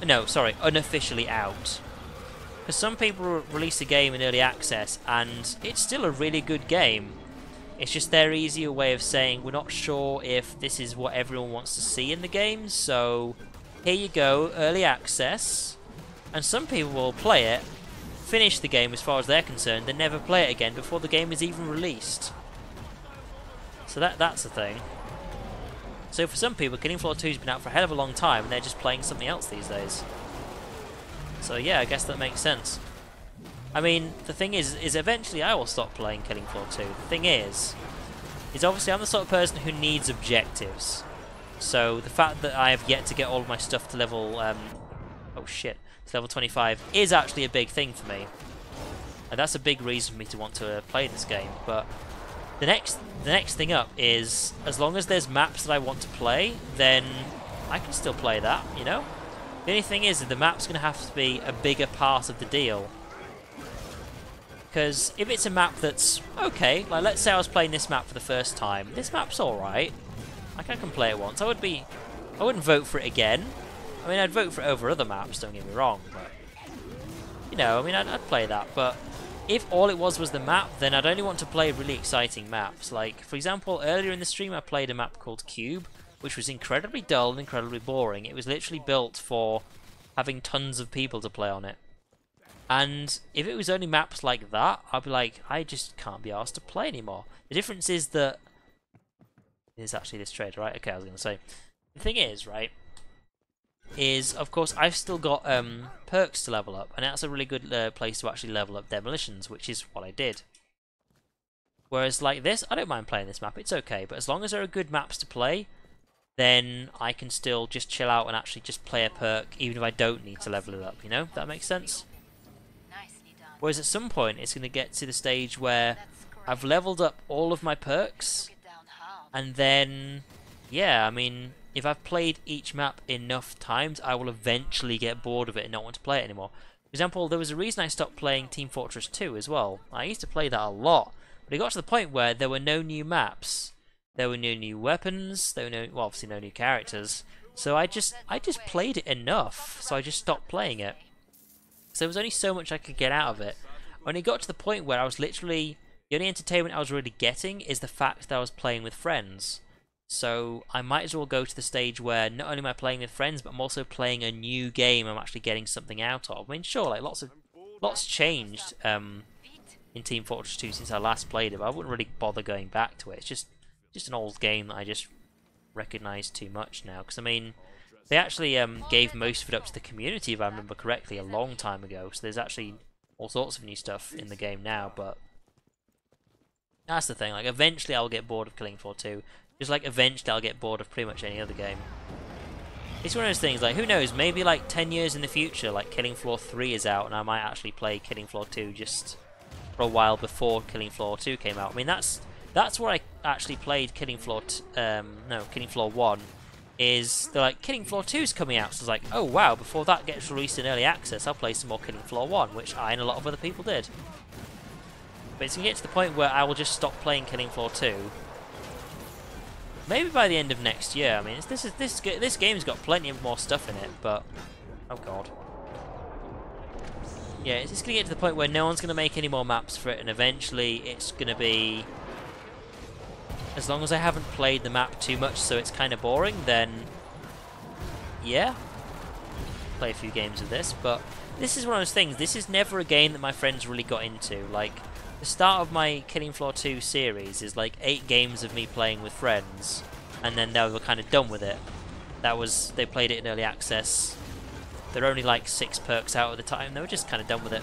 A: No, sorry, unofficially out. Because some people release a game in early access, and it's still a really good game. It's just their easier way of saying, we're not sure if this is what everyone wants to see in the game, so here you go, early access. And some people will play it, finish the game as far as they're concerned, then never play it again before the game is even released. So that's the thing. So for some people, Killing Floor 2's been out for a hell of a long time, and they're just playing something else these days. So yeah, I guess that makes sense. I mean, the thing is eventually I will stop playing Killing Floor 2. The thing is obviously I'm the sort of person who needs objectives. So the fact that I have yet to get all of my stuff to level, oh shit, to level 25 is actually a big thing for me. And that's a big reason for me to want to play this game. But the next thing up is, as long as there's maps that I want to play, then I can still play that, you know? The only thing is that the map's going to have to be a bigger part of the deal. Because if it's a map that's okay, like let's say I was playing this map for the first time, this map's alright. Like I can play it once. I wouldn't vote for it again. I mean, I'd vote for it over other maps, don't get me wrong, but you know, I mean, I'd play that, but if all it was the map, then I'd only want to play really exciting maps. Like, for example, earlier in the stream I played a map called Cube, which was incredibly dull and incredibly boring. It was literally built for having tons of people to play on it. And if it was only maps like that, I'd be like, I just can't be asked to play anymore. The difference is that... It's actually this trade, right? Okay, I was going to say. The thing is, right, is, of course, I've still got perks to level up, and that's a really good place to actually level up Demolitions, which is what I did. Whereas like this, I don't mind playing this map, it's okay, but as long as there are good maps to play, then I can still just chill out and actually just play a perk, even if I don't need to level it up, you know? That makes sense?
D: Nicely done.
A: Whereas at some point, it's going to get to the stage where I've leveled up all of my perks,
D: Took it down hard.
A: and then, yeah, I mean, if I've played each map enough times, I will eventually get bored of it and not want to play it anymore. For example, there was a reason I stopped playing Team Fortress 2 as well. I used to play that a lot, but it got to the point where there were no new maps. There were no new weapons, there were no, well, obviously no new characters. So I just played it enough, so I just stopped playing it. So there was only so much I could get out of it. When it got to the point where I was literally, the only entertainment I was really getting is the fact that I was playing with friends. So I might as well go to the stage where not only am I playing with friends, but I'm also playing a new game I'm actually getting something out of. I mean, sure, like lots changed in Team Fortress 2 since I last played it, but I wouldn't really bother going back to it. It's just an old game that I just recognise too much now. Because I mean, they actually gave most of it up to the community, if I remember correctly, a long time ago. So there's actually all sorts of new stuff in the game now, but that's the thing. Like, eventually I'll get bored of Killing Floor 2. Just like eventually I'll get bored of pretty much any other game. It's one of those things, like, who knows, maybe like 10 years in the future, like Killing Floor 3 is out and I might actually play Killing Floor 2 just for a while before Killing Floor 2 came out. I mean, that's where I actually played Killing Floor 1, is they're like, Killing Floor 2's coming out, so I was like, oh wow, before that gets released in early access, I'll play some more Killing Floor 1, which I and a lot of other people did. But it's going to get to the point where I will just stop playing Killing Floor 2. Maybe by the end of next year. I mean, this game's got plenty of more stuff in it, but oh god. Yeah, it's going to get to the point where no one's going to make any more maps for it, and eventually it's going to be, as long as I haven't played the map too much so it's kind of boring, then yeah, play a few games of this. But this is one of those things, this is never a game that my friends really got into. Like, the start of my Killing Floor 2 series is like 8 games of me playing with friends, and then they were kind of done with it. They played it in early access. There were only like 6 perks out at the time, they were just kind of done with it.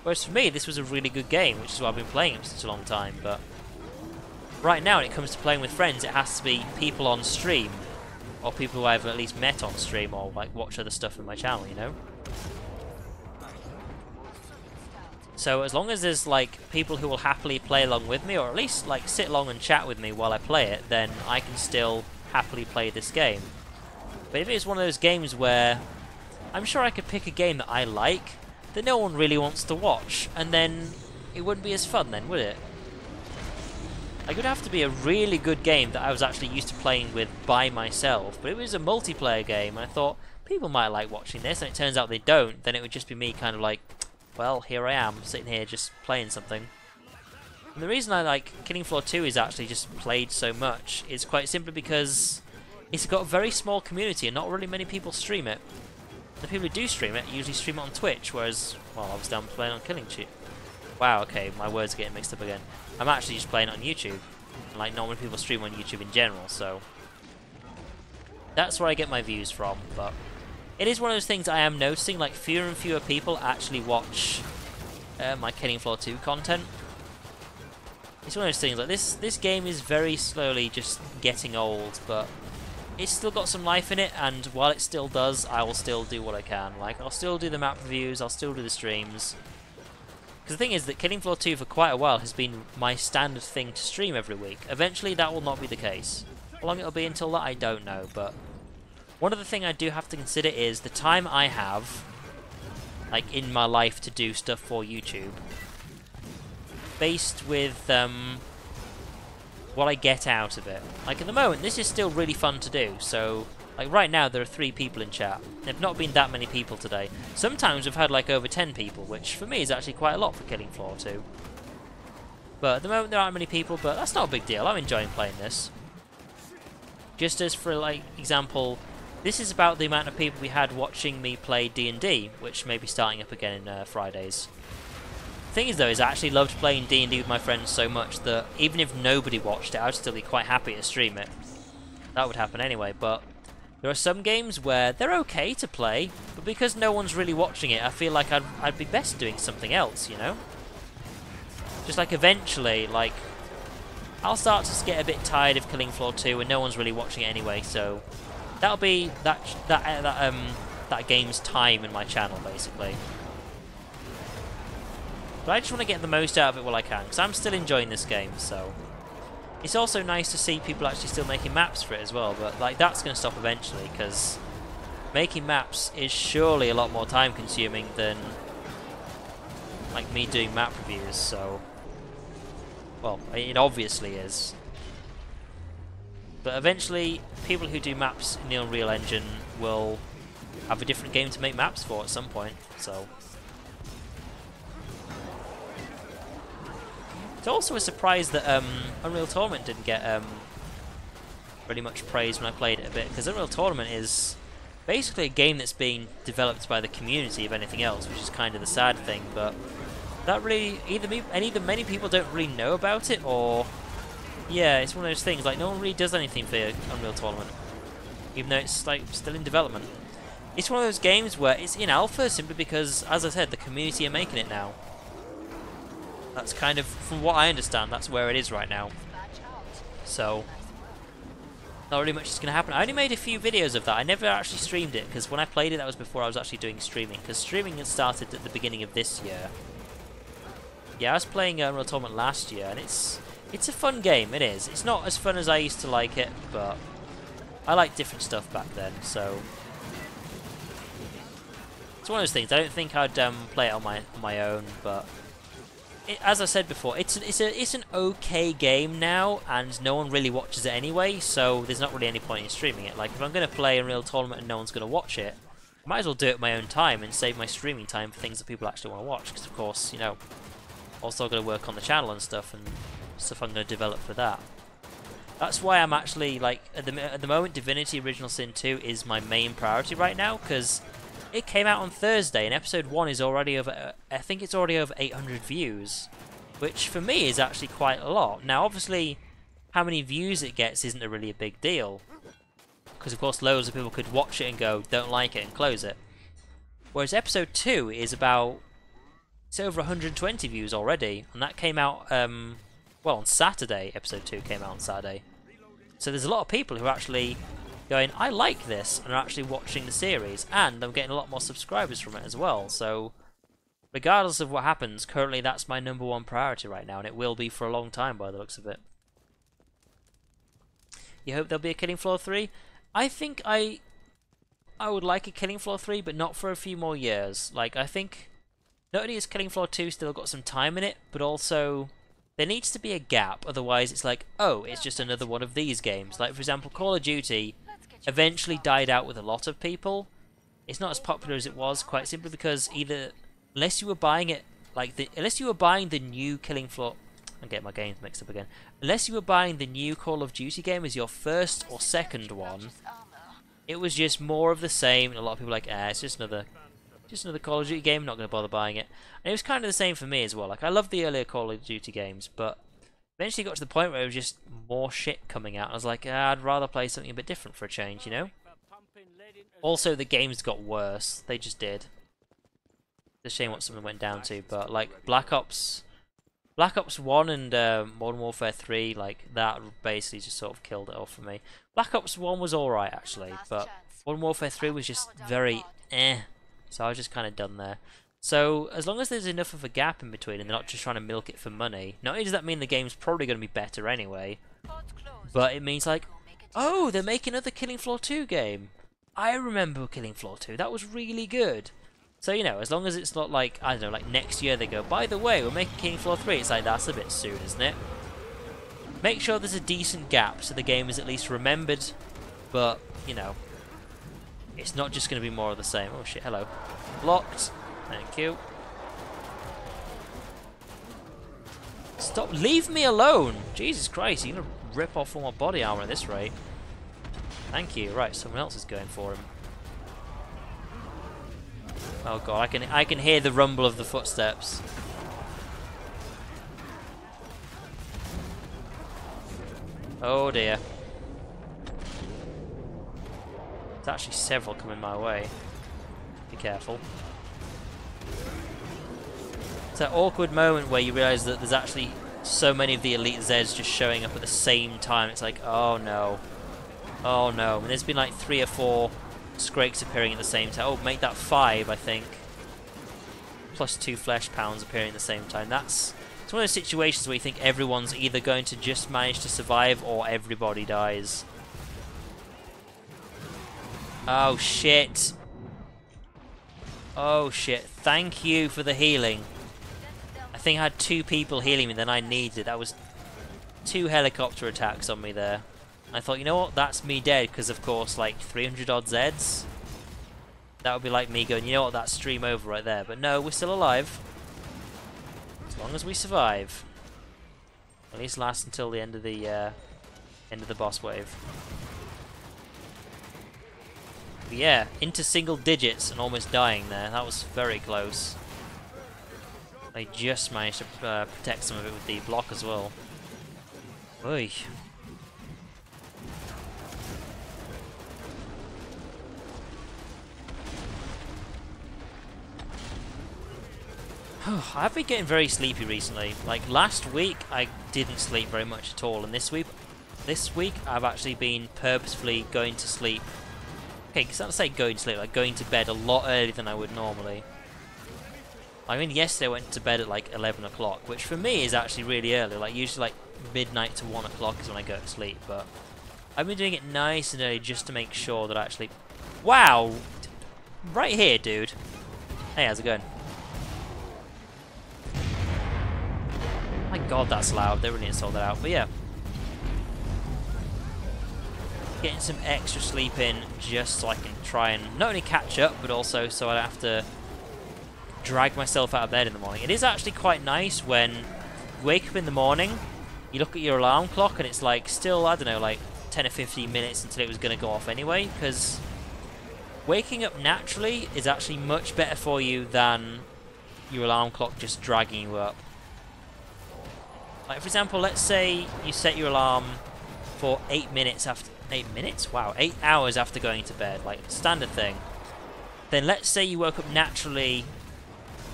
A: Whereas for me, this was a really good game, which is why I've been playing it for such a long time. But right now, when it comes to playing with friends, it has to be people on stream, or people who I've at least met on stream, or like watch other stuff in my channel, you know? So as long as there's like people who will happily play along with me, or at least like sit along and chat with me while I play it, then I can still happily play this game. But if it's one of those games where I'm sure I could pick a game that I like that no one really wants to watch, and then it wouldn't be as fun then, would it? Like, it would have to be a really good game that I was actually used to playing with by myself, but it was a multiplayer game, and I thought people might like watching this, and it turns out they don't. Then it would just be me kind of like, well, here I am, sitting here just playing something. And the reason I like Killing Floor 2 is actually just played so much is quite simply because it's got a very small community and not really many people stream it. The people who do stream it usually stream it on Twitch, whereas, well, obviously I'm playing on Killing Cheat. Wow, okay, my words are getting mixed up again. I'm actually just playing it on YouTube. And, like, not many people stream on YouTube in general, so that's where I get my views from. But it is one of those things I am noticing, like, fewer and fewer people actually watch my Killing Floor 2 content. It's one of those things, like, this game is very slowly just getting old, but it's still got some life in it, and while it still does, I will still do what I can. Like, I'll still do the map reviews, I'll still do the streams. Because the thing is that Killing Floor 2 for quite a while has been my standard thing to stream every week. Eventually that will not be the case. How long it'll be until that, I don't know, but one other thing I do have to consider is the time I have, like, in my life to do stuff for YouTube, based with what I get out of it. Like, at the moment, this is still really fun to do, so like right now there are 3 people in chat. There've not been that many people today. Sometimes we've had like over 10 people, which for me is actually quite a lot for Killing Floor 2. But at the moment there aren't many people, but that's not a big deal. I'm enjoying playing this. Just as for like example, this is about the amount of people we had watching me play D&D, which may be starting up again in Fridays. The thing is though, is I actually loved playing D&D with my friends so much that even if nobody watched it, I'd still be quite happy to stream it. That would happen anyway, but there are some games where they're okay to play, but because no one's really watching it, I feel like I'd be best doing something else, you know? Just like eventually, like, I'll start to get a bit tired of Killing Floor 2 and no one's really watching it anyway, so that'll be that game's time in my channel, basically. But I just want to get the most out of it while I can, because I'm still enjoying this game, so it's also nice to see people actually still making maps for it as well, but like that's going to stop eventually, because making maps is surely a lot more time consuming than like me doing map reviews, so well, it obviously is. But eventually people who do maps in the Unreal Engine will have a different game to make maps for at some point, so it's also a surprise that Unreal Tournament didn't get really much praise when I played it a bit, because Unreal Tournament is basically a game that's being developed by the community, if anything else, which is kind of the sad thing. But that really either many people don't really know about it, or yeah, it's one of those things like no one really does anything for Unreal Tournament, even though it's like still in development. It's one of those games where it's in alpha simply because, as I said, the community are making it now. That's kind of, from what I understand, that's where it is right now. So, not really much is going to happen. I only made a few videos of that. I never actually streamed it, because when I played it, that was before I was actually doing streaming, because streaming had started at the beginning of this year. Yeah, I was playing Unreal Tournament last year, and it's a fun game, it is. It's not as fun as I used to like it, but I liked different stuff back then, so... It's one of those things. I don't think I'd play it on my own, but as I said before, it's an okay game now, and no one really watches it anyway. So there's not really any point in streaming it. Like if I'm going to play Unreal Tournament and no one's going to watch it, I might as well do it at my own time and save my streaming time for things that people actually want to watch. Because of course, you know, also got to work on the channel and stuff I'm going to develop for that. That's why I'm actually like at the moment, Divinity Original Sin 2 is my main priority right now, because it came out on Thursday, and episode 1 is already over, I think it's already over 800 views, which for me is actually quite a lot. Now obviously, how many views it gets isn't really a big deal, because of course loads of people could watch it and go, don't like it, and close it. Whereas episode 2 is about, it's over 120 views already, and that came out, well, on Saturday. Episode 2 came out on Saturday. So there's a lot of people who are actually going, I like this, and are actually watching the series, and I'm getting a lot more subscribers from it as well. So regardless of what happens, currently that's my #1 priority right now, and it will be for a long time by the looks of it. You hope there'll be a Killing Floor 3? I think I would like a Killing Floor 3, but not for a few more years. Like, I think not only has Killing Floor 2 still got some time in it, but also there needs to be a gap, otherwise it's like, oh, it's just another one of these games. Like, for example, Call of Duty eventually died out with a lot of people. It's not as popular as it was, quite simply because unless you were buying it, unless you were buying the new Killing Floor, I'm getting my games mixed up again. Unless you were buying the new Call of Duty game as your first or second one, it was just more of the same, and a lot of people were like, it's just another Call of Duty game, I'm not going to bother buying it. And it was kind of the same for me as well. Like, I love the earlier Call of Duty games, but eventually got to the point where it was just more shit coming out. I was like, I'd rather play something a bit different for a change, you know? Also, the games got worse. They just did. It's a shame what something went down to, but like Black Ops 1 and Modern Warfare 3, like that basically just sort of killed it off for me. Black Ops 1 was alright actually, but Modern Warfare 3 was just very so I was just kind of done there. So as long as there's enough of a gap in between and they're not just trying to milk it for money, not only does that mean the game's probably going to be better anyway, but it means like, oh, they're making another Killing Floor 2 game. I remember Killing Floor 2, that was really good. So, you know, as long as it's not like, I don't know, like next year they go, by the way, we're making Killing Floor 3, it's like, that's a bit soon, isn't it? Make sure there's a decent gap so the game is at least remembered, but, you know, it's not just going to be more of the same. Oh shit, hello. Blocked. Thank you. Stop, leave me alone! Jesus Christ, you're going to rip off all my body armor at this rate. Thank you. Right, someone else is going for him. Oh god, I can hear the rumble of the footsteps. Oh dear. There's actually several coming my way. Be careful. It's that awkward moment where you realise that there's actually so many of the Elite Zeds just showing up at the same time. It's like, oh no. Oh no. And there's been like 3 or 4 Scrakes appearing at the same time. Oh, make that 5, I think. Plus 2 flesh pounds appearing at the same time. It's one of those situations where you think everyone's either going to just manage to survive or everybody dies. Oh shit. Oh shit. Thank you for the healing. I think I had 2 people healing me than I needed. That was 2 helicopter attacks on me there. I thought, you know what, that's me dead, because of course, like 300 odd Zeds. That would be like me going, you know what, that's stream over right there. But no, we're still alive. As long as we survive. At least last until the end of the End of the boss wave. But yeah, into single digits and almost dying there. That was very close. I just managed to protect some of it with the block as well. Oy. I've been getting very sleepy recently. Like last week, I didn't sleep very much at all, and this week I've actually been purposefully going to sleep. Okay, because I don't say going to sleep, like going to bed a lot earlier than I would normally. I mean, yesterday I went to bed at like 11 o'clock, which for me is actually really early. Like usually like midnight to 1 o'clock is when I go to sleep, but I've been doing it nice and early just to make sure that I actually... Wow! Right here, dude. Hey, how's it going? My god, that's loud. They really installed that out. But yeah. Getting some extra sleep in just so I can try and not only catch up, but also so I don't have to drag myself out of bed in the morning. It is actually quite nice when you wake up in the morning, you look at your alarm clock and it's like still, I don't know, like 10 or 15 minutes until it was going to go off anyway, because waking up naturally is actually much better for you than your alarm clock just dragging you up. Like for example, let's say you set your alarm for 8 minutes after 8 minutes? Wow, 8 hours after going to bed, like standard thing. Then let's say you woke up naturally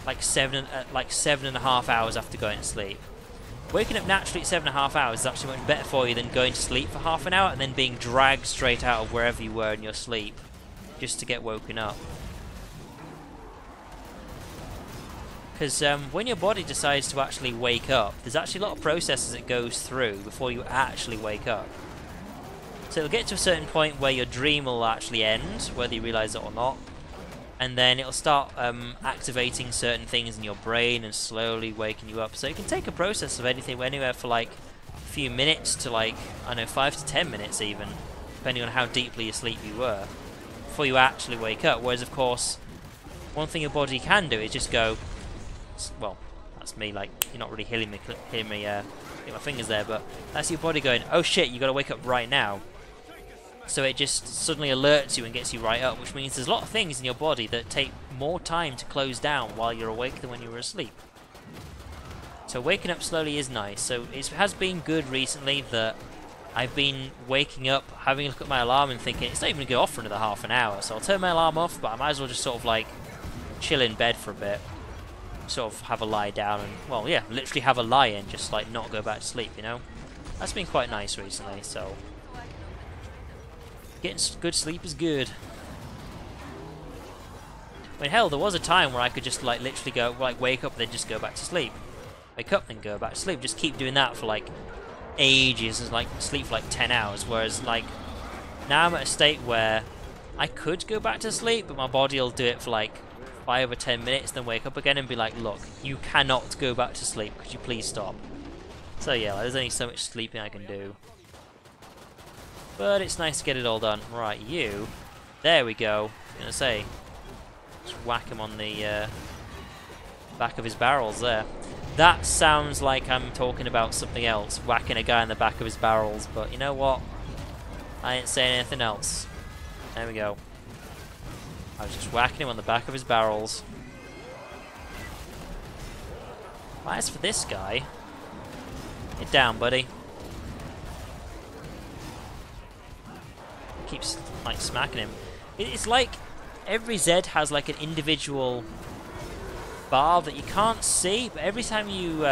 A: like 7.5 hours after going to sleep. Waking up naturally at 7.5 hours is actually much better for you than going to sleep for half an hour and then being dragged straight out of wherever you were in your sleep just to get woken up. Because when your body decides to actually wake up, there's actually a lot of processes it goes through before you actually wake up. So it'll get to a certain point where your dream will actually end, whether you realise it or not. And then it'll start activating certain things in your brain and slowly waking you up. So it can take a process of anything anywhere for like a few minutes to like, I don't know, 5 to 10 minutes even, depending on how deeply asleep you were, before you actually wake up. Whereas of course, one thing your body can do is just go, well, that's me, like, you're not really hearing me hit my fingers there, but that's your body going, oh shit, you gotta wake up right now. So it just suddenly alerts you and gets you right up, which means there's a lot of things in your body that take more time to close down while you're awake than when you were asleep. So waking up slowly is nice. So it has been good recently that I've been waking up, having a look at my alarm and thinking, it's not even going to go off for another half an hour, so I'll turn my alarm off, but I might as well just sort of like chill in bed for a bit. Sort of have a lie down and, well, yeah, literally have a lie in, just like not go back to sleep, you know? That's been quite nice recently, so getting good sleep is good. I mean, hell, there was a time where I could just like literally go, like wake up and then just go back to sleep. Wake up and go back to sleep. Just keep doing that for like ages and like sleep for like 10 hours. Whereas like now I'm at a state where I could go back to sleep, but my body will do it for like 5 or 10 minutes, then wake up again and be like, look, you cannot go back to sleep. Could you please stop? So yeah, like, there's only so much sleeping I can do. But it's nice to get it all done. Right, you. There we go. I was gonna say, just whack him on the back of his barrels there. That sounds like I'm talking about something else, whacking a guy in the back of his barrels, but you know what? I ain't saying anything else. There we go. I was just whacking him on the back of his barrels. As for this guy, get down, buddy. Keeps like smacking him. It's like every Z has like an individual bar that you can't see, but every time you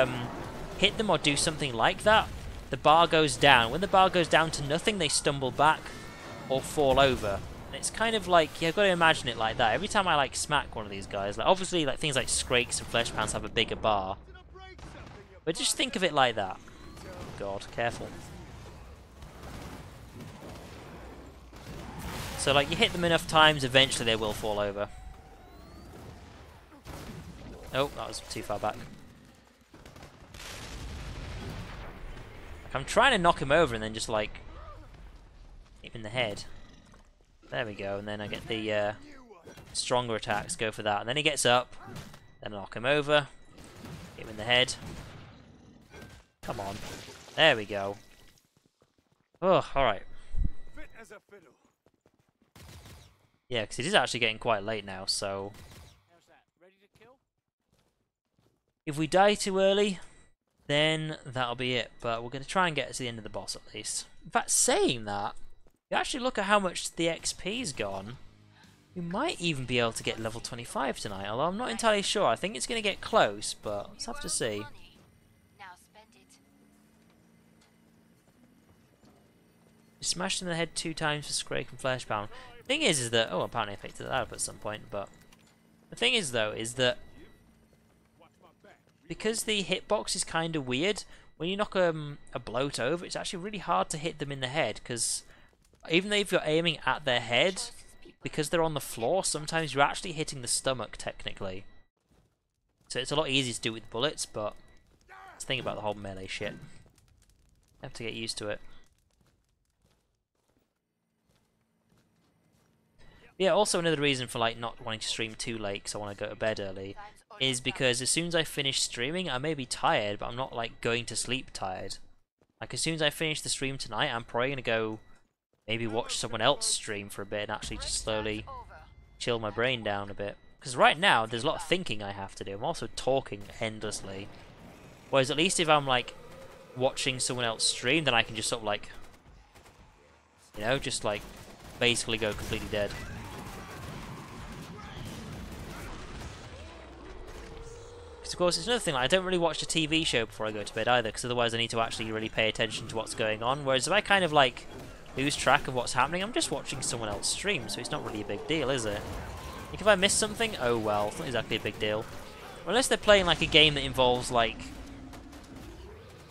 A: hit them or do something like that, the bar goes down. When the bar goes down to nothing, they stumble back or fall over. And it's kind of like, you've got to imagine it like that. Every time I like smack one of these guys, like obviously like things like Skrakes and Flesh Pounds have a bigger bar, but just think of it like that. God, careful. So like you hit them enough times, eventually they will fall over. Oh, that was too far back. Like, I'm trying to knock him over and then just like hit him in the head. There we go, and then I get the stronger attacks, go for that. And then he gets up, then knock him over, hit him in the head. Come on. There we go. Oh, alright.
G: Fit as a fiddle.
A: Yeah, because it is actually getting quite late now, so...
B: How's that? Ready to kill?
A: If we die too early, then that'll be it. But we're going to try and get to the end of the boss at least. In fact, saying that, you actually look at how much the XP's gone, we might even be able to get level 25 tonight, although I'm not entirely sure. I think it's going to get close, but let's have to see.
D: Now spend it.
A: You smashed in the head 2 times for Scrake and Fleshbound. The thing is that... Oh, apparently I picked that up at some point, but... The thing is, though, is that... Because the hitbox is kind of weird, when you knock a bloat over, it's actually really hard to hit them in the head, because even though if you're aiming at their head, because they're on the floor, sometimes you're actually hitting the stomach, technically. So it's a lot easier to do with bullets, but let's think about the whole melee shit. I have to get used to it. Yeah, also another reason for like not wanting to stream too late, because I want to go to bed early, is because as soon as I finish streaming, I may be tired, but I'm not like going to sleep tired. Like as soon as I finish the stream tonight, I'm probably going to go maybe watch someone else stream for a bit and actually just slowly chill my brain down a bit. Because right now, there's a lot of thinking I have to do. I'm also talking endlessly. Whereas at least if I'm like watching someone else stream, then I can just sort of like, you know, just like basically go completely dead. Of course, it's another thing, like, I don't really watch a TV show before I go to bed either, because otherwise I need to actually really pay attention to what's going on, whereas if I kind of, like, lose track of what's happening, I'm just watching someone else stream, so it's not really a big deal, is it? Like, if I miss something, oh well, it's not exactly a big deal. Unless they're playing, like, a game that involves, like,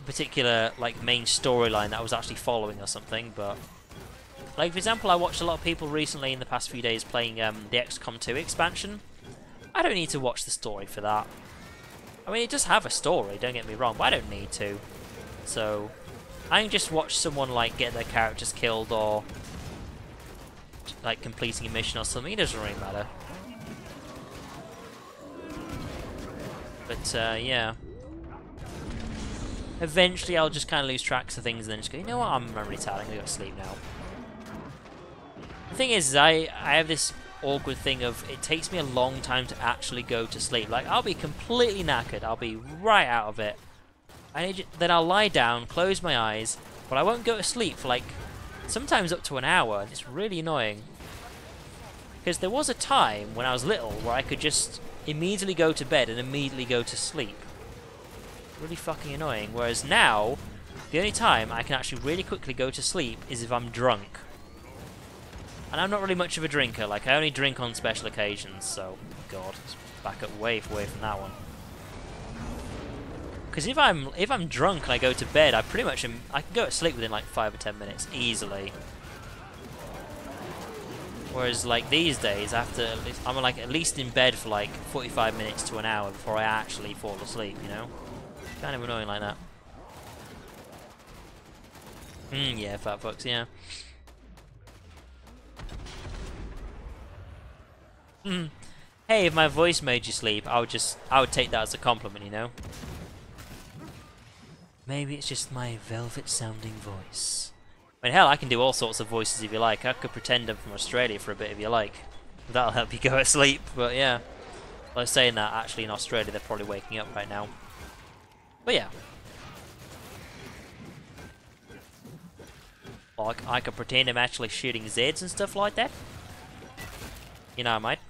A: a particular, like, main storyline that I was actually following or something, but... Like, for example, I watched a lot of people recently in the past few days playing the XCOM 2 expansion. I don't need to watch the story for that. I mean, it does have a story, don't get me wrong, but I don't need to. So, I can just watch someone, like, get their characters killed or, like, completing a mission or something. It doesn't really matter. But, yeah. Eventually, I'll just kind of lose track of things and then just go, you know what, I'm really tired, I'm going to go to sleep now. The thing is I have this awkward thing of it takes me a long time to actually go to sleep. Like, I'll be completely knackered, I'll be right out of it, and then I'll lie down, close my eyes, but I won't go to sleep for like sometimes up to an hour, and it's really annoying. Because there was a time when I was little where I could just immediately go to bed and immediately go to sleep. Really fucking annoying. Whereas now, the only time I can actually really quickly go to sleep is if I'm drunk. And I'm not really much of a drinker, like I only drink on special occasions, so god, let's back up way from that one. Because if I'm drunk and I go to bed, I pretty much I can go to sleep within like 5 or 10 minutes easily. Whereas like these days, I'm like at least in bed for like 45 minutes to an hour before I actually fall asleep, you know? Kind of annoying like that. Yeah, fat fucks, yeah. Hey, if my voice made you sleep, I would take that as a compliment, you know? Maybe it's just my velvet-sounding voice. I mean, hell, I can do all sorts of voices if you like. I could pretend I'm from Australia for a bit if you like. That'll help you go to sleep, but yeah. I was saying that, actually, in Australia, they're probably waking up right now. But yeah. Like, I could pretend I'm actually shooting Zeds and stuff like that. You know, mate.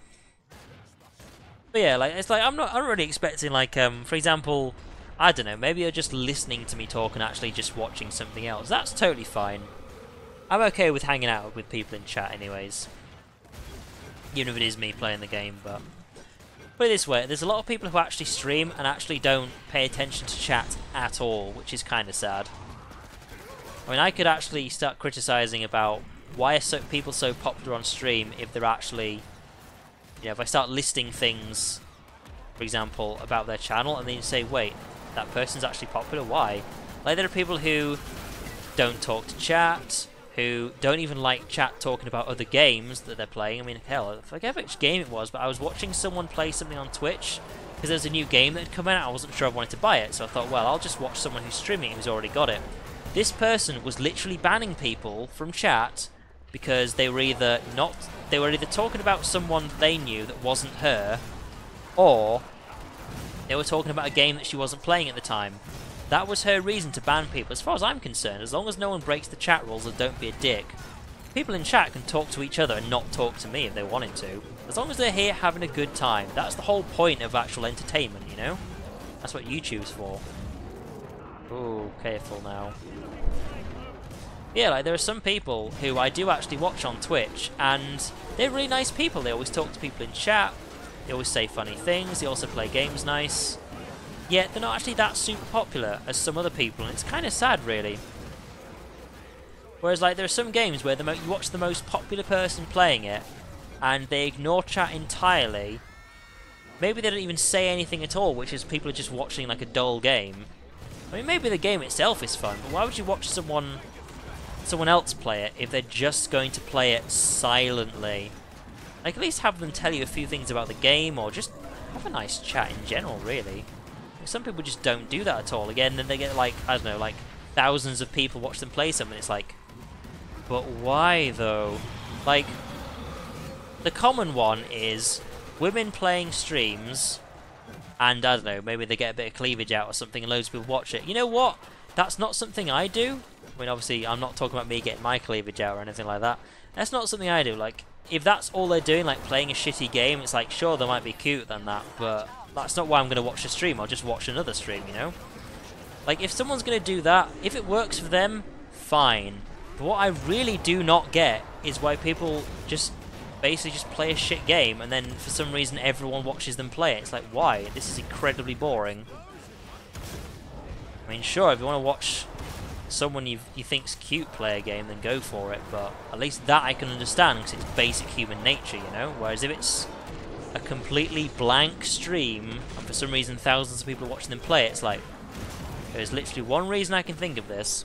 A: But yeah, like it's like I'm not really expecting like for example, I don't know, maybe you're just listening to me talk and actually just watching something else. That's totally fine. I'm okay with hanging out with people in chat anyways. Even if it is me playing the game, but put it this way, there's a lot of people who actually stream and actually don't pay attention to chat at all, which is kind of sad. I mean, I could actually start criticizing about why are people so popular on stream if they're actually... You know, if I start listing things, for example, about their channel, and then you say, wait, that person's actually popular, why? Like, there are people who don't talk to chat, who don't even like chat talking about other games that they're playing. I mean, hell, I forget which game it was, but I was watching someone play something on Twitch, because there's a new game that had come out, I wasn't sure I wanted to buy it, so I thought, well, I'll just watch someone who's streaming who's already got it. this person was literally banning people from chat because they were either talking about someone they knew that wasn't her, or they were talking about a game that she wasn't playing at the time. That was her reason to ban people. As far as I'm concerned, as long as no one breaks the chat rules and don't be a dick, people in chat can talk to each other and not talk to me if they wanted to. As long as they're here having a good time. That's the whole point of actual entertainment, you know? That's what YouTube's for. Ooh, careful now. Yeah, like there are some people who I do actually watch on Twitch, and they're really nice people. They always talk to people in chat, they always say funny things, they also play games nice. Yet they're not actually that super popular as some other people, and it's kind of sad, really. Whereas, like, there are some games where you watch the most popular person playing it, and they ignore chat entirely. Maybe they don't even say anything at all, which is people are just watching like a dull game. I mean, maybe the game itself is fun, but why would you watch someone else play it if they're just going to play it silently? Like, at least have them tell you a few things about the game, or just have a nice chat in general, really. Some people just don't do that at all. Again, then they get, like, I don't know, like, thousands of people watch them play something. It's like, but why, though? Like, the common one is women playing streams, and, I don't know, maybe they get a bit of cleavage out or something, and loads of people watch it. You know what? That's not something I do. I mean, obviously, I'm not talking about me getting my cleavage out or anything like that. That's not something I do. Like, if that's all they're doing, like playing a shitty game, it's like, sure, they might be cute than that, but that's not why I'm going to watch the stream. I'll just watch another stream, you know? Like, if someone's going to do that, if it works for them, fine. But what I really do not get is why people just basically just play a shit game, and then for some reason everyone watches them play it. It's like, why? This is incredibly boring. I mean, sure, if you want to watch someone you think's cute play a game, then go for it, but at least that I can understand, because it's basic human nature, you know? Whereas if it's a completely blank stream, and for some reason thousands of people are watching them play it, it's like, there's literally one reason I can think of this,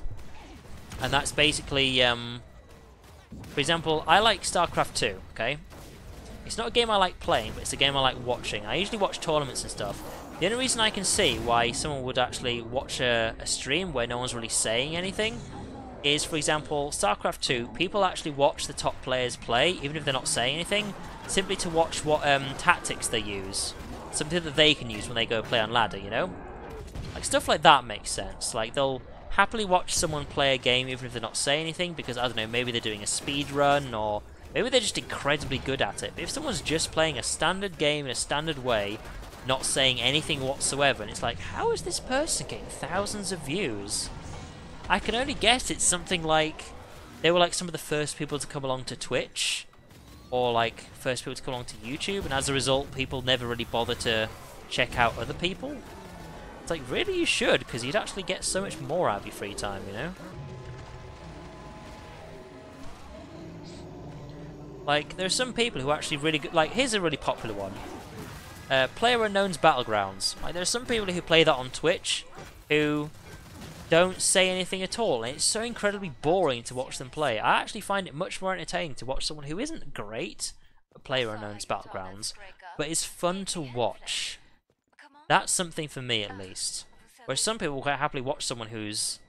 A: and that's basically, for example, I like StarCraft 2, okay? It's not a game I like playing, but it's a game I like watching. I usually watch tournaments and stuff. The only reason I can see why someone would actually watch a stream where no one's really saying anything is, for example, StarCraft 2, people actually watch the top players play, even if they're not saying anything, simply to watch what tactics they use. Something that they can use when they go play on ladder, you know? Like, stuff like that makes sense. Like, they'll happily watch someone play a game even if they're not saying anything, because, I don't know, maybe they're doing a speed run, or maybe they're just incredibly good at it. But if someone's just playing a standard game in a standard way, not saying anything whatsoever, and it's like, how is this person getting thousands of views? I can only guess it's something like they were like some of the first people to come along to Twitch, or like first people to come along to YouTube, and as a result people never really bother to check out other people. It's like, really, you should, because you'd actually get so much more out of your free time, you know? Like, there are some people who are actually really good. Like, here's a really popular one. PlayerUnknown's Battlegrounds. Like, there are some people who play that on Twitch who don't say anything at all, and it's so incredibly boring to watch them play. I actually find it much more entertaining to watch someone who isn't great at PlayerUnknown's Battlegrounds, but is fun to watch. That's something for me, at least. Whereas some people will quite happily watch someone who's,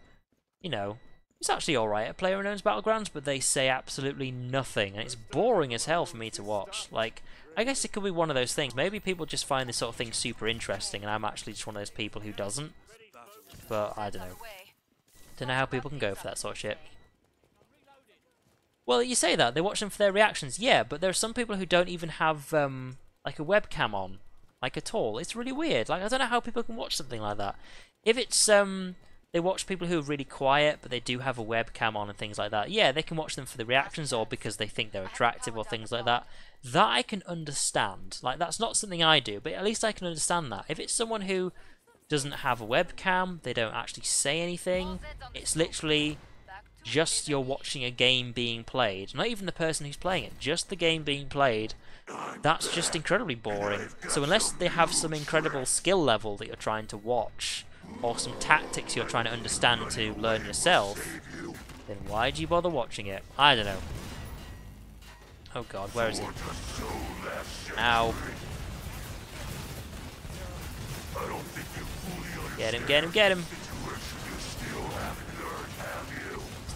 A: you know, who's actually alright at PlayerUnknown's Battlegrounds, but they say absolutely nothing, and it's boring as hell for me to watch. Like, I guess it could be one of those things. Maybe people just find this sort of thing super interesting, and I'm actually just one of those people who doesn't. But, I don't know. Don't know how people can go for that sort of shit. Well, you say that, they watch them for their reactions, yeah, but there are some people who don't even have, like, a webcam on. Like, at all. It's really weird. Like, I don't know how people can watch something like that. If it's, they watch people who are really quiet, but they do have a webcam on and things like that, yeah, they can watch them for the reactions, or because they think they're attractive, or things like that. That I can understand. Like, that's not something I do, but at least I can understand that. If it's someone who doesn't have a webcam, they don't actually say anything, it's literally just you're watching a game being played. Not even the person who's playing it, just the game being played. That's just incredibly boring. So unless they have some incredible skill level that you're trying to watch, or some tactics you're trying to understand to learn yourself, then why do you bother watching it? I don't know. Oh god, where is he? Ow. Get him, get him, get him!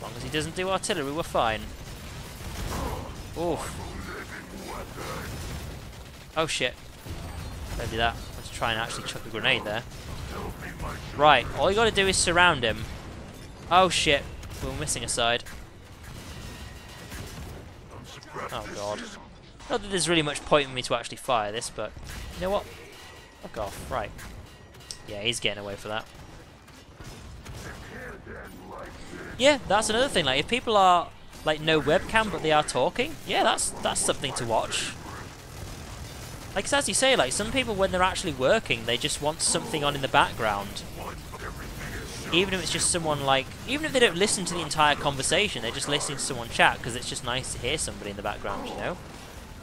A: long as he doesn't do artillery, we're fine. Oof. Oh shit. Don't do that. Let's try and actually chuck a grenade there. Right, all you gotta do is surround him. Oh shit. We're missing a side. Oh god. Not that there's really much point in me to actually fire this, but you know what? Fuck off. Right. Yeah, he's getting away for that. Yeah, that's another thing. Like, if people are like no webcam but they are talking, yeah, that's something to watch. Like, it's as you say, like some people when they're actually working, they just want something on in the background. Even if it's just someone like, even if they don't listen to the entire conversation, they're just listening to someone chat because it's just nice to hear somebody in the background, you know?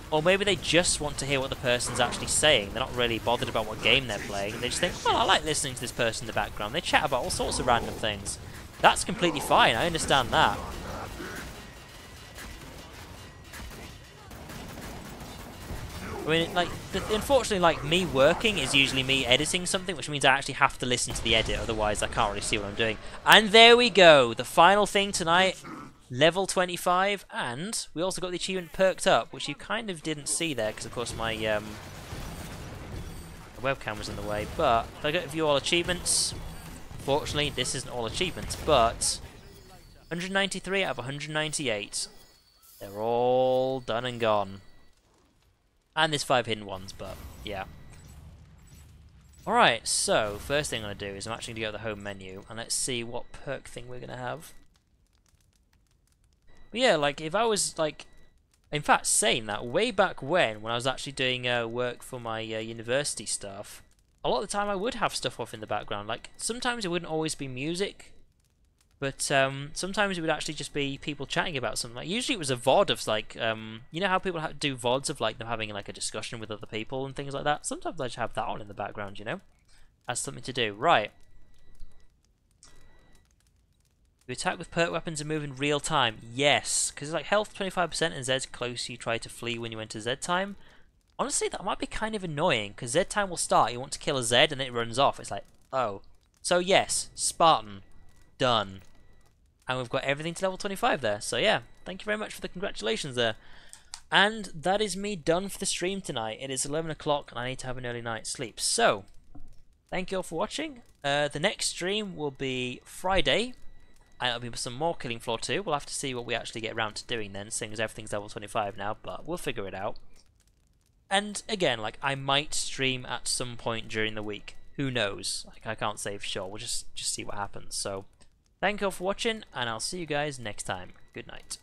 A: Or maybe they just want to hear what the person's actually saying. They're not really bothered about what game they're playing. They just think, well, I like listening to this person in the background. They chat about all sorts of random things. That's completely fine. I understand that. I mean, like, unfortunately, like, me working is usually me editing something, which means I actually have to listen to the edit, otherwise I can't really see what I'm doing. And there we go! The final thing tonight, level 25, and we also got the achievement perked up, which you kind of didn't see there, because of course my webcam was in the way, but if I go to view all achievements, fortunately this isn't all achievements, but 193 out of 198. They're all done and gone. And there's 5 hidden ones, but yeah. Alright, so first thing I'm going to do is I'm actually going to go to the home menu and let's see what perk thing we're going to have. But yeah, like if I was like, in fact saying that, way back when I was actually doing work for my university stuff, a lot of the time I would have stuff off in the background. Like sometimes it wouldn't always be music, but sometimes it would actually just be people chatting about something. Like usually it was a VOD of like, you know how people do VODs of like them having like a discussion with other people and things like that. Sometimes I just have that on in the background, you know, as something to do. Right. You attack with perk weapons and move in real time. Yes, because it's like health 25% and Z's close. You try to flee when you enter Z time. Honestly, that might be kind of annoying because Z time will start. You want to kill a Z and then it runs off. It's like, oh. So yes, Spartan. Done. And we've got everything to level 25 there. So yeah, thank you very much for the congratulations there. And that is me done for the stream tonight. It is 11 o'clock and I need to have an early night's sleep. So, thank you all for watching. The next stream will be Friday. And it'll be some more Killing Floor 2. We'll have to see what we actually get around to doing then, seeing as everything's level 25 now, but we'll figure it out. And again, like, I might stream at some point during the week. Who knows? Like, I can't say for sure. We'll just see what happens. So, thank you all for watching, and I'll see you guys next time. Good night.